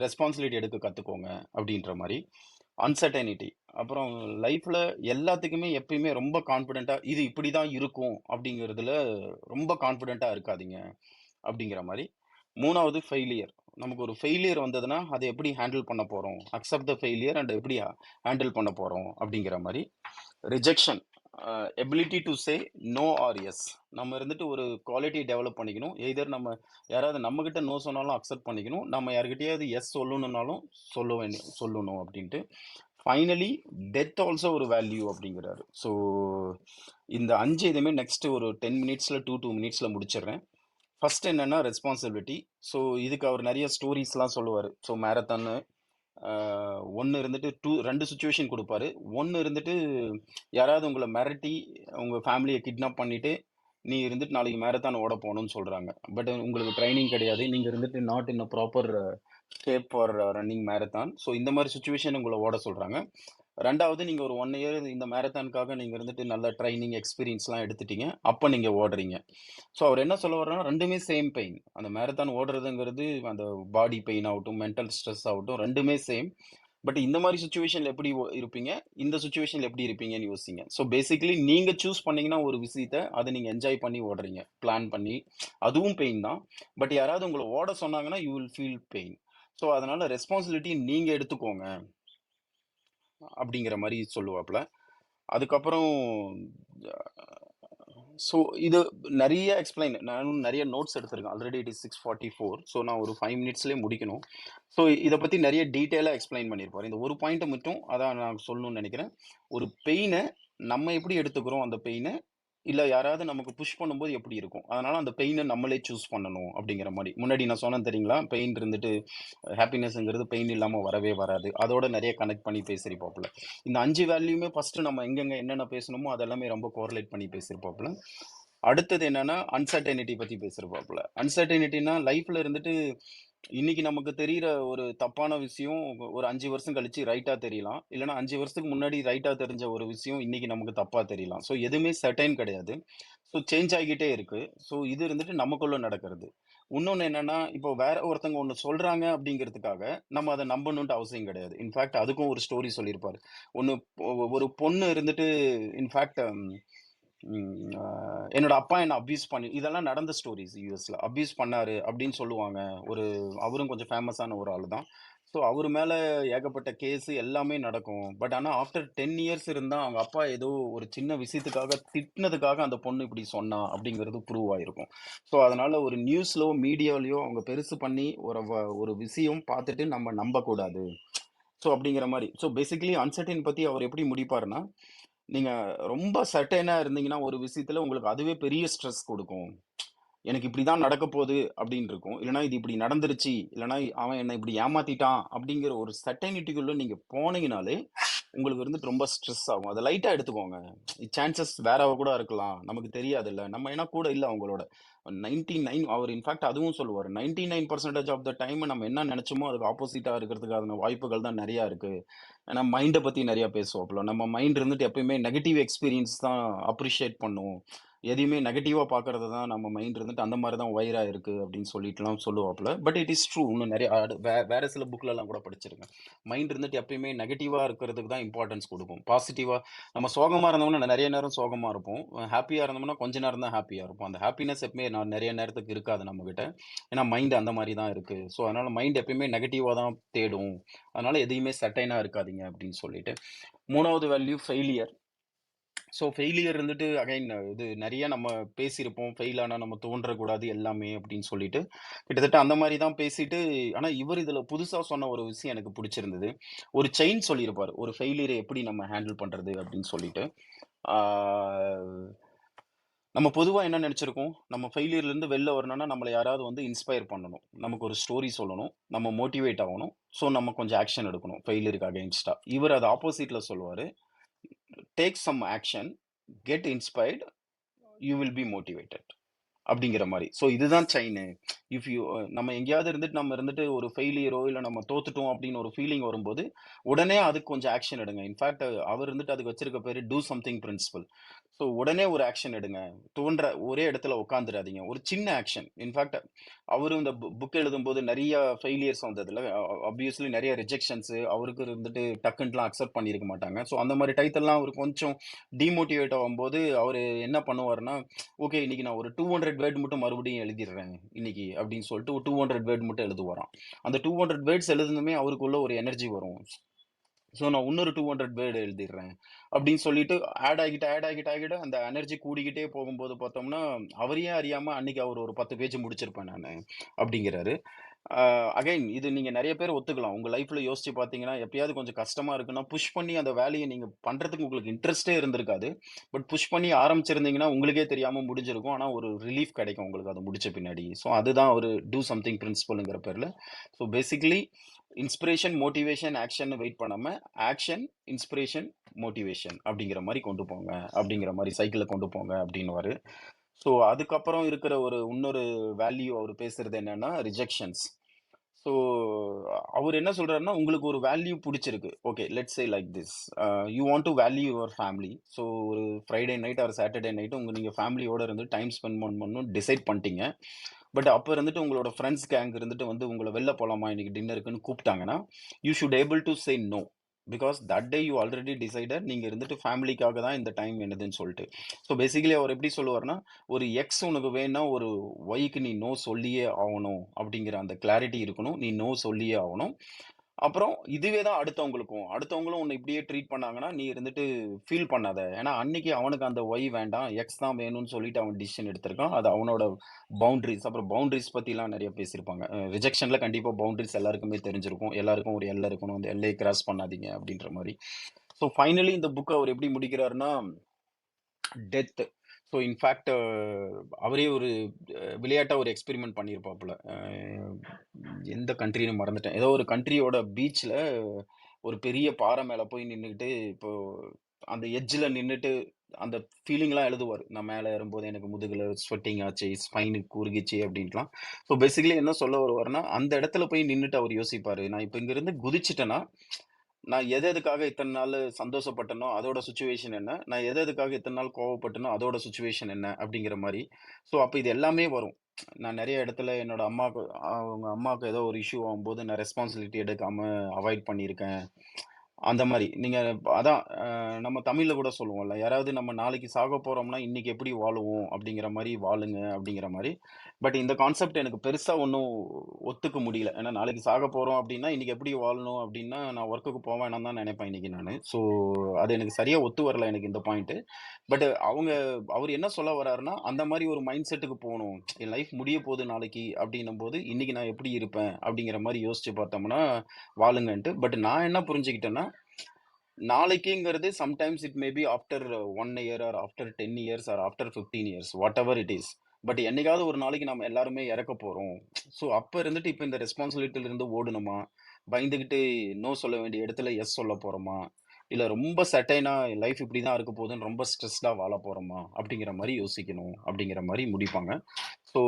ரெஸ்பான்சிபிலிட்டி எடுக்க கற்றுக்கோங்க அப்படின்ற மாதிரி. அன்சர்டனிட்டி. அப்புறம் லைஃப்ல எல்லாத்துக்குமே எப்பயுமே ரொம்ப கான்ஃபிடென்ட்டாக இது இப்படி தான் இருக்கும் அப்படிங்கிறதுல ரொம்ப கான்ஃபிடென்ட்டாக இருக்காதீங்க அப்படிங்கிற மாதிரி. 3வது ஃபெயிலியர். நமக்கு ஒரு ஃபெயிலியர் வந்ததுன்னா அதை எப்படி ஹேண்டில் பண்ண போகிறோம், அக்செப்ட் த ஃபெயிலியர் அண்ட் எப்படி ஹேண்டில் பண்ண போகிறோம் அப்படிங்கிற மாதிரி. Rejection, ability to say no or yes. நம்ம இருந்துட்டு ஒரு குவாலிட்டி டெவலப் பண்ணிக்கணும். எய்தர் நம்ம யாராவது நம்மக்கிட்ட நோ சொன்னாலும் அக்செப்ட் பண்ணிக்கணும், நம்ம யார்கிட்டயாவது எஸ் சொல்லணுன்னாலும் சொல்லணும் அப்படின்ட்டு. ஃபைனலி டெத் ஆல்சோ ஒரு வேல்யூ அப்படிங்கிறாரு. ஸோ இந்த 5 இதுவுமே நெக்ஸ்ட் ஒரு 10 மினிட்ஸில் 2 மினிட்ஸில் முடிச்சிடுறேன். ஃபர்ஸ்ட் என்னன்னா ரெஸ்பான்சிபிலிட்டி. ஸோ இதுக்கு அவர் நிறைய ஸ்டோரிஸ்லாம் சொல்லுவார். ஸோ மேரத்தான்னு ஒன்று இருந்துட்டு 2 சுச்சுவேஷன் கொடுப்பாரு. ஒன்று இருந்துட்டு யாராவது உங்களை மிரட்டி உங்கள் ஃபேமிலியை கிட்னாப் பண்ணிட்டு நீ இருந்துட்டு நாளைக்கு மேரத்தான் ஓட போகணும்னு சொல்கிறாங்க. பட் உங்களுக்கு ட்ரைனிங் கிடையாது, நீங்கள் இருந்துட்டு not in a proper shape for running marathon. So இந்த மாதிரி சுச்சுவேஷன் உங்களை ஓட சொல்கிறாங்க. 2வது நீங்கள் ஒரு 1 இயர் இந்த மேரத்தானுக்காக நீங்கள் இருந்துட்டு நல்ல ட்ரைனிங் எக்ஸ்பீரியன்ஸ்லாம் எடுத்துட்டீங்க, அப்போ நீங்கள் ஓடுறீங்க. ஸோ அவர் என்ன சொல்ல வர்றாருன்னா, 2மே சேம் பெயின். அந்த மேரத்தான் ஓடுறதுங்கிறது அந்த பாடி பெயின் ஆகட்டும், மென்டல் ஸ்ட்ரெஸ் ஆகட்டும், 2மே சேம். பட் இந்த மாதிரி சுச்சுவேஷனில் எப்படி இருப்பீங்க, இந்த சுச்சுவேஷனில் எப்படி இருப்பீங்கன்னு யோசிங்க. ஸோ பேசிக்கலி நீங்கள் சூஸ் பண்ணீங்கன்னா ஒரு விஷயத்தை அதை நீங்கள் என்ஜாய் பண்ணி ஓடுறீங்க, பிளான் பண்ணி, அதுவும் பெயின் தான். பட் யாராவது உங்களை ஓட சொன்னாங்கன்னா you will feel pain. So அதனால ரெஸ்பான்சிபிலிட்டி நீங்கள் எடுத்துக்கோங்க அப்படிங்கிற மாதிரி சொல்லுவாப்புல. அதுக்கப்புறம் ஸோ இது நிறைய எக்ஸ்பிளைன், நானும் நிறைய நோட்ஸ் எடுத்திருக்கேன். Already it is 6:44. ஸோ நான் ஒரு 5 மினிட்ஸ்லேயே முடிக்கணும். ஸோ இதை பற்றி நிறைய டீட்டெயிலாக எக்ஸ்பிளைன் பண்ணியிருப்பார். இந்த ஒரு பாயிண்ட்டை மட்டும் அதான் நான் சொல்லணும்னு நினைக்கிறேன். ஒரு பெயினை நம்ம எப்படி எடுத்துக்கிறோம், அந்த பெயினை இல்ல யாராவது நமக்கு புஷ் பண்ணும்போது எப்படி இருக்கும்? அதனால அந்த பெயின நம்மளே சூஸ் பண்ணணும் அப்படிங்கிற மாரி. முன்னாடி நான் சொன்னேன் தெரியுங்களா? பெயின் இருந்துட்டு ஹாப்பினஸ்ங்கிறது பெயின் இல்லாம வரவே வராது. அதோட நெறைய கனெக்ட் பண்ணி பேசியிருப்பாப்புல. இந்த 5 வேல்யூமே ஃபர்ஸ்ட்டு நம்ம எங்கெங்க என்னென்ன பேசணுமோ அதெல்லாமே ரொம்ப கோரிலேட் பண்ணி பேசியிருப்பாப்புல. அடுத்தது என்னன்னா, அன்சர்டைனிட்டி பத்தி பேசியிருப்பாப்புல. அன்சர்டைனிட்டின்னா லைஃப்ல இருந்துட்டு இன்னைக்கு நமக்கு தெரியிற ஒரு தப்பான விஷயம் ஒரு 5 வருஷம் கழிச்சு ரைட்டா தெரியலாம். இல்லன்னா 5 வருஷத்துக்கு முன்னாடி ரைட்டா தெரிஞ்ச ஒரு விஷயம் இன்னைக்கு நமக்கு தப்பா தெரியலாம். ஸோ எதுவுமே செர்டைன் கிடையாது. ஸோ சேஞ்ச் ஆகிக்கிட்டே இருக்கு. ஸோ இது இருந்துட்டு நமக்குள்ள நடக்கிறது. இன்னொன்னு என்னன்னா, இப்போ வேற ஒருத்தவங்க ஒண்ணு சொல்றாங்க அப்படிங்கிறதுக்காக நம்ம அத நம்பணும்ன்ட்டு அவசியம் கிடையாது. இன்ஃபாக்ட் அதுக்கும் ஒரு ஸ்டோரி சொல்லியிருப்பாரு. ஒண்ணு ஒரு பொண்ணு இருந்துட்டு இன்ஃபாக்ட் அ என்னோட அப்பா என்ன அப்யூஸ் பண்ணி இதெல்லாம் நடந்த ஸ்டோரீஸ் யுஎஸ்ல. அப்யூஸ் பண்ணாரு அப்படின்னு சொல்லுவாங்க. ஒரு அவரும் கொஞ்சம் ஃபேமஸான ஒரு ஆளு தான். ஸோ அவரு மேல ஏகப்பட்ட கேஸ் எல்லாமே நடக்கும். பட் ஆனா ஆஃப்டர் 10 இயர்ஸ் இருந்தா அவங்க அப்பா ஏதோ ஒரு சின்ன விஷயத்துக்காக திட்டுனதுக்காக அந்த பொண்ணு இப்படி சொன்னா அப்படிங்கிறது ப்ரூவ் ஆயிருக்கும். ஸோ அதனால ஒரு நியூஸ்லயோ, மீடியாலயோ அவங்க பெருசு பண்ணி ஒரு விஷயம் பார்த்துட்டு நம்ம நம்பக்கூடாது. ஸோ அப்படிங்கிற மாரி. ஸோ பேசிக்கலி அன்சர்டைன் பத்தி அவர் எப்படி முடிப்பாருன்னா, நீங்க ரொம்ப சர்டைனா இருந்தீங்கன்னா ஒரு விஷயத்துல உங்களுக்கு அதுவே பெரிய ஸ்ட்ரெஸ் குடுக்கும். எனக்கு இப்படிதான் நடக்க போகுது அப்படின்னு இருக்கும். இல்லன்னா இது இப்படி நடந்துருச்சு. இல்லன்னா அவன் என்ன இப்படி ஏமாத்திட்டான் அப்படிங்கிற ஒரு சர்டைனிட்டிக்குள்ள நீங்க போனீங்கனாலே, உங்களுக்கு வந்துட்டு ரொம்ப ஸ்ட்ரெஸ் ஆகும். அத லைட்டா எடுத்துக்கோங்க. சான்சஸ் வேறவா கூட இருக்கலாம். நமக்கு தெரியாதுல்ல. நம்ம ஏன்னா கூட இல்ல அவங்களோட. 99 அவர் இன்ஃபாக்ட் அதுவும் சொல்லுவாரு. 99% ஆஃப் த டைம் நம்ம என்ன நெனைச்சோமோ அதுக்கு ஆப்போசிட்டா இருக்கிறதுக்கான வாய்ப்புகள் தான் நெறையா இருக்கு. ஏன்னா மைண்ட பத்தி நெறைய பேசுவாப்புல. நம்ம மைண்ட் இருந்துட்டு எப்பயுமே நெகட்டிவ் எக்ஸ்பீரியன்ஸ் தான் அப்ரிஷியேட் பண்ணும். எதையுமே நெகட்டிவா பார்க்கறது தான் நம்ம மைண்ட் இருந்துட்டு அந்த மாரி தான் வயரா இருக்கு அப்படின்னு சொல்லிட்டுலாம் சொல்லுவாப்புல. But it is true. இன்னும் நெறைய வேற சில புக்லலாம் கூட படிச்சிருக்கேன். மைண்ட் இருந்துட்டு எப்பயுமே நெகட்டிவா இருக்கிறதுக்கு தான் இம்பார்ட்டன்ஸ் குடுக்கும். பாசிட்டிவா நம்ம சோகமா இருந்தோம்னா நெறைய நேரம் சோகமா இருப்போம். ஹேப்பியா இருந்தோம்னா கொஞ்ச நேரம் தான் ஹேப்பியா இருப்போம். அந்த ஹேப்பினஸ் எப்பவுமே நெறைய நேரத்துக்கு இருக்காது நம்மகிட்ட. ஏன்னா மைண்ட் அந்த மாரி தான் இருக்கு. ஸோ அதனால மைண்ட் எப்பயுமே நெகட்டிவா தான் தேடும். அதனால எதையுமே சர்டைனா இருக்காதீங்க அப்படின்னு சொல்லிட்டு. 3வது வேல்யூ ஃபெயிலியர். ஸோ ஃபெயிலியர் இருந்துட்டு அகைன் இது நெறைய நம்ம பேசியிருப்போம். ஃபெயில் ஆனா நம்ம தோன்றக்கூடாது எல்லாமே அப்படின்னு சொல்லிட்டு. கிட்டத்தட்ட அந்த மாரி தான் பேசிட்டு ஆனா இவரு இதுல புதுசா சொன்ன ஒரு விஷயம் எனக்கு புடிச்சிருந்தது. ஒரு செயின் சொல்லியிருப்பாரு. ஒரு ஃபெயிலியர எப்படி நம்ம ஹேண்டில் பண்றது அப்படின்னு சொல்லிட்டு. ஆ நம்ம பொதுவா என்ன நெனச்சிருக்கோம்? நம்ம ஃபெயிலியர்லேருந்து வெளில வரணும்னா, நம்மள யாராவது வந்து இன்ஸ்பயர் பண்ணணும். நமக்கு ஒரு ஸ்டோரி சொல்லணும். நம்ம மோட்டிவேட் ஆகணும். ஸோ நம்ம கொஞ்சம் ஆக்ஷன் எடுக்கணும். ஃபெயிலியருக்கு அகைன்ஸ்ட்டா. இவரு அத ஆப்போசிட்ல சொல்லுவாரு. Take some action, get inspired, you will be motivated. அப்படிங்கிற மாரி. ஸோ இதுதான் செயினு. இஃப் யூ நம்ம எங்கேயாவது இருந்துட்டு நம்ம இருந்துட்டு ஒரு ஃபெயிலியரோ, இல்ல நம்ம தோத்துட்டோம் அப்படின்னு ஒரு ஃபீலிங் வரும்போது, உடனே அதுக்கு கொஞ்சம் ஆக்ஷன் எடுங்க. இன்ஃபாக்ட் அவர் இருந்துட்டு அதுக்கு வச்சிருக்க பேரு டூ சம்திங் பிரின்சிபல். ஸோ உடனே ஒரு ஆக்ஷன் எடுங்க. தோன்ற ஒரே இடத்துல உட்காந்துராதீங்க. ஒரு சின்ன ஆக்ஷன். இன்ஃபாக்ட் அவரும் இந்த புக் எழுதும்போது நெறைய ஃபெயிலியர்ஸ் வந்ததுல, ஆப்வியஸ்லி நெறைய ரிஜெக்ஷன்ஸ் அவருக்கு இருந்துட்டு டக்குன்ட்டுலாம் அக்செப்ட் பண்ணியிருக்க மாட்டாங்க. ஸோ அந்த மாரி டயத்துலலாம் அவரு கொஞ்சம் டிமோட்டிவேட் ஆகும்போது, அவரு என்ன பண்ணுவாருன்னா, ஓகே இன்னைக்கு நான் ஒரு 200 வேர்ட் மட்டும் மறுபடியும் எழுதிடுறேன் இன்னைக்கு அப்படின்னு சொல்லிட்டு ஒரு 200 வேர்ட் மட்டும் எழுதுவாராம். அந்த 200 வேர்ட்ஸ் எழுதுனதுமே அவருக்குள்ள ஒரு எனர்ஜி வரும். ஸோ நான் இன்னொரு 200 வேர்ட் எழுதிடுறேன் அப்படின்னு சொல்லிட்டு ஆட் ஆகிட்டு அந்த எனர்ஜி கூடிக்கிட்டே போகும்போது பார்த்தோம்னா, அவரையே அறியாம அன்னைக்கு அவர் ஒரு 10 பேஜ் முடிச்சிருப்பேன் நானு அப்படிங்கிறாரு. அகைன் இது நீங்க நெறைய பேர் ஒத்துக்கலாம். உங்க லைஃப்ல யோசிச்சு பார்த்தீங்கன்னா, எப்பயாவது கொஞ்சம் கஷ்டமா இருக்குன்னா, புஷ் பண்ணி அந்த வேலைய நீங்க பண்றதுக்கு உங்களுக்கு இன்ட்ரெஸ்ட்டே இருந்திருக்காது. பட் புஷ் பண்ணி ஆரம்பிச்சிருந்தீங்கன்னா, உங்களுக்கே தெரியாம முடிஞ்சிருக்கும். ஆனா ஒரு ரிலீஃப் கிடைக்கும் உங்களுக்கு அது முடிச்ச பின்னாடி. ஸோ அதுதான் ஒரு டூ சம்திங் பிரின்சிபல்ங்கிற பேர்ல. ஸோ பேசிக்கலி இன்ஸ்பிரேஷன், மோட்டிவேஷன், ஆக்ஷன்னு வெயிட் பண்ணாம, ஆக்ஷன், இன்ஸ்பிரேஷன், மோட்டிவேஷன் அப்படிங்கிற மாரி கொண்டு போங்க. அப்படிங்கிற மாரி சைக்கிள கொண்டு போங்க அப்படின்னுவாரு. ஸோ அதுக்கப்புறம் இருக்கிற இன்னொரு வேல்யூ அவரு பேசுறது என்னன்னா, ரிஜெக்ஷன்ஸ். ஸோ அவரு என்ன சொல்றாருன்னா, உங்களுக்கு ஒரு வேல்யூ புடிச்சிருக்கு. Okay let's say like this. You want to value your family. So ஒரு Friday night or Saturday night நீங்க ஃபேமிலியோட இருந்து டைம் ஸ்பெண்ட் பண்ணணும்னு டிசைட் பண்ணிட்டீங்க. பட் அப்ப இருந்துட்டு உங்களோட ஃப்ரெண்ட்ஸ் கேங் இருந்துட்டு வந்து உங்கள வெளில போலாமா இன்னைக்கு டின்னருக்குன்னு கூப்பிட்டாங்கன்னா, you should able to say no. Because that day you already decided நீங்க இருந்துட்டு ஃபேமிலிக்காக தான் இந்த டைம் என்னதுன்னு சொல்லிட்டு. ஸோ பேசிக்கலி அவர் எப்படி சொல்லுவாருன்னா, ஒரு எக்ஸ் உனக்கு வேணும்னா ஒரு ஒய்க்கு நீ நோ சொல்லியே ஆவணும் அப்படிங்கிற அந்த கிளாரிட்டி இருக்கணும். நீ நோ சொல்லியே ஆவணும். அப்புறம் இதுவே தான் அடுத்தவங்களுக்கும். அடுத்தவங்களும் உன்ன இப்படியே ட்ரீட் பண்ணாங்கன்னா, நீ இருந்துட்டு ஃபீல் பண்ணாத. ஏன்னா அன்னைக்கு அவனுக்கு அந்த ஒய் வேண்டாம், எக்ஸ் தான் வேணும்னு சொல்லிட்டு அவன் டிசிஷன் எடுத்திருக்கான். அது அவனோட பவுண்டரீஸ். அப்புறம் பவுண்டரீஸ் பத்திலாம் நெறைய பேசியிருப்பாங்க. ரிஜெக்ஷன்ல கண்டிப்பா பவுண்டரீஸ் எல்லாருக்குமே தெரிஞ்சிருக்கும். எல்லாருக்கும் ஒரு எல்லை இருக்கணும். அந்த எல்லைய கிராஸ் பண்ணாதீங்க அப்படின்ற மாரி. ஸோ ஃபைனலி இந்த புக்க அவர் எப்படி முடிக்கிறாருன்னா, டெத். ஸோ இன்ஃபேக்ட் அவரே ஒரு விளையாட்டா ஒரு எக்ஸ்பெரிமெண்ட் பண்ணியிருப்பாப்புல. எந்த கண்ட்ரின்னு மறந்துட்டேன். ஏதோ ஒரு கண்ட்ரியோட பீச்ல ஒரு பெரிய பாறை மேல போய் நின்னுகிட்டு, இப்போ அந்த எட்ஜ்ல நின்னுட்டு அந்த ஃபீலிங்லாம் எழுதுவாரு. நான் மேல ஏறும்போது எனக்கு முதுகுல ஸ்வெட்டிங் ஆச்சு, ஸ்பைன் குறுகிச்சு அப்படின்ட்டுலாம். ஸோ பேசிக்கலி என்ன சொல்ல வருவாருன்னா, அந்த இடத்துல போய் நின்னுட்டு அவர் யோசிப்பாரு. நான் இப்ப இங்கிருந்து குதிச்சுட்டேன்னா, நான் எதுக்காக இத்தன நாளு சந்தோஷப்பட்டேனோ, அதோட சிச்சுவேஷன் என்ன? நான் எதுக்காக இத்தன நாள் கோவப்பட்டேனோ, அதோட சிச்சுவேஷன் என்ன? அப்படிங்கிற மாரி. ஸோ அப்ப இது எல்லாமே வரும். நான் நெறைய இடத்துல என்னோட அம்மாக்கு அவங்க அம்மாவுக்கு ஏதோ ஒரு இஷ்யூ ஆகும்போது, நான் ரெஸ்பான்சிபிலிட்டி எடுக்காம அவாய்ட் பண்ணியிருக்கேன். அந்த மாரி. நீங்க அதான் நம்ம தமிழ்ல கூட சொல்லுவோம்ல, யாராவது நம்ம நாளைக்கு சாக போறோம்னா, இன்னைக்கு எப்படி வாழுவோம்? அப்படிங்கிற மாரி வாழுங்க அப்படிங்கிற மாரி. பட் இந்த கான்செப்ட் எனக்கு பெருசா ஒண்ணும் ஒத்துக்க முடியல. ஏன்னா நாளைக்கு சாக போறோம் அப்படின்னா, இன்னைக்கு எப்படி வாழணும் அப்படின்னா, நான் வொர்க்குக்கு போ வேணாம்னு தான் நெனைப்பேன் இன்னைக்கு நானு. ஸோ அது எனக்கு சரியா ஒத்து வரல எனக்கு இந்த பாயிண்ட்டு. பட் அவரு என்ன சொல்ல வர்றாருன்னா, அந்த மாரி ஒரு மைண்ட் செட்டுக்கு போணும். என் லைஃப் முடிய போது நாளைக்கு அப்படின்னும்போது, இன்னைக்கு நான் எப்படி இருப்பேன்? அப்படிங்கிற மாரி யோசிச்சு பார்த்தோம்னா, வாழுங்கன்ட்டு. பட் நான் என்ன புரிஞ்சுக்கிட்டேன்னா, நாளைக்குங்கிறது sometimes it may be after 1 year or after 10 years or after 15 years whatever it is. But என்னைக்காவது ஒரு நாளைக்கு நம்ம எல்லாருமே இறக்க போறோம். ஸோ அப்ப இருந்துட்டு இப்ப இந்த ரெஸ்பான்சிபிலிட்டில இருந்து ஓடணுமா? பயந்துகிட்டு நோ சொல்ல வேண்டிய இடத்துல எஸ் சொல்ல போறோமா? இல்ல ரொம்ப சர்டைனா லைஃப் இப்படிதான் இருக்க போகுதுன்னு ரொம்ப ஸ்ட்ரெஸ்டா வாழ போறோமா? அப்படிங்கிற மாரி யோசிக்கணும். அப்படிங்கிற மாரி முடிப்பாங்க. ஸோ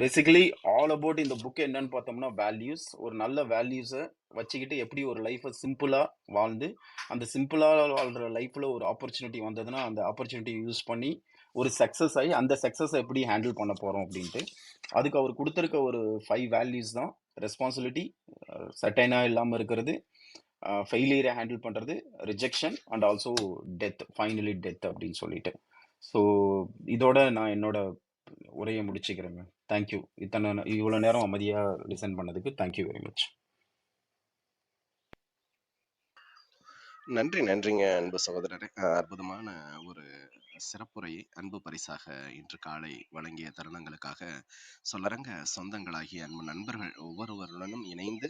பேசிக்கலி ஆல் அபவுட் இந்த புக் என்னன்னு பார்த்தோம்னா, வேல்யூஸ். ஒரு நல்ல வேல்யூஸ வச்சுக்கிட்டு எப்படி ஒரு லைஃப சிம்பிளா வாழ்ந்து, அந்த சிம்பிளா வாழ்ற லைஃப்ல ஒரு ஆப்பர்ச்சுனிட்டி வந்ததுன்னா, அந்த ஆப்பர்ச்சுனிட்டிய யூஸ் பண்ணி ஒரு சக்சஸ் ஆயி, அந்த சக்சஸ எப்படி ஹேண்டில் பண்ண போறோம் அப்படின்ட்டு. அதுக்கு அவர் குடுத்திருக்க ஒரு 5 வேல்யூஸ் தான். ரெஸ்பான்சிபிலிட்டி, சர்டைனா இல்லாம இருக்கிறது, ஃபெயிலியர ஹேண்டில் பண்றது, rejection and also death. Finally death அப்படின்னு சொல்லிட்டு. ஸோ இதோட நான் என்னோட உரைய முடிச்சுக்கிறேங்க. Thank you. இவ்வளோ நேரம் அமைதியா லிசன் பண்ணதுக்கு தேங்க் யூ வெரி மச். நன்றிங்க அன்பு சகோதரரே. அற்புதமான ஒரு சிறப்புரையை அன்பு பரிசாக இன்று காலை வழங்கிய தருணங்களுக்காக சொல்லரங்க சொந்தங்களாகிய அன்பு நண்பர்கள் ஒவ்வொருவருடனும் இணைந்து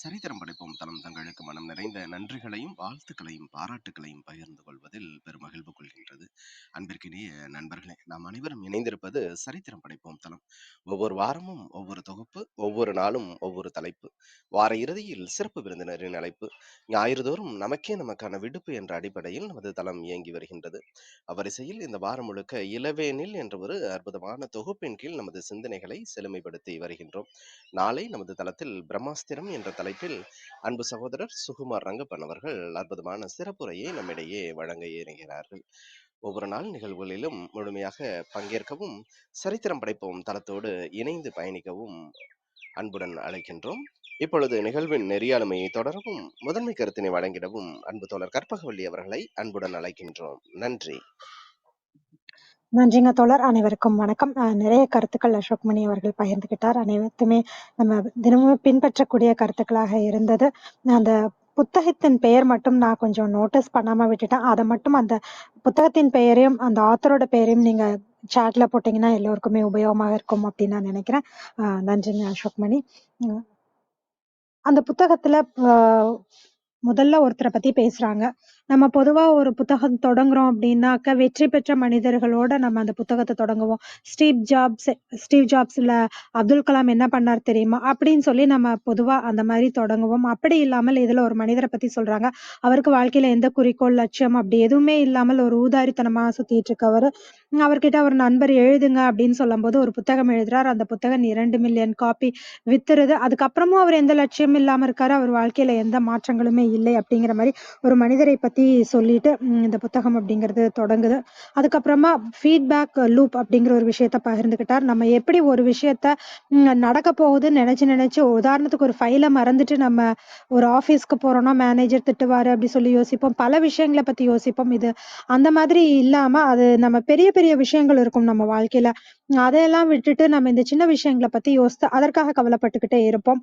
சரித்திரம் படைப்போம் தளம் தங்களுக்கு மனம் நிறைந்த நன்றிகளையும் வாழ்த்துக்களையும் பாராட்டுகளையும் பகிர்ந்து கொள்வதில் பெருமகிழ்வு கொள்கின்றது. அன்பிற்கினிய நண்பர்களே, நாம் அனைவரும் இணைந்திருப்பது சரித்திரம் படைப்போம் தளம். ஒவ்வொரு வாரமும் ஒவ்வொரு தொகுப்பு, ஒவ்வொரு நாளும் ஒவ்வொரு தலைப்பு, வார இறுதியில் சிறப்பு விருந்தினரின் அழைப்பு, ஞாயிறுதோறும் நமக்கான விடுப்பு என்ற அடிப்படையில் நமது தளம் இயங்கி வருகின்றது. அவ்வரிசையில் இந்த வாரம் முழுக்க இளவேனில் என்ற ஒரு அற்புதமான தொகுப்பின் கீழ் நமது சிந்தனைகளை செழுமைப்படுத்தி வருகின்றோம். நாளை நமது தளத்தில் பிரம்மாஸ்திரம் என்ற தலைப்பில் அன்பு சகோதரர் சுகுமார் ரங்கப்பன் அவர்கள் அற்புதமான சிறப்புரையை நம்மிடையே வழங்க இருக்கிறார்கள். ஒவ்வொரு நாள் நிகழ்வுகளிலும் முழுமையாக பங்கேற்கவும் சரித்திரம் படைப்போம் தளத்தோடு இணைந்து பயணிக்கவும் அன்புடன் அழைக்கின்றோம். இப்பொழுது நிகழ்வின் நெறியாளுமையை தொடரவும் முதன்மை கருத்தினை வழங்கிடவும் அன்பு தோழர் கற்பகவள்ளி அவர்களை அன்புடன் அழைக்கின்றோம். நன்றி. நன்றிங்க தோழர். அனைவருக்கும் வணக்கம். நிறைய கருத்துக்கள் அசோக்மணி அவர்கள் பகிர்ந்துகிட்டார். அனைத்துமே நம்ம தினமும் பின்பற்றக்கூடிய கருத்துக்களாக இருந்தது. அந்த புத்தகத்தின் பெயர் மட்டும் நான் கொஞ்சம் நோட்டீஸ் பண்ணாம விட்டுட்டேன். அதை மட்டும் அந்த புத்தகத்தின் பெயரையும் அந்த ஆத்தரோட பெயரையும் நீங்க சாட்ல போட்டீங்கன்னா எல்லோருக்குமே உபயோகமாக இருக்கும் அப்படின்னு நான் நினைக்கிறேன். நன்றிங்க அசோக்மணி. அந்த புத்தகத்துல முதல்ல ஒருத்தரை பத்தி பேசுறாங்க. நம்ம பொதுவா ஒரு புத்தகம் தொடங்குறோம் அப்படின்னாக்க வெற்றி பெற்ற மனிதர்களோட நம்ம அந்த புத்தகத்தை தொடங்குவோம். ஸ்டீவ் ஜாப்ஸ் இல்ல அப்துல் கலாம் என்ன பண்ணார் தெரியுமா அப்படின்னு சொல்லி நம்ம பொதுவா அந்த மாதிரி தொடங்குவோம். அப்படி இல்லாமல் இதுல ஒரு மனிதரை பத்தி சொல்றாங்க. அவருக்கு வாழ்க்கையில எந்த குறிக்கோள், லட்சியம் அப்படி எதுவுமே இல்லாமல் ஒரு ஊதாரித்தனமா சுத்திட்டு இருக்கவரு. அவர்கிட்ட ஒரு நண்பர் எழுதுங்க அப்படின்னு சொல்லும்போது ஒரு புத்தகம் எழுதுறார். அந்த புத்தகம் 2 மில்லியன் காப்பி வித்துருது. அதுக்கப்புறமும் அவர் எந்த லட்சியம் இல்லாம இருக்காரு. அவர் வாழ்க்கையில எந்த மாற்றங்களுமே இல்லை அப்படிங்கிற மாதிரி ஒரு மனிதரை பத்தி சொல்லிட்டு இந்த புத்தகம் அப்படிங்கிறது தொடங்குது. அதுக்கப்புறமா ஃபீட்பேக் லூப் அப்படிங்கிற ஒரு விஷயத்த பகிர்ந்துகிட்டார். நம்ம எப்படி ஒரு விஷயத்த நடக்க போகுதுன்னு நினைச்சு உதாரணத்துக்கு ஒரு ஃபைலை மறந்துட்டு நம்ம ஒரு ஆபீஸ்க்கு போறோம்னா மேனேஜர் திட்டுவாரு அப்படி சொல்லி யோசிப்போம். பல விஷயங்களை பத்தி யோசிப்போம். இது அந்த மாதிரி இல்லாம அது நம்ம பெரிய பெரிய விஷயங்கள் இருக்கும் நம்ம வாழ்க்கையில. அதையெல்லாம் விட்டுட்டு நம்ம இந்த சின்ன விஷயங்களை பத்தி யோசித்து அதற்காக கவலைப்பட்டுக்கிட்டே இருப்போம்.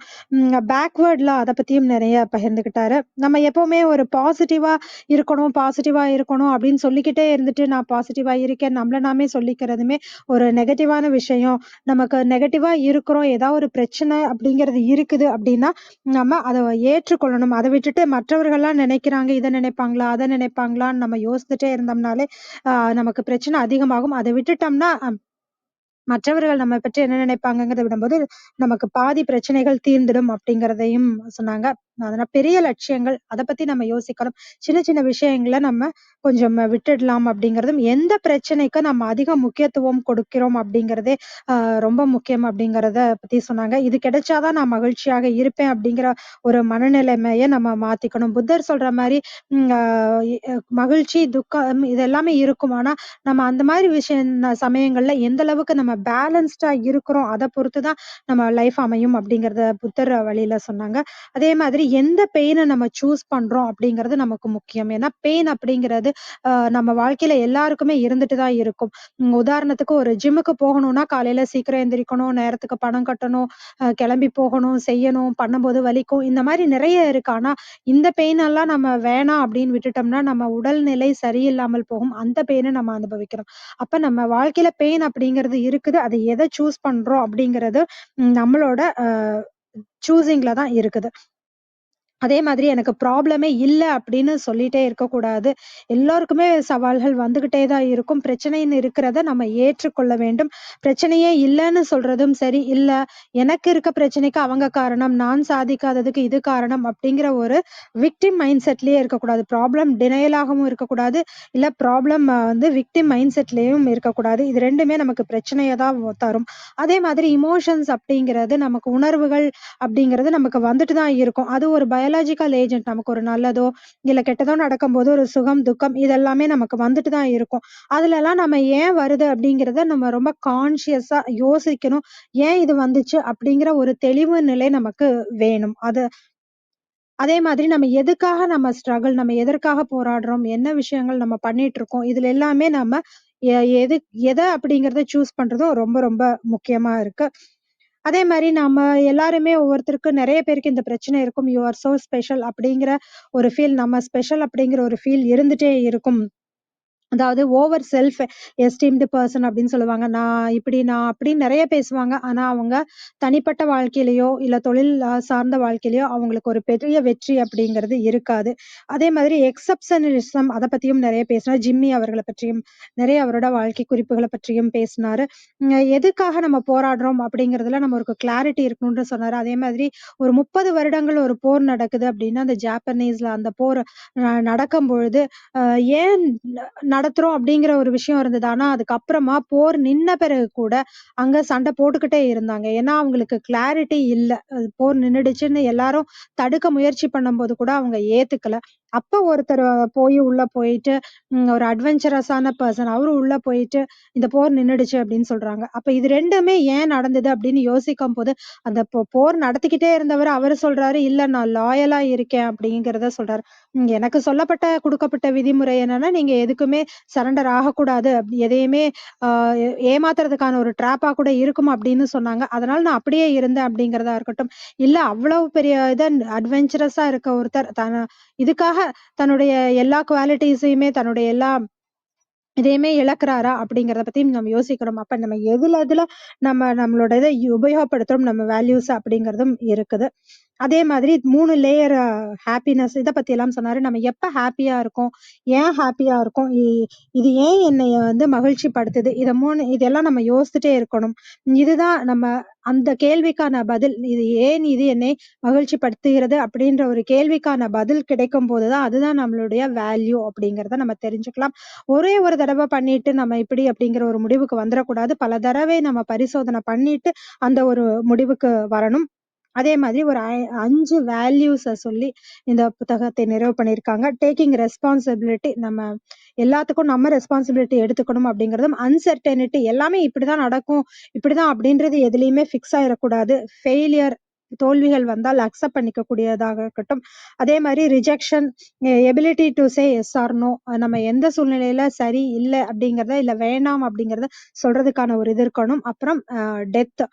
பேக்வேர்ட்ல அதை பத்தியும் நிறைய பகிர்ந்துகிட்டாரு. நம்ம எப்பவுமே ஒரு பாசிட்டிவா இருக்கணும், பாசிட்டிவா இருக்கணும் அப்படின்னு சொல்லிக்கிட்டே இருந்துட்டு, நான் பாசிட்டிவா இருக்கேன் நம்மள நாமே சொல்லிக்கிறதுமே ஒரு நெகட்டிவான விஷயம். நமக்கு நெகட்டிவா இருக்கிறோம், ஏதாவது ஒரு பிரச்சனை அப்படிங்கிறது இருக்குது அப்படின்னா, நம்ம அத ஏற்றுக்கொள்ளணும். அத விட்டுட்டு மற்றவர்கள்லாம் நினைக்கிறாங்க, இத நினைப்பாங்களா, அத நினைப்பாங்களான்னு நம்ம யோசிச்சுட்டே இருந்தோம்னாலே, நமக்கு பிரச்சனை அதிகமாகும். அத விட்டுட்டோம்னா, மற்றவர்கள் நம்ம பற்றி என்ன நினைப்பாங்கங்கிறத விடும்போது, நமக்கு பாதி பிரச்சனைகள் தீர்ந்துடும் அப்படிங்கிறதையும் சொன்னாங்க. அதனால பெரிய லட்சியங்கள் அத பத்தி நம்ம யோசிக்கணும். சின்ன சின்ன விஷயங்கள நம்ம கொஞ்சம் விட்டுடலாம் அப்படிங்கிறதும், எந்த பிரச்சனைக்கு நம்ம அதிக முக்கியத்துவம் கொடுக்கிறோம் அப்படிங்கிறதே அ ரொம்ப முக்கியம் அப்படிங்கிறத பத்தி சொன்னாங்க. இது கிடைச்சா தான் நான் மகிழ்ச்சியாக இருப்பேன் அப்படிங்கிற ஒரு மனநிலைமைய நம்ம மாத்திக்கணும். புத்தர் சொல்ற மாரி ம் அ மகிழ்ச்சி, துக்கம் இது எல்லாமே இருக்கும். ஆனா நம்ம அந்த மாரி சமயங்கள்ல எந்த அளவுக்கு நம்ம பேலன்ஸ்டா இருக்கிறோம், அத பொறுத்து தான் நம்ம லைஃப் அமையும் அப்படிங்கிறத புத்தர் வழியில சொன்னாங்க. அதே மாதிரி எந்த பெயின நம்ம சூஸ் பண்றோம் அப்படிங்கிறது நமக்கு முக்கியம். ஏன்னா பெயின் அப்படிங்கிறது நம்ம வாழ்க்கையில எல்லாருக்குமே இருந்துட்டு தான் இருக்கும். உதாரணத்துக்கு ஒரு ஜிம்முக்கு போகணும்னா காலையில சீக்கிரம் எந்திரிக்கணும், நேரத்துக்கு பணம் கட்டணும், கிளம்பி போகணும், செய்யணும், பண்ணும்போது வலிக்கும். இந்த மாரி நெறைய இருக்கு. ஆனா இந்த பெயின் எல்லாம் நம்ம வேணாம் அப்படின்னு விட்டுட்டோம்னா, நம்ம உடல்நிலை சரியில்லாமல் போகும். அந்த பெயின நம்ம அனுபவிக்கிறோம். அப்ப நம்ம வாழ்க்கையில பெயின் அப்படிங்கிறது இருக்குது. அது எத சூஸ் பண்றோம் அப்படிங்கிறது நம்மளோட சூசிங்ல தான் இருக்குது. அதே மாதிரி எனக்கு ப்ராப்ளமே இல்ல அப்படின்னு சொல்லிட்டே இருக்கக்கூடாது. எல்லோருக்குமே சவால்கள் வந்துகிட்டே தான் இருக்கும். பிரச்சனைன்னு இருக்கிறத நம்ம ஏற்றுக்கொள்ள வேண்டும். பிரச்சனையே இல்லன்னு சொல்றதும் சரி, இல்ல எனக்கு இருக்க பிரச்சனைக்கு அவங்க காரணம், நான் சாதிக்காததுக்கு இது காரணம் அப்படிங்கிற ஒரு விக்டிம் மைண்ட் செட்லயே இருக்கக்கூடாது. ப்ராப்ளம் டினையலாகவும் இருக்கக்கூடாது. இல்ல ப்ராப்ளம் விக்டிம் மைண்ட் செட்லயும் இருக்கக்கூடாது. இது 2மே நமக்கு பிரச்சனைய தான் தரும். அதே மாதிரி இமோஷன்ஸ் அப்படிங்கிறது நமக்கு உணர்வுகள் அப்படிங்கிறது நமக்கு வந்துட்டு தான் இருக்கும். அது ஒரு பயாலஜிக்கல் ஏஜென்ட். நமக்கு ஒரு நல்லதோ, இல்ல கெட்டதோ நடக்கும்போது ஒரு சுகம், துக்கம் இதெல்லாமே நமக்கு வந்துட்டு தான் இருக்கும். அதுலலாம் நம்ம ஏன் வருது அப்படிங்கிறத நம்ம ரொம்ப கான்ஷியஸா யோசிக்கணும். ஏன் இது வந்துச்சு அப்படிங்கிற ஒரு தெளிவு நிலை நமக்கு வேணும். அதே மாதிரி நம்ம எதுக்காக நம்ம ஸ்ட்ரகிள், நம்ம எதற்காக போராடுறோம், என்ன விஷயங்கள் நம்ம பண்ணிட்டுருக்கோம், இதுல எல்லாமே நம்ம எ எது எத அப்படிங்கிறத சூஸ் பண்றதும் ரொம்ப ரொம்ப முக்கியமா இருக்கு. அதே மாரி நம்ம எல்லாருமே ஒவ்வொருத்தருக்கு நெறைய பேருக்கு இந்த பிரச்சனை இருக்கும். யூ ஆர் சோ ஸ்பெஷல் அப்படிங்கிற ஒரு ஃபீல் நம்ம ஸ்பெஷல் அப்படிங்கிற ஒரு ஃபீல் இருந்துட்டே இருக்கும். அதாவது ஓவர் செல்ஃப் எஸ்டீம்டு பெர்சன் அப்படின்னு சொல்லுவாங்க. நான் இப்படி, நான் அப்படின்னு நெறைய பேசுவாங்க. ஆனா, அவங்க தனிப்பட்ட வாழ்க்கையிலயோ, இல்ல தொழில் சார்ந்த வாழ்க்கையிலயோ அவங்களுக்கு ஒரு பெரிய வெற்றி அப்படிங்கிறது இருக்காது. அதே மாதிரி எக்செப்ஷனலிசம் அத பத்தியும் நெறைய பேசினார். ஜிம்மி அவர்கள பற்றியும், நெறைய அவரோட வாழ்க்கை குறிப்புகள பற்றியும் பேசினாரு. எதுக்காக நம்ம போராடுறோம் அப்படிங்கிறதுல நம்ம ஒரு கிளாரிட்டி இருக்கணும்னு சொன்னாரு. அதே மாதிரி ஒரு 30 வருடங்கள் ஒரு போர் நடக்குது அப்படின்னா, அந்த ஜாப்பனீஸ்ல அந்த போர் நடக்கும்பொழுது, ஏன் நடத்துறோம் அப்படிங்கிற ஒரு விஷயம் இருந்தது. ஆனா, அதுக்கப்புறமா போர் நின்ன பிறகு கூட அங்க சண்டை போட்டுக்கிட்டே இருந்தாங்க. ஏன்னா, அவங்களுக்கு கிளாரிட்டி இல்ல. போர் நின்னுடுச்சுன்னு எல்லாரும் தடுக்க முயற்சி பண்ணும்போது கூட அவங்க ஏத்துக்கல. அப்ப ஒருத்தர் போய் உள்ள போயிட்டு ஒரு அட்வென்ச்சரஸான பெர்சன் அவரும் உள்ள போயிட்டு, இந்த போர் நின்னுடுச்சு அப்படின்னு சொல்றாங்க. அப்ப இது 2மே ஏன் நடந்தது அப்படின்னு யோசிக்கும்போது, அந்த போர் நடத்திக்கிட்டே இருந்தவரு அவரு சொல்றாரு, "இல்ல நான் லாயலா இருக்கேன்" அப்படிங்கிறத சொல்றாரு. எனக்கு குடுக்கப்பட்ட விதிமுறை என்னன்னா, நீங்க எதுக்குமே சரண்டர் ஆகக்கூடாது. எதையுமே ஆ ஏமாத்துறதுக்கான ஒரு ட்ராப்பா கூட இருக்கும் அப்படின்னு சொன்னாங்க. அதனால நான் அப்படியே இருந்தேன் அப்படிங்கிறதா இருக்கட்டும். இல்ல அவ்வளவு பெரிய அட்வென்ச்சரஸா இருக்க ஒருத்தர் இதுக்காக தன்னுடைய எல்லா குவாலிட்டீஸையுமே தன்னுடைய எல்லா இதையுமே இழக்கிறாரா? அப்படிங்கிறத பத்தியும் நம்ம யோசிக்கணும். அப்ப நம்ம எதுல நம்மளோட இத உபயோகப்படுத்துறோம், நம்ம வேல்யூஸ் அப்படிங்கிறதும் இருக்குது. அதே மாதிரி 3 லேயர் ஹாப்பினஸ் இத பத்தியெல்லாம் சொன்னாரு. நம்ம எப்ப ஹாப்பியா இருக்கோம்? ஏன் ஹாப்பியா இருக்கோம்? இது ஏன் என்னைய மகிழ்ச்சிப்படுத்துது? இதெல்லாம் நம்ம யோசிச்சுட்டே இருக்கணும். இதுதான் நம்ம அந்த கேள்விக்கான பதில். இது என்னை மகிழ்ச்சிப்படுத்துகிறது அப்படின்ற ஒரு கேள்விக்கான பதில் கிடைக்கும்போது தான், அதுதான் நம்மளுடைய வேல்யூ அப்படிங்கிறத நம்ம தெரிஞ்சுக்கலாம். ஒரே ஒரு தடவ பண்ணிட்டு நம்ம இப்படி அப்படிங்கிற ஒரு முடிவுக்கு வந்துரக்கூடாது. பல தடவை நம்ம பரிசோதனை பண்ணிட்டு அந்த ஒரு முடிவுக்கு வரணும். அதே மாதிரி ஒரு 5 வேல்யூஸ சொல்லி இந்த புத்தகத்தை நிறைவு பண்ணியிருக்காங்க. டேக்கிங் ரெஸ்பான்சிபிலிட்டி நம்ம எல்லாத்துக்கும் நம்ம ரெஸ்பான்சிபிலிட்டி எடுத்துக்கணும் அப்படிங்கிறதும், அன்சர்டனிட்டி எல்லாமே இப்படிதான் நடக்கும், இப்படிதான் அப்படின்றது எதுலயுமே ஃபிக்ஸ் ஆயிறக்கூடாது. ஃபெயிலியர் தோல்விகள் வந்தால் அக்செப்ட் பண்ணிக்க கூடியதாக இருக்கட்டும். அதே மாரி rejection, ability to say yes or no. நம்ம எந்த சூழ்நிலையில சரி, இல்ல அப்படிங்கிறத, இல்ல வேணாம் அப்படிங்கிறத சொல்றதுக்கான ஒரு இது இருக்கணும். அப்புறம் டெத்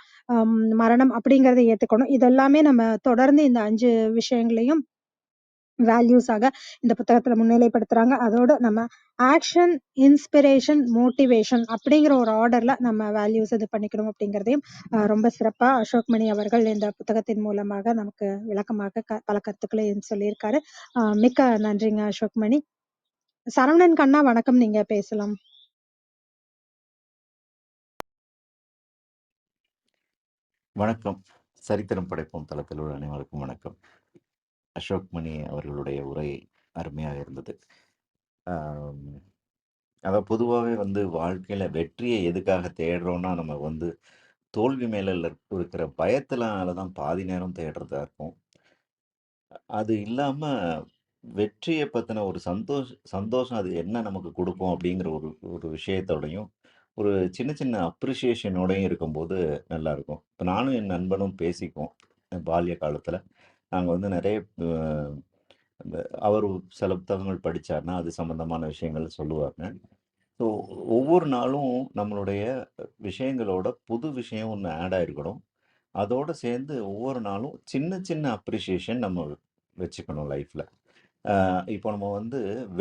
மரணம் அப்படிங்கிறத ஏத்துக்கணும். இதெல்லாமே நம்ம தொடர்ந்து இந்த 5 விஷயங்களையும் வேல்யூஸாக இந்த புத்தகத்துல முன்னிலைப்படுத்துறாங்க. அதோட நம்ம ஆக்ஷன், இன்ஸ்பிரேஷன், மோட்டிவேஷன் அப்படிங்கிற ஒரு ஆர்டர்ல நம்ம வேல்யூஸ் இது பண்ணிக்கணும் அப்படிங்கிறதையும் ரொம்ப சிறப்பா அசோக் மணி அவர்கள் இந்த புத்தகத்தின் மூலமாக நமக்கு விளக்கமாக பல கருத்துக்களையும் சொல்லியிருக்காரு. மிக்க நன்றிங்க அசோக் மணி. சரவணன் கண்ணா வணக்கம், நீங்க பேசலாம். வணக்கம். சரித்திரம் படைப்போம் தளத்தில் உள்ள அனைவருக்கும் வணக்கம். அசோக் மணி அவர்களுடைய உரை அருமையாக இருந்தது. அதாவது பொதுவாகவே வாழ்க்கையில வெற்றியை எதுக்காக தேடுறோம்னா, நம்ம தோல்வி மேல இருக்கிற பயத்தினால தான் பாதி நேரம் தேடுறதா இருக்கும். அது இல்லாம வெற்றியை பத்தின ஒரு சந்தோஷம் அது என்ன நமக்கு கொடுக்கும் அப்படிங்கிற ஒரு ஒரு விஷயத்தோடையும், ஒரு சின்ன சின்ன அப்ரிசியேஷனோடையும் இருக்கும்போது நல்லா இருக்கும். இப்போ நானும் என் நண்பனும் பேசிக்குவோம். பால்ய காலத்துல நாங்க நிறைய இந்த அவர் சில புத்தகங்கள் படிச்சாருன்னா, அது சம்பந்தமான விஷயங்கள் சொல்லுவாங்க. ஸோ ஒவ்வொரு நாளும் நம்மளுடைய விஷயங்களோட புது விஷயம் ஒண்ணு ஆட் ஆயிருக்கணும். அதோட சேர்ந்து ஒவ்வொரு நாளும் சின்ன சின்ன அப்ரிசியேஷன் நம்ம வச்சுக்கணும் லைஃப்ல. இப்போ நம்ம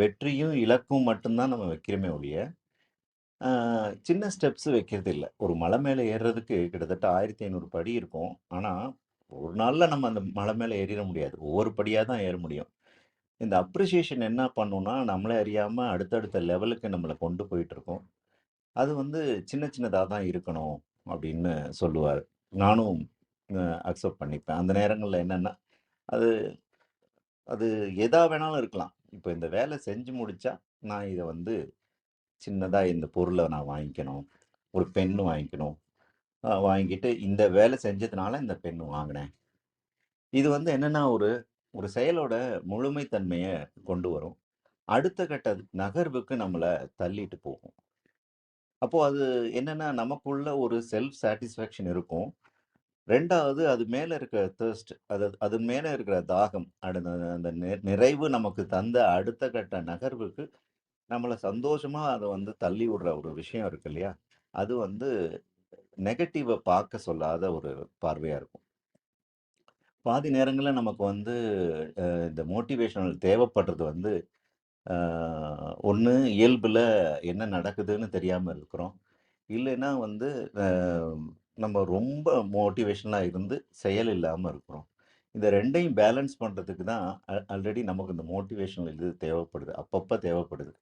வெற்றியும், இலக்கும் மட்டும் தான் நம்ம வைக்கிறோமே ஒழிய, சின்ன ஸ்டெப்ஸ் வைக்கிறது இல்ல. ஒரு மலை மேல ஏறுறதுக்கு கிட்டத்தட்ட 1500 படி இருக்கும். ஆனா, ஒரு நாள்ல நம்ம அந்த மலை மேல ஏறிற முடியாது. ஒவ்வொரு படியா தான் ஏற முடியும். இந்த அப்ரிசியேஷன் என்ன பண்ணும்னா, நம்மளே அறியாம அடுத்தடுத்த லெவலுக்கு நம்மள கொண்டு போயிட்டுருக்கும். அது சின்ன சின்னதா தான் இருக்கணும் அப்படின்னு சொல்லுவாரு. நானும் அக்செப்ட் பண்ணிப்பேன். அந்த நேரங்கள்ல என்னன்னா, அது அது எதா வேணாலும் இருக்கலாம். இப்ப இந்த வேலை செஞ்சு முடிச்சா, நான் இத சின்னதா இந்த பொருள நான் வாங்கிக்கணும். ஒரு பென்னு வாங்கிக்கணும். வாங்கிட்டு இந்த வேலை செஞ்சதுனால இந்த பென் வாங்குனேன். இது என்னன்னா, ஒரு ஒரு செயலோட முழுமைத்தன்மைய கொண்டு வரும். அடுத்த கட்ட நகர்வுக்கு நம்மள தள்ளிட்டு போகும். அப்போ அது என்னன்னா, நமக்குள்ள ஒரு செல்ஃப் சாட்டிஸ்ஃபேக்ஷன் இருக்கும். 2வது அது மேல இருக்கிற திர்ஸ்ட் அது அது மேல இருக்கிற தாகம். அந்த நிறைவு நமக்கு தந்த அடுத்த கட்ட நகர்வுக்கு நம்மள சந்தோஷமா அத தள்ளி விடுற ஒரு விஷயம் இருக்கு இல்லையா? அது நெகட்டிவ பார்க்க சொல்லாத ஒரு பார்வையா இருக்கும். பாதி நேரங்கள்ல நமக்கு இந்த மோட்டிவேஷனல் தேவைப்படுறது அ ஒண்ணு இயல்புல என்ன நடக்குதுன்னு தெரியாம இருக்கிறோம். இல்லைன்னா அ நம்ம ரொம்ப மோட்டிவேஷனலா இருந்து செயல் இல்லாம இருக்கிறோம். இந்த 2யும் பேலன்ஸ் பண்றதுக்கு தான் ஆல்ரெடி நமக்கு இந்த மோட்டிவேஷனல் இது தேவைப்படுது. அப்பப்ப தேவைப்படுது.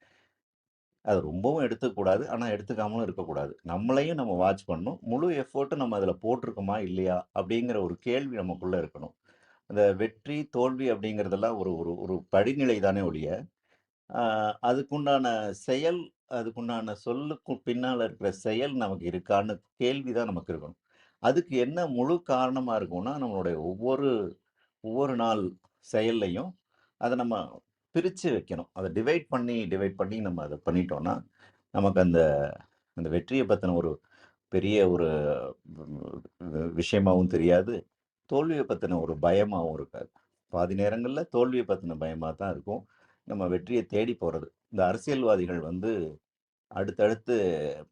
அது ரொம்பவும் எடுத்துக்கக்கூடாது. ஆனா எடுத்துக்காமலும் இருக்கக்கூடாது. நம்மளையும் நம்ம வாட்ச் பண்ணணும். முழு எஃபோர்ட்டும் நம்ம அதில போட்டிருக்கோமா? இல்லையா? அப்படிங்கிற ஒரு கேள்வி நமக்குள்ள இருக்கணும். அந்த வெற்றி, தோல்வி அப்படிங்கிறதெல்லாம் ஒரு ஒரு ஒரு படிநிலை தானே ஒழிய, அ அதுக்குண்டான செயல், அதுக்குண்டான சொல்லுக்கு பின்னால இருக்கிற செயல் நமக்கு இருக்கான்னு கேள்வி தான் நமக்கு இருக்கணும். அதுக்கு என்ன முழு காரணமா இருக்கும்னா, நம்மளுடைய ஒவ்வொரு ஒவ்வொரு நாள் செயல்லயும் அத நம்ம பிரிச்சு வைக்கணும். அத டிவைட் பண்ணி நம்ம அத பண்ணிட்டோம்னா, நமக்கு அந்த அந்த வெற்றிய பத்தின ஒரு பெரிய ஒரு விஷயமாவும் தெரியாது. தோல்விய பத்தின ஒரு பயமாவும் இருக்காது. பாதி நேரங்கள்ல தோல்விய பத்தின பயமா தான் இருக்கும். நம்ம வெற்றிய தேடி போறது. இந்த அரசியல்வாதிகள் அடுத்தடுத்து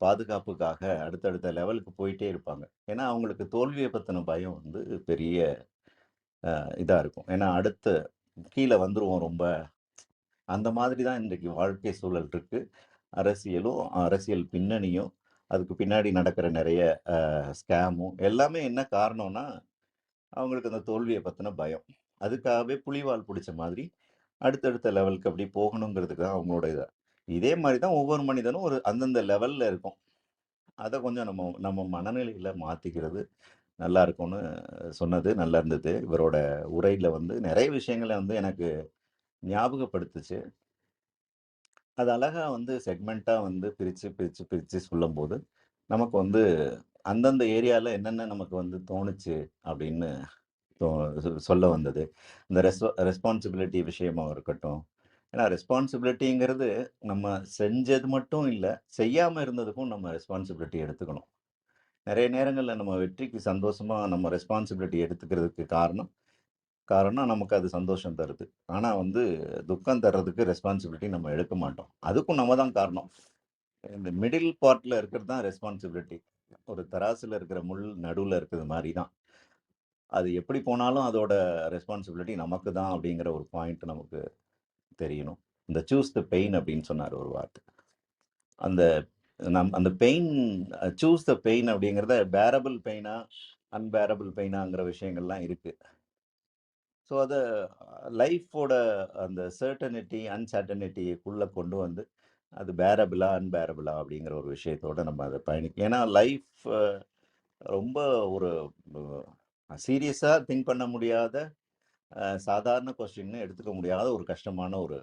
பாதுகாப்புக்காக அடுத்தடுத்த லெவலுக்கு போயிட்டே இருப்பாங்க. ஏன்னா, அவங்களுக்கு தோல்விய பத்தின பயம் பெரிய இதா இருக்கும். ஏன்னா, அடுத்து கீழ வந்துருவோம் ரொம்ப. அந்த மாதிரி தான் இன்றைக்கு வாழ்க்கை சூழல் இருக்கு. அரசியலும், அரசியல் பின்னணியும், அதுக்கு பின்னாடி நடக்கிற நெறைய ஸ்கேமும் எல்லாமே என்ன காரணம்னா, அவங்களுக்கு அந்த தோல்விய பத்தின பயம். அதுக்காகவே புலிவால் புடிச்ச மாதிரி அடுத்தடுத்த லெவலுக்கு அப்படி போகணுங்கிறதுக்கு தான் அவங்களோட இது. இதே மாரி தான் ஒவ்வொரு மனிதனும் ஒரு அந்தந்த லெவல்ல இருக்கும். அத கொஞ்சம் நம்ம நம்ம மனநிலையில மாத்திக்கிறது நல்லா இருக்கும்னு சொன்னது நல்லா இருந்தது. இவரோட உரையில நெறைய விஷயங்கள எனக்கு ஞாபகப்படுத்துச்சு. அது அழகா செக்மென்ட்டா பிரிச்சு, பிரிச்சு, பிரிச்சு சொல்லும்போது, நமக்கு அந்தந்த ஏரியால என்னென்ன நமக்கு தோணுச்சு அப்படின்னு தோ சொல்ல வந்தது. இந்த ரெஸ்பான்சிபிலிட்டி விஷயமா இருக்கட்டும். ஏன்னா ரெஸ்பான்சிபிலிட்டிங்கிறது நம்ம செஞ்சது மட்டும் இல்ல, செய்யாம இருந்ததுக்கும் நம்ம ரெஸ்பான்சிபிலிட்டி எடுத்துக்கணும். நெறைய நேரங்கள்ல நம்ம வெற்றிக்கு சந்தோஷமா நம்ம ரெஸ்பான்சிபிலிட்டி எடுத்துக்கிறதுக்கு காரணம் காரணம் நமக்கு அது சந்தோஷம் தருது. ஆனா துக்கம் தர்றதுக்கு ரெஸ்பான்சிபிலிட்டி நம்ம எடுக்க மாட்டோம். அதுக்கும் நம்ம தான் காரணம். இந்த மிடில் பார்ட்ல இருக்கிறது தான் ரெஸ்பான்சிபிலிட்டி. ஒரு தராசுல இருக்கிற முள் நடுவுல இருக்கிறது மாரி தான். அது எப்படி போனாலும் அதோட ரெஸ்பான்சிபிலிட்டி நமக்கு தான் அப்படிங்கிற ஒரு பாயிண்ட் நமக்கு தெரியணும். இந்த சூஸ் த பெயின் அப்படின்னு சொன்னார் ஒரு வார்த்தை. அந்த அந்த பெயின், சூஸ் த பெயின் அப்படிங்கிறத பேரபிள் பெயினா அன்பேரபிள் பெயினாங்கிற விஷயங்கள்லாம் இருக்கு. ஸோ அதை லைஃபோட அந்த சர்டனிட்டி அன்சர்டனிட்டிக்குள்ள கொண்டு வந்து அது பேரபிளா அன்பேரபிளா அப்படிங்கிற ஒரு விஷயத்தோட நம்ம அதை பயணிக்கும். ஏன்னா லைஃப் ரொம்ப ஒரு சீரியஸாக திங்க் பண்ண முடியாத சாதாரண கொஸ்டின்னு எடுத்துக்க முடியாத ஒரு கஷ்டமான ஒரு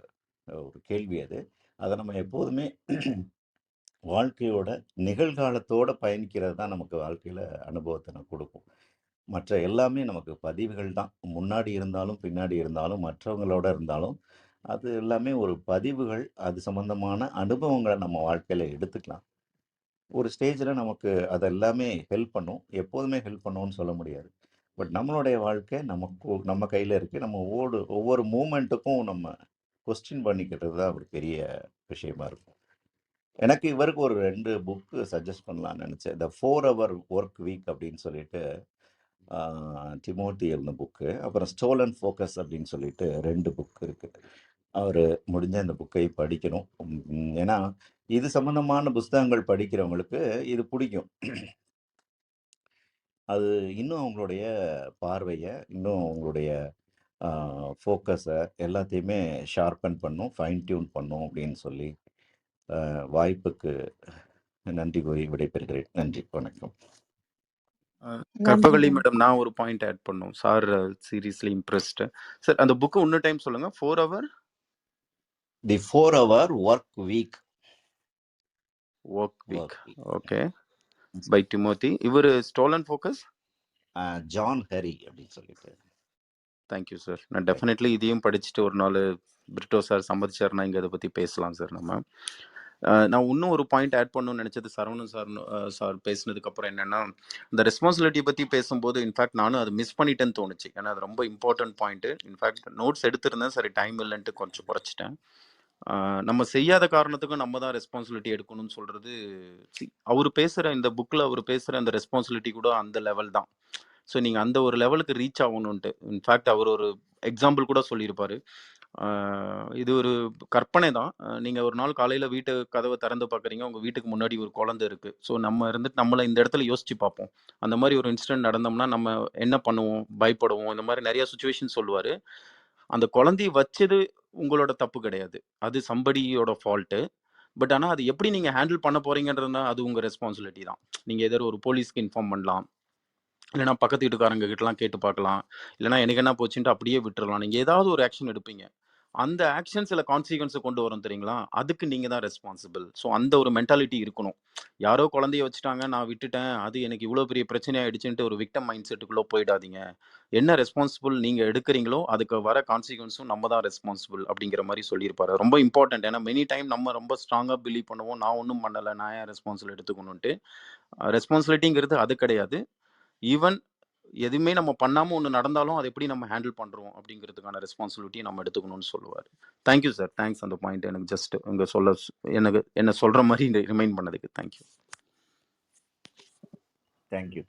ஒரு கேள்வி அது. அதை நம்ம எப்போதுமே வாழ்க்கையோட நிகழ்காலத்தோட பயணிக்கிறது தான் நமக்கு வாழ்க்கையில் அனுபவத்தை கொடுக்கும். மற்ற எல்லாமே நமக்கு பதிவுகள் தான். முன்னாடி இருந்தாலும் பின்னாடி இருந்தாலும் மற்றவங்களோட இருந்தாலும் அது எல்லாமே ஒரு பதிவுகள். அது சம்பந்தமான அனுபவங்களை நம்ம வாழ்க்கையில் எடுத்துக்கலாம். ஒரு ஸ்டேஜில் நமக்கு அது எல்லாமே ஹெல்ப் பண்ணும். எப்போதுமே ஹெல்ப் பண்ணும்னு சொல்ல முடியாது. பட் நம்மளுடைய வாழ்க்கை நம்ம கையில் இருக்குது. நம்ம ஒவ்வொரு மூமெண்ட்டுக்கும் நம்ம கொஸ்டின் பண்ணிக்கிறது தான் ஒரு பெரிய விஷயமா இருக்கும். எனக்கு இவருக்கு ஒரு 2 புக்கு சஜஸ்ட் பண்ணலாம்னு நினச்சேன். த 4 Hour Work Week அப்படின்னு சொல்லிட்டு டிமோத்தி எழுதின புக்கு, அப்புறம் ஸ்டோலன் ஃபோக்கஸ் அப்படின்னு சொல்லிட்டு 2 புக் இருக்குது. அவர் முடிஞ்ச அந்த புக்கை படிக்கணும். ஏன்னா இது சம்பந்தமான புஸ்தகங்கள் படிக்கிறவங்களுக்கு இது பிடிக்கும். அது இன்னும் அவங்களுடைய பார்வையை, இன்னும் அவங்களுடைய ஃபோக்கஸை எல்லாத்தையுமே ஷார்பன் பண்ணும், ஃபைன் டியூன் பண்ணும் அப்படின்னு சொல்லி வாய்ப்புக்கு நன்றி கூறி விடைபெறுகிறேன். நன்றி, வணக்கம். கற்பகவள்ளி மேடம், நான் ஒரு பாயிண்ட் ஆட் பண்ணோம். Sir seriously impressed. சார் அந்த புக்கு இன்னும் டைம் சொல்லுங்க. 4 Hour the 4 Hour Work Week. Okay, by Timothy. இவர் ஸ்டோலன் ஃபோக்கஸ் ஜான் ஹெரி அப்படின்னு சொல்லிட்டு. Thank you sir. நான் டெஃபினெட்லி இதையும் படிச்சுட்டு ஒரு நாள் பிரிட்டோ சார் சம்மதிச்சார்னா இங்கே இதை பற்றி பேசலாம் சார் நம்ம. நான் இன்னும் ஒரு பாயிண்ட் ஆட் பண்ணணும்னு நினச்சது சரவணன் சார் பேசினதுக்கப்புறம் என்னென்னா, இந்த ரெஸ்பான்சிபிலிட்டி பற்றி பேசும்போது இன்ஃபேக்ட் நானும் அதை மிஸ் பண்ணிட்டேன்னு தோணுச்சு. ஏன்னா அது ரொம்ப இம்பார்ட்டன்ட் பாயிண்ட்டு. இன்ஃபேக்ட் நோட்ஸ் எடுத்திருந்தேன், சரி டைம் இல்லைன்ட்டு கொஞ்சம் குறைச்சிட்டேன். நம்ம செய்யாத காரணத்துக்கும் நம்ம தான் ரெஸ்பான்சிபிலிட்டி எடுக்கணும்னு சொல்கிறது, அவர் பேசுகிற இந்த புக்கில் அவர் பேசுகிற அந்த ரெஸ்பான்சிபிலிட்டி கூட அந்த லெவல் தான். ஸோ நீங்கள் அந்த ஒரு லெவலுக்கு ரீச் ஆகணுன்ட்டு. இன்ஃபேக்ட் அவர் ஒரு எக்ஸாம்பிள் கூட சொல்லியிருப்பார். இது ஒரு கற்பனை தான். நீங்கள் ஒரு நாள் காலையில் வீட்டு கதவை திறந்து பார்க்குறீங்க, உங்கள் வீட்டுக்கு முன்னாடி ஒரு குழந்தை இருக்குது. ஸோ நம்ம இருந்துட்டு நம்மளை இந்த இடத்துல யோசிச்சு பார்ப்போம். அந்த மாதிரி ஒரு இன்சிடென்ட் நடந்தோம்னா நம்ம என்ன பண்ணுவோம், பயப்படுவோம். இந்த மாதிரி நிறைய சுச்சுவேஷன் சொல்லுவார். அந்த குழந்தைய வச்சது உங்களோட தப்பு கிடையாது, அது சம்படியோட ஃபால்ட்டு. பட் ஆனால் அது எப்படி நீங்கள் ஹேண்டில் பண்ண போகிறீங்கன்றதுனா அது உங்கள் ரெஸ்பான்சிபிலிட்டி தான். நீங்கள் எதாவது ஒரு போலீஸ்க்கு இன்ஃபார்ம் பண்ணலாம், இல்லைனா பக்கத்து வீட்டுக்காரங்க கிட்டலாம் கேட்டு பார்க்கலாம், இல்லைனா எனக்கு என்ன போச்சுன்ட்டு அப்படியே விட்டுறலாம். நீங்கள் ஏதாவது ஒரு ஆக்ஷன் எடுப்பீங்க. அந்த ஆக்ஷன் சில கான்சிக்வன்ஸை கொண்டு வரும் தெரியுங்களா, அதுக்கு நீங்கள் தான் ரெஸ்பான்சிபிள். ஸோ அந்த ஒரு மென்டாலிட்டி இருக்கணும். யாரோ குழந்தைய வச்சுட்டாங்க, நான் விட்டுட்டேன், அது எனக்கு இவ்வளோ பெரிய பிரச்சனை ஆகிடுச்சுன்ட்டு ஒரு விக்டம் மைண்ட் செட்டுக்குள்ளே போயிடாதீங்க. என்ன ரெஸ்பான்சிபிள் நீங்கள் எடுக்கிறீங்களோ அதுக்கு வர கான்சிக்வன்ஸும் நம்ம தான் ரெஸ்பான்சிபிள் அப்படிங்கிற மாதிரி சொல்லியிருப்பாரு. ரொம்ப இம்பார்ட்டன்ட். ஏன்னா மெனி டைம் நம்ம ரொம்ப ஸ்ட்ராங்காக பிலீவ் பண்ணுவோம், நான் ஒன்றும் பண்ணலை, நான் ஏன் ரெஸ்பான்சிபிள் எடுத்துக்கணுன்ட்டு. ரெஸ்பான்சிபிலிட்டிங்கிறது அது கிடையாது. ஈவன் எதுவுமே நம்ம பண்ணாமல் ஒன்று நடந்தாலும் அதை எப்படி நம்ம ஹேண்டில் பண்ணுறோம் அப்படிங்கிறதுக்கான ரெஸ்பான்சிபிலிட்டியை நம்ம எடுத்துக்கணும்னு சொல்லுவார். Thank you sir, thanks. அந்த பாயிண்ட் எனக்கு ஜஸ்ட் இங்கே என்ன சொல்கிற மாதிரி ரிமைண்ட் பண்ணதுக்கு தேங்க்யூ.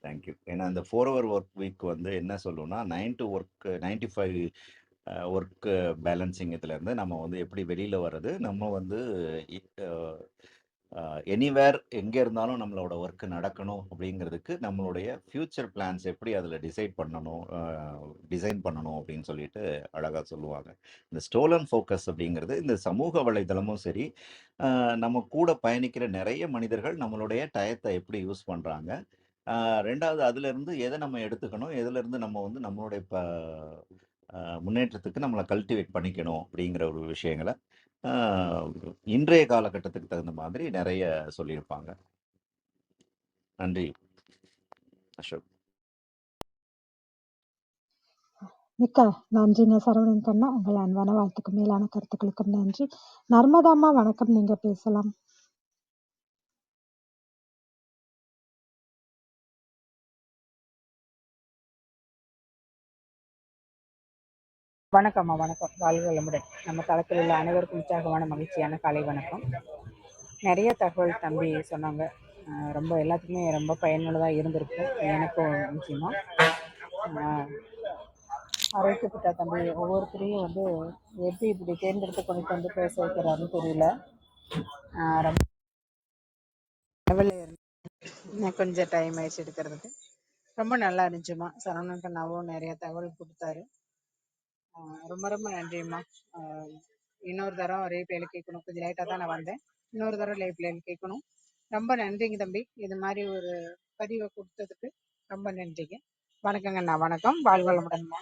தேங்க்யூ. ஏன்னா அந்த 4 Hour Work Week வந்து என்ன சொல்லுவோம்னா 9 to 95 ஒர்க் பேலன்சிங் இதுலேருந்து நம்ம வந்து எப்படி வெளியில் வர்றது, நம்ம வந்து எனிவேர் எங்கே இருந்தாலும் நம்மளோட ஒர்க்கு நடக்கணும் அப்படிங்கிறதுக்கு நம்மளுடைய ஃப்யூச்சர் பிளான்ஸ் எப்படி அதில் டிசைன் பண்ணணும் அப்படின்னு சொல்லிட்டு அழகாக சொல்லுவாங்க. இந்த ஸ்டோலன் ஃபோக்கஸ் அப்படிங்கிறது இந்த சமூக வலைதளமும் சரி, நம்ம கூட பயணிக்கிற நிறைய மனிதர்கள் நம்மளுடைய டயத்தை எப்படி யூஸ் பண்ணுறாங்க, ரெண்டாவது அதுலேருந்து எதை நம்ம எடுத்துக்கணும், எதுலேருந்து நம்ம வந்து நம்மளுடைய முன்னேற்றத்துக்கு நம்மளை கல்டிவேட் பண்ணிக்கணும் அப்படிங்கிற ஒரு விஷயங்களை இன்றைய காலகட்டத்துக்கு தகுந்த மாதிரி நிறைய சொல்லியிருப்பாங்க. நன்றி அசோக். மிக்க நன்றிங்க சரவணன் கண்ணா. உங்கள் அன்பான வாழ்த்துக்கும் மேலான கருத்துக்களுக்கும் நன்றி. நர்மதாம்மா வணக்கம், நீங்க பேசலாம். வணக்கம்மா, வணக்கம். வாழ்க வளமுடன். நம்ம தளத்தில் உள்ள அனைவருக்கும் உற்சாகமான மகிழ்ச்சியான காலை வணக்கம். நிறைய தகவல் தம்பி சொன்னாங்க, ரொம்ப எல்லாத்துக்குமே ரொம்ப பயனுள்ளதாக இருந்திருக்கும் எனக்கும். முக்கியமாக அழைக்கப்பட்ட தம்பி ஒவ்வொருத்தரையும் வந்து எப்படி இப்படி தேர்ந்தெடுத்து கொண்டுட்டு வந்து பேச வைக்கிறாருன்னு தெரியல. ரொம்ப லெவலில் இருந்து கொஞ்சம் டைம் ஆயிடுச்சு எடுக்கிறதுக்கு. ரொம்ப நல்லா இருந்துச்சுமா. சரவணன் கண்ணாவும் நிறைய தகவல் கொடுத்தாரு. ரொம்ப ரொம்ப நன்றிம்மா. இன்னொரு தரம் ரீப்ளேல கேட்கணும். கொஞ்சம் லேட்டாக தான் நான் வந்தேன். இன்னொரு தரம் ரீப்ளேல கேட்கணும். ரொம்ப நன்றிங்க தம்பி. இது மாதிரி ஒரு பதிவை கொடுத்ததுக்கு ரொம்ப நன்றிங்க. வணக்கங்கண்ணா. வணக்கம். வாழ்வளமுடன்மா.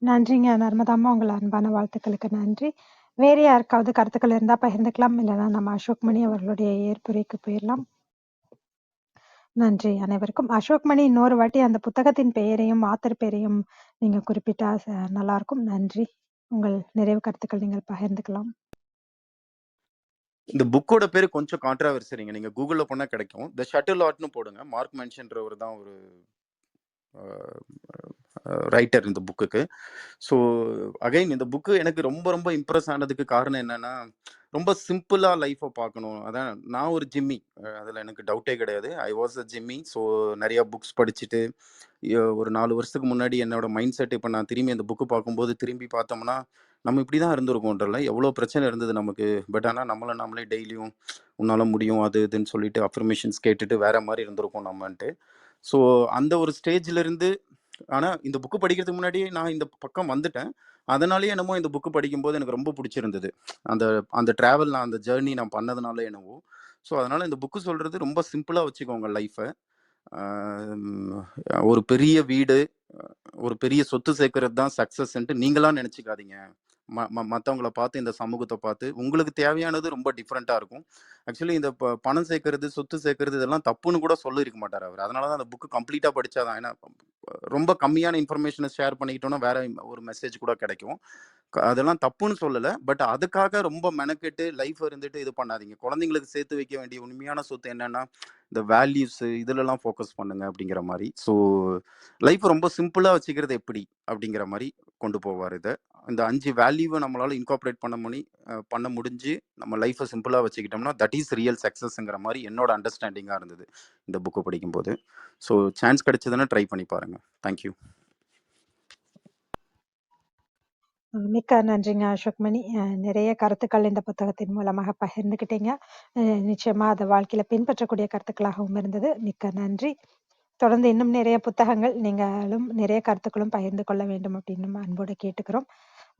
நன்றிங்க நர்மதாம்மா. உங்கள் அன்பான வாழ்த்துக்களுக்கு நன்றி. வேறு யாருக்காவது கருத்துக்கள் இருந்தால் பகிர்ந்துக்கலாம். இல்லைன்னா நம்ம அசோக்மணி அவர்களுடைய ஏற்புரைக்கு போயிடலாம். நன்றி அனைவருக்கும். அசோக்மணி, இன்னொரு வாட்டி அந்த புத்தகத்தின் பெயரையும் ஆத்தர் பெயரையும் நீங்க குறிப்பிட்டா நல்லா இருக்கும். நன்றி. உங்கள் நிறைவு கருத்துக்கள் நீங்கள் பகிர்ந்துக்கலாம். இந்த புக்கோட பேர் கொஞ்சம் கான்ட்ராவர்சரிங்க. நீங்க கூகுள்ல போனா கிடைக்கும். த ஷட்டில் ஆர்ட்னு போடுங்க. மார்க் மென்ஷன்றவர் தான் ஒரு ரைட்டர் இந்த புக்குக்கு. ஸோ அகைன் இந்த புக்கு எனக்கு ரொம்ப ரொம்ப இம்ப்ரெஸ் ஆனதுக்கு காரணம் என்னன்னா, ரொம்ப சிம்பிளாக லைஃப்பை பார்க்கணும். அதான் நான் ஒரு ஜிம்மி, அதில் எனக்கு டவுட்டே கிடையாது. I was a Jimmy. So நிறையா புக்ஸ் படிச்சுட்டு ஒரு 4 வருஷத்துக்கு முன்னாடி என்னோட மைண்ட் செட் இப்போ நான் திரும்பி அந்த புக்கு பார்க்கும்போது திரும்பி பார்த்தோம்னா, நம்ம இப்படி தான் இருந்திருக்கோன்றல எவ்வளோ பிரச்சனை இருந்தது நமக்கு. பட் ஆனால் நம்மளே டெய்லியும் உன்னால் முடியும் அது இதுன்னு சொல்லிட்டு அஃபர்மேஷன்ஸ் கேட்டுட்டு வேற மாதிரி இருந்திருக்கோம் நம்மன்ட்டு. ஸோ அந்த ஒரு ஸ்டேஜ்லேருந்து, ஆனால் இந்த புக்கு படிக்கிறதுக்கு முன்னாடி நான் இந்த பக்கம் வந்துட்டேன். அதனாலேயே என்னமோ இந்த புக்கு படிக்கும்போது எனக்கு ரொம்ப பிடிச்சிருந்தது. அந்த அந்த ட்ராவல், நான் அந்த ஜேர்னி நான் பண்ணதுனால என்னவோ. ஸோ அதனால் இந்த புக்கு சொல்கிறது ரொம்ப சிம்பிளாக வச்சுக்கோங்க லைஃப்பை. ஒரு பெரிய வீடு, ஒரு பெரிய சொத்து சேர்க்கறது தான் சக்ஸஸ்ன்ட்டு நீங்களாம் நினச்சிக்காதீங்க. மற்றவங்கள பார்த்து, இந்த சமூகத்தை பார்த்து உங்களுக்கு தேவையானது ரொம்ப டிஃப்ரெண்ட்டாக இருக்கும். ஆக்சுவலி இந்த பணம் சேர்க்கறது, சொத்து சேர்க்கறது இதெல்லாம் தப்புன்னு கூட சொல்லியிருக்க மாட்டார் அவர். அதனால தான் அந்த புக்கு கம்ப்ளீட்டாக படித்தாதான். ஏன்னா ரொம்ப கம்மியான இன்ஃபர்மேஷனை ஷேர் பண்ணிக்கிட்டோன்னா வேற ஒரு மெசேஜ் கூட கிடைக்கும். அதெல்லாம் தப்புன்னு சொல்லலை. பட் அதுக்காக ரொம்ப மெனக்கெட்டு லைஃப் இருந்துட்டு இது பண்ணாதீங்க. குழந்தைங்களுக்கு சேர்த்து வைக்க வேண்டிய உண்மையான சொத்து என்னன்னா, இந்த வேல்யூஸு இதிலெல்லாம் ஃபோக்கஸ் பண்ணுங்க அப்படிங்கிற மாதிரி. ஸோ லைஃப் ரொம்ப சிம்பிளாக வச்சுக்கிறது எப்படி அப்படிங்கிற மாதிரி கொண்டு போவார் இதை. இந்த 5 வேல்யூவை நம்மளால் இன்கார்பரேட் பண்ண முடிஞ்சு நம்ம லைஃப்பை சிம்பிளாக வச்சுக்கிட்டோம்னா தட் இஸ் ரியல் சக்ஸஸ்ங்கிற மாதிரி என்னோட அண்டர்ஸ்டாண்டிங்காக இருந்தது இந்த புக்கு படிக்கும்போது. ஸோ சான்ஸ் கிடைச்சதுன்னா ட்ரை பண்ணி பாருங்கள். தேங்க்யூ. மிக்க நன்றிங்க அசோக்மணி. நிறைய கருத்துக்கள் இந்த புத்தகத்தின் மூலமாக பகிர்ந்துக்கிட்டீங்க. நிச்சயமா அதை வாழ்க்கையில பின்பற்றக்கூடிய கருத்துக்களாகவும் இருந்தது. மிக்க நன்றி. தொடர்ந்து இன்னும் நிறைய புத்தகங்கள், நீங்களும் நிறைய கருத்துக்களும் பகிர்ந்து கொள்ள வேண்டும் அப்படின்னு நம்ம அன்போடு கேட்டுக்கிறோம்.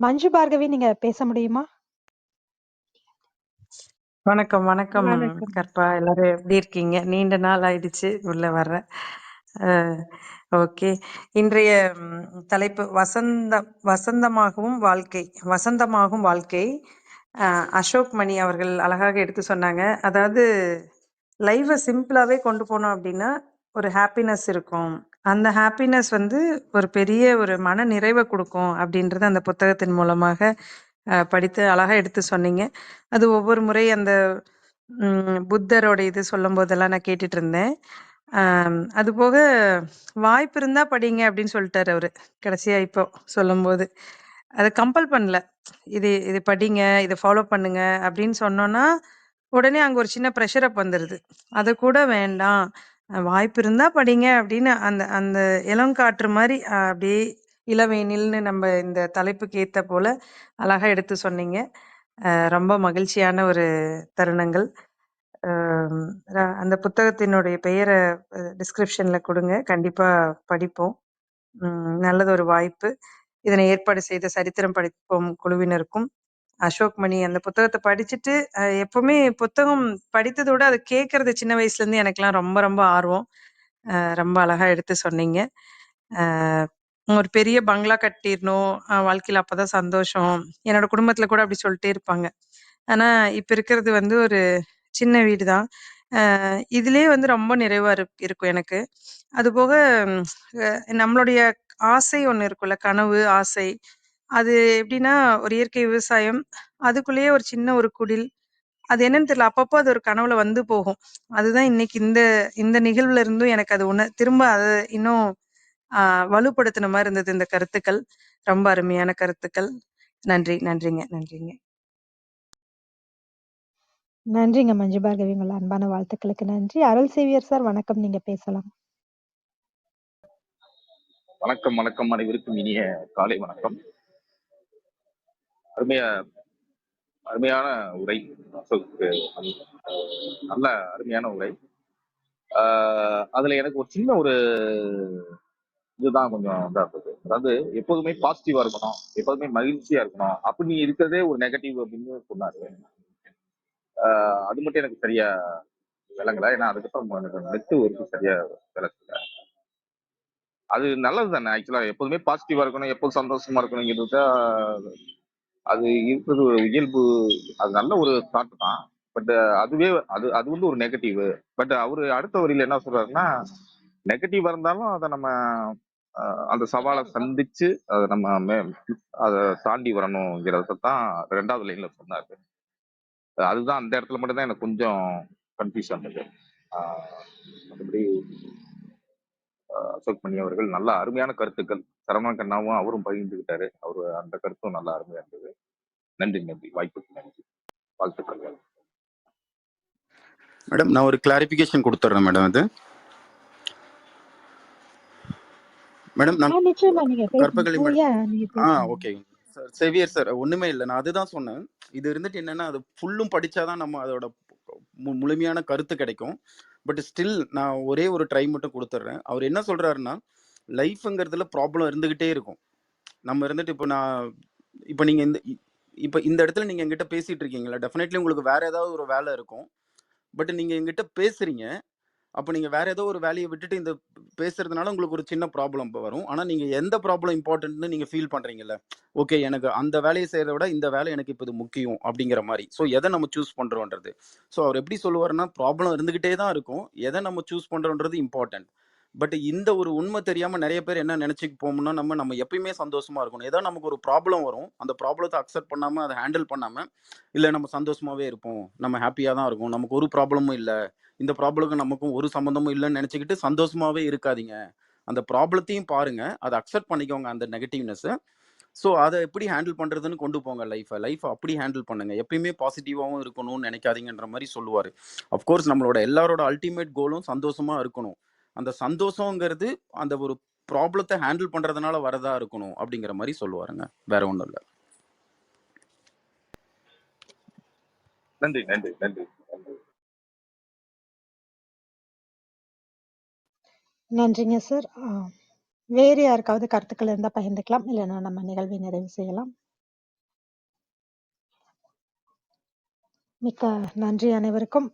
மஞ்சு பார்கவி, நீங்க பேச முடியுமா? வணக்கம் வணக்கம் கற்பா. எல்லாரும் எப்படி இருக்கீங்க? நீண்ட நாள் ஆயிடுச்சு உள்ள வர்ற. ஓகே. இன்றைய தலைப்பு வசந்தமாகும் வாழ்க்கை. அசோக் மணி அவர்கள் அழகாக எடுத்து சொன்னாங்க. அதாவது லைஃபை சிம்பிளாவே கொண்டு போனோம் அப்படின்னா ஒரு ஹாப்பினஸ் இருக்கும். அந்த ஹாப்பினஸ் வந்து ஒரு பெரிய ஒரு மன நிறைவை கொடுக்கும் அப்படின்றது அந்த புத்தகத்தின் மூலமாக படித்து அழகா எடுத்து சொன்னீங்க. அது ஒவ்வொரு முறை அந்த புத்தரோட இது சொல்லும் போதெல்லாம் நான் கேட்டுட்டு இருந்தேன். அதுபோக வாய்ப்பு இருந்தா படிங்க அப்படின்னு சொல்லிட்டாரு அவரு கடைசியா இப்போ சொல்லும்போது. அதை கம்பல் பண்ணல. இது படிங்க, இதை ஃபாலோ பண்ணுங்க அப்படின்னு சொன்னோன்னா உடனே அங்க ஒரு சின்ன ப்ரெஷர் அப் வந்துருது. அது கூட வேண்டாம், வாய்ப்பு இருந்தா படிங்க அப்படின்னு அந்த அந்த இளங்காற்று மாதிரி அப்படியே இளவேனில்னு நம்ம இந்த தலைப்புக்கு ஏத்த போல அழகா எடுத்து சொன்னீங்க. ரொம்ப மகிழ்ச்சியான ஒரு தருணங்கள். அந்த புத்தகத்தினுடைய பெயரை டிஸ்கிரிப்ஷன்ல கொடுங்க, கண்டிப்பா படிப்போம். நல்லது ஒரு வாய்ப்பு. இதனை ஏற்பாடு செய்த சரித்திரம் படிப்போம் குழுவினருக்கும், அசோக் மணி அந்த புத்தகத்தை படிச்சுட்டு எப்பவுமே புத்தகம் படித்ததை விட அதை கேட்கறது சின்ன வயசுல இருந்து எனக்கெல்லாம் ரொம்ப ரொம்ப ஆர்வம். ரொம்ப அழகா எடுத்து சொன்னீங்க. ஒரு பெரிய பங்களா கட்டிடணும், வாழ்க்கையில அப்பதான் சந்தோஷம். என்னோட குடும்பத்துல கூட அப்படி சொல்லிட்டே இருப்பாங்க. ஆனா இப்ப இருக்கிறது வந்து ஒரு சின்ன வீடுதான். இதுலயே வந்து ரொம்ப நிறைவா இருக்கும் எனக்கு. அது போக நம்மளுடைய ஆசை ஒண்ணு இருக்குல்ல, கனவு ஆசை. அது எப்படின்னா ஒரு இயற்கை விவசாயம், அதுக்குள்ளேயே ஒரு சின்ன ஒரு குடில். அது என்னன்னு தெரியல, அப்பப்போ அது ஒரு கனவுல வந்து போகும். அதுதான் இன்னைக்கு இந்த இந்த நிகழ்வுல இருந்தும் எனக்கு அது திரும்ப அது இன்னும் வலுப்படுத்தின மாதிரி இருந்தது இந்த கருத்துக்கள். ரொம்ப அருமையான கருத்துக்கள். நன்றிங்க. நன்றிங்க மஞ்சு பார்கவி. உங்கள் அன்பான வாழ்த்துக்களுக்கு நன்றி. அருள் சேவியர் சார், வணக்கம். நீங்க பேசலாம். வணக்கம் வணக்கம் அனைவருக்கும் இனிய காலை வணக்கம். அருமையான உரை அசோக்கு. நல்ல அருமையான உரை. அதுல எனக்கு ஒரு சின்ன ஒரு இதுதான் கொஞ்சம் இதா இருந்தது. அதாவது எப்போதுமே பாசிட்டிவா இருக்கணும், எப்போதுமே மகிழ்ச்சியா இருக்கணும், அப்படி நீ இருக்கிறதே ஒரு நெகட்டிவ் அப்படின்னு சொன்னாரு. அது மட்டும் எனக்கு சரியா விளங்கல. ஏன்னா அதுக்கப்புறம் எனக்கு நெட் ஒர்க்கு சரியா விளக்கல. அது நல்லது தானே ஆக்சுவலா, எப்போதுமே பாசிட்டிவா இருக்கணும், எப்போதும் சந்தோஷமா இருக்கணுங்கிறது அது இருக்கிறது ஒரு இயல்பு. அது நல்ல ஒரு தாட் தான். பட் அதுவே அது வந்து ஒரு நெகட்டிவ். பட் அவரு அடுத்த வரியில என்ன சொல்றாருன்னா, நெகட்டிவா இருந்தாலும் அதை நம்ம அந்த சவாலை சந்திச்சு அதை நம்ம அதை தாண்டி வரணுங்கிறத தான் 2வது லைன்ல சொன்னாரு. அதுதான் அந்த இடத்துல மட்டும்தான் எனக்கு கொஞ்சம் கன்ஃபியூஸ் ஆனது. மற்றபடி அசோக் மணி அவர்கள் நல்ல அருமையான கருத்துக்கள், சரவணன் கண்ணாவும் அவரும் பகிர்ந்துகிட்டாரு. அவரு அந்த கருத்தும் நல்ல அருமையா இருந்தது. நன்றி நன்றி, வாய்ப்புக்கு நன்றி, வாழ்த்துக்கள். மேடம் நான் ஒரு கிளாரிபிகேஷன் கொடுத்துட்றேன் மேடம். இது மேடம் நான் நிச்சயமா நீங்க கற்பகலை மேடம். நீங்க பேசுங்க. Okay sir. செவியர் சார், ஒண்ணுமே இல்லை, நான் அதுதான் சொன்னேன். இது இருந்துட்டு என்னன்னா, அது ஃபுல்லும் படிச்சாதான் நம்ம அதோட முழுமையான கருத்து கிடைக்கும். பட் ஸ்டில் நான் ஒரே ஒரு ட்ரை மட்டும் கொடுத்துட்றேன். அவர் என்ன சொல்றாருன்னா, லைஃப்ங்கிறதுல ப்ராப்ளம் இருந்துகிட்டே இருக்கும். நம்ம இருந்துட்டு இப்போ நீங்க இந்த இடத்துல நீங்க எங்கிட்ட பேசிட்டு இருக்கீங்களா, டெஃபினெட்லி உங்களுக்கு வேற ஏதாவது ஒரு வேலை இருக்கும். பட் நீங்க எங்கிட்ட பேசுறீங்க, அப்போ நீங்கள் வேற ஏதோ ஒரு வேலையை விட்டுட்டு இந்த பேசுறதுனால உங்களுக்கு ஒரு சின்ன ப்ராப்ளம் வரும். ஆனால் நீங்கள் எந்த ப்ராப்ளம் இம்பார்ட்டன்ட்னு நீங்கள் ஃபீல் பண்ணுறீங்கல்ல, ஓகே எனக்கு அந்த வேலையை செய்கிறத விட இந்த வேலை எனக்கு இப்போ இது முக்கியம் அப்படிங்கிற மாதிரி. ஸோ எதை நம்ம சூஸ் பண்ணுறோன்றது. ஸோ அவர் எப்படி சொல்லுவாருன்னா, ப்ராப்ளம் இருந்துக்கிட்டே தான் இருக்கும், எதை நம்ம சூஸ் பண்ணுறோன்றது இம்பார்ட்டன்ட். பட் இந்த ஒரு உண்மை தெரியாமல் நிறைய பேர் என்ன நினச்சிக்கு போகணும்னா, நம்ம எப்பயுமே சந்தோஷமாக இருக்கணும். ஏதோ நமக்கு ஒரு ப்ராப்ளம் வரும், அந்த ப்ராப்ளத்தை அக்செப்ட் பண்ணாமல் அதை ஹேண்டில் பண்ணாமல், இல்லை நம்ம சந்தோஷமாகவே இருப்போம், நம்ம ஹாப்பியாக தான் இருக்கும், நமக்கு ஒரு ப்ராப்ளமும் இல்லை, இந்த ப்ராப்ளமுக்கு நமக்கும் ஒரு சம்மந்தமும் இல்லைன்னு நினச்சிக்கிட்டு சந்தோஷமாகவே இருக்காதீங்க. அந்த ப்ராப்ளத்தையும் பாருங்க, அதை அக்செப்ட் பண்ணிக்கோங்க அந்த நெகட்டிவ்னஸை. ஸோ அதை எப்படி ஹேண்டில் பண்ணுறதுன்னு கொண்டு போங்க லைஃப்பை அப்படி ஹேண்டில் பண்ணுங்க. எப்பயுமே பாசிட்டிவாகவும் இருக்கணும்னு நினைக்காதீங்கன்ற மாதிரி சொல்லுவார். அஃப்கோர்ஸ் நம்மளோட எல்லாரோட அல்டிமேட் கோலும் சந்தோஷமாக இருக்கணும். அந்த சந்தோஷங்கிறது அந்த ஒரு ப்ராப்ளத்தை ஹேண்டில் பண்ணுறதுனால வரதா இருக்கணும் அப்படிங்கிற மாதிரி சொல்லுவாருங்க. வேற ஒன்றும் இல்லை. நன்றி நன்றி நன்றி நன்றி. நன்றிங்க சார். வேறு யாருக்காவது கருத்துக்கள் இருந்தா பகிர்ந்துக்கலாம், இல்லைன்னா நம்ம நிகழ்வை நிறைவு செய்யலாம். மிக்க நன்றி அனைவருக்கும்.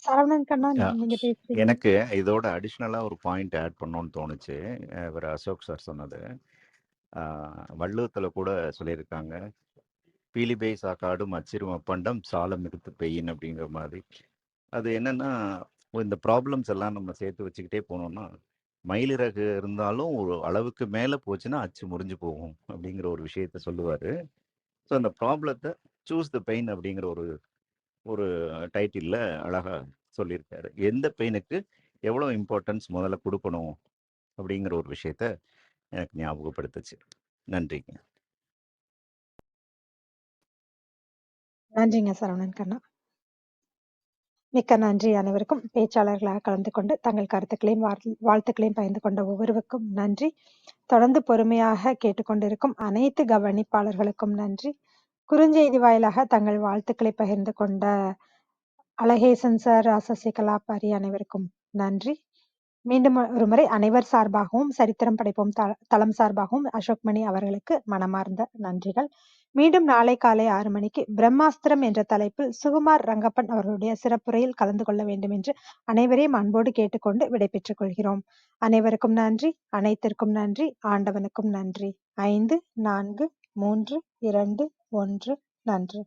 சரவணன் கண்ணா, நீங்க பேசுறீங்க. எனக்கு இதோட அடிஷ்னலாக ஒரு பாயிண்ட் ஆட் பண்ணணும்னு தோணுச்சு. இவர் அசோக் சார் சொன்னது வள்ளுவத்தில் கூட சொல்லியிருக்காங்க, பீலிபை சாக்காடும் அச்சிறும் அப்பண்டம் சாலம் எடுத்து பெய்யின் அப்படிங்கிற மாதிரி. அது என்னன்னா, இந்த ப்ராப்ளம்ஸ் எல்லாம் நம்ம சேர்த்து வச்சுக்கிட்டே போனோம்னா, மயிலிறகு இருந்தாலும் ஒரு அளவுக்கு மேலே போச்சுன்னா அச்சு முறிஞ்சு போகும் அப்படிங்கிற ஒரு விஷயத்த சொல்லுவார். ஸோ அந்த ப்ராப்ளத்தை சூஸ் த பெயின் அப்படிங்கிற ஒரு டைட்டிலில் அழகாக சொல்லியிருக்காரு. எந்த பெயினுக்கு எவ்வளோ இம்பார்ட்டன்ஸ் முதல்ல கொடுக்கணும் அப்படிங்கிற ஒரு விஷயத்த எனக்கு ஞாபகப்படுத்துச்சு. நன்றிங்க. நன்றிங்க சரவணன் கண்ணா. மிக்க நன்றி அனைவருக்கும். பேச்சாளர்களாக கலந்து கொண்டு தங்கள் கருத்துக்களையும் வாழ்த்துக்களையும் பகிர்ந்து கொண்ட ஒவ்வொருவருக்கும் நன்றி. தொடர்ந்து பொறுமையாக கேட்டுக்கொண்டிருக்கும் அனைத்து கவனிப்பாளர்களுக்கும் நன்றி. குறுஞ்செய்தி வாயிலாக தங்கள் வாழ்த்துக்களை பகிர்ந்து கொண்ட அழகேசன் சார், சசிகலா, பரி அனைவருக்கும் நன்றி. மீண்டும் ஒரு முறை அனைவர் சார்பாகவும், சரித்திரம் படைப்போம் தளம் சார்பாகவும் அசோக் மணி அவர்களுக்கு மனமார்ந்த நன்றிகள். மீண்டும் நாளை காலை 6 மணிக்கு பிரம்மாஸ்திரம் என்ற தலைப்பில் சுகுமார் ரங்கப்பன் அவர்களுடைய சிறப்புரையில் கலந்து கொள்ள வேண்டும் என்று அனைவரையும் அன்போடு கேட்டுக்கொண்டு விடைபெற்றுக் கொள்கிறோம். அனைவருக்கும் நன்றி, அனைத்திற்கும் நன்றி, ஆண்டவனுக்கும் நன்றி. 5, 4, 3, 2, 1 நன்றி.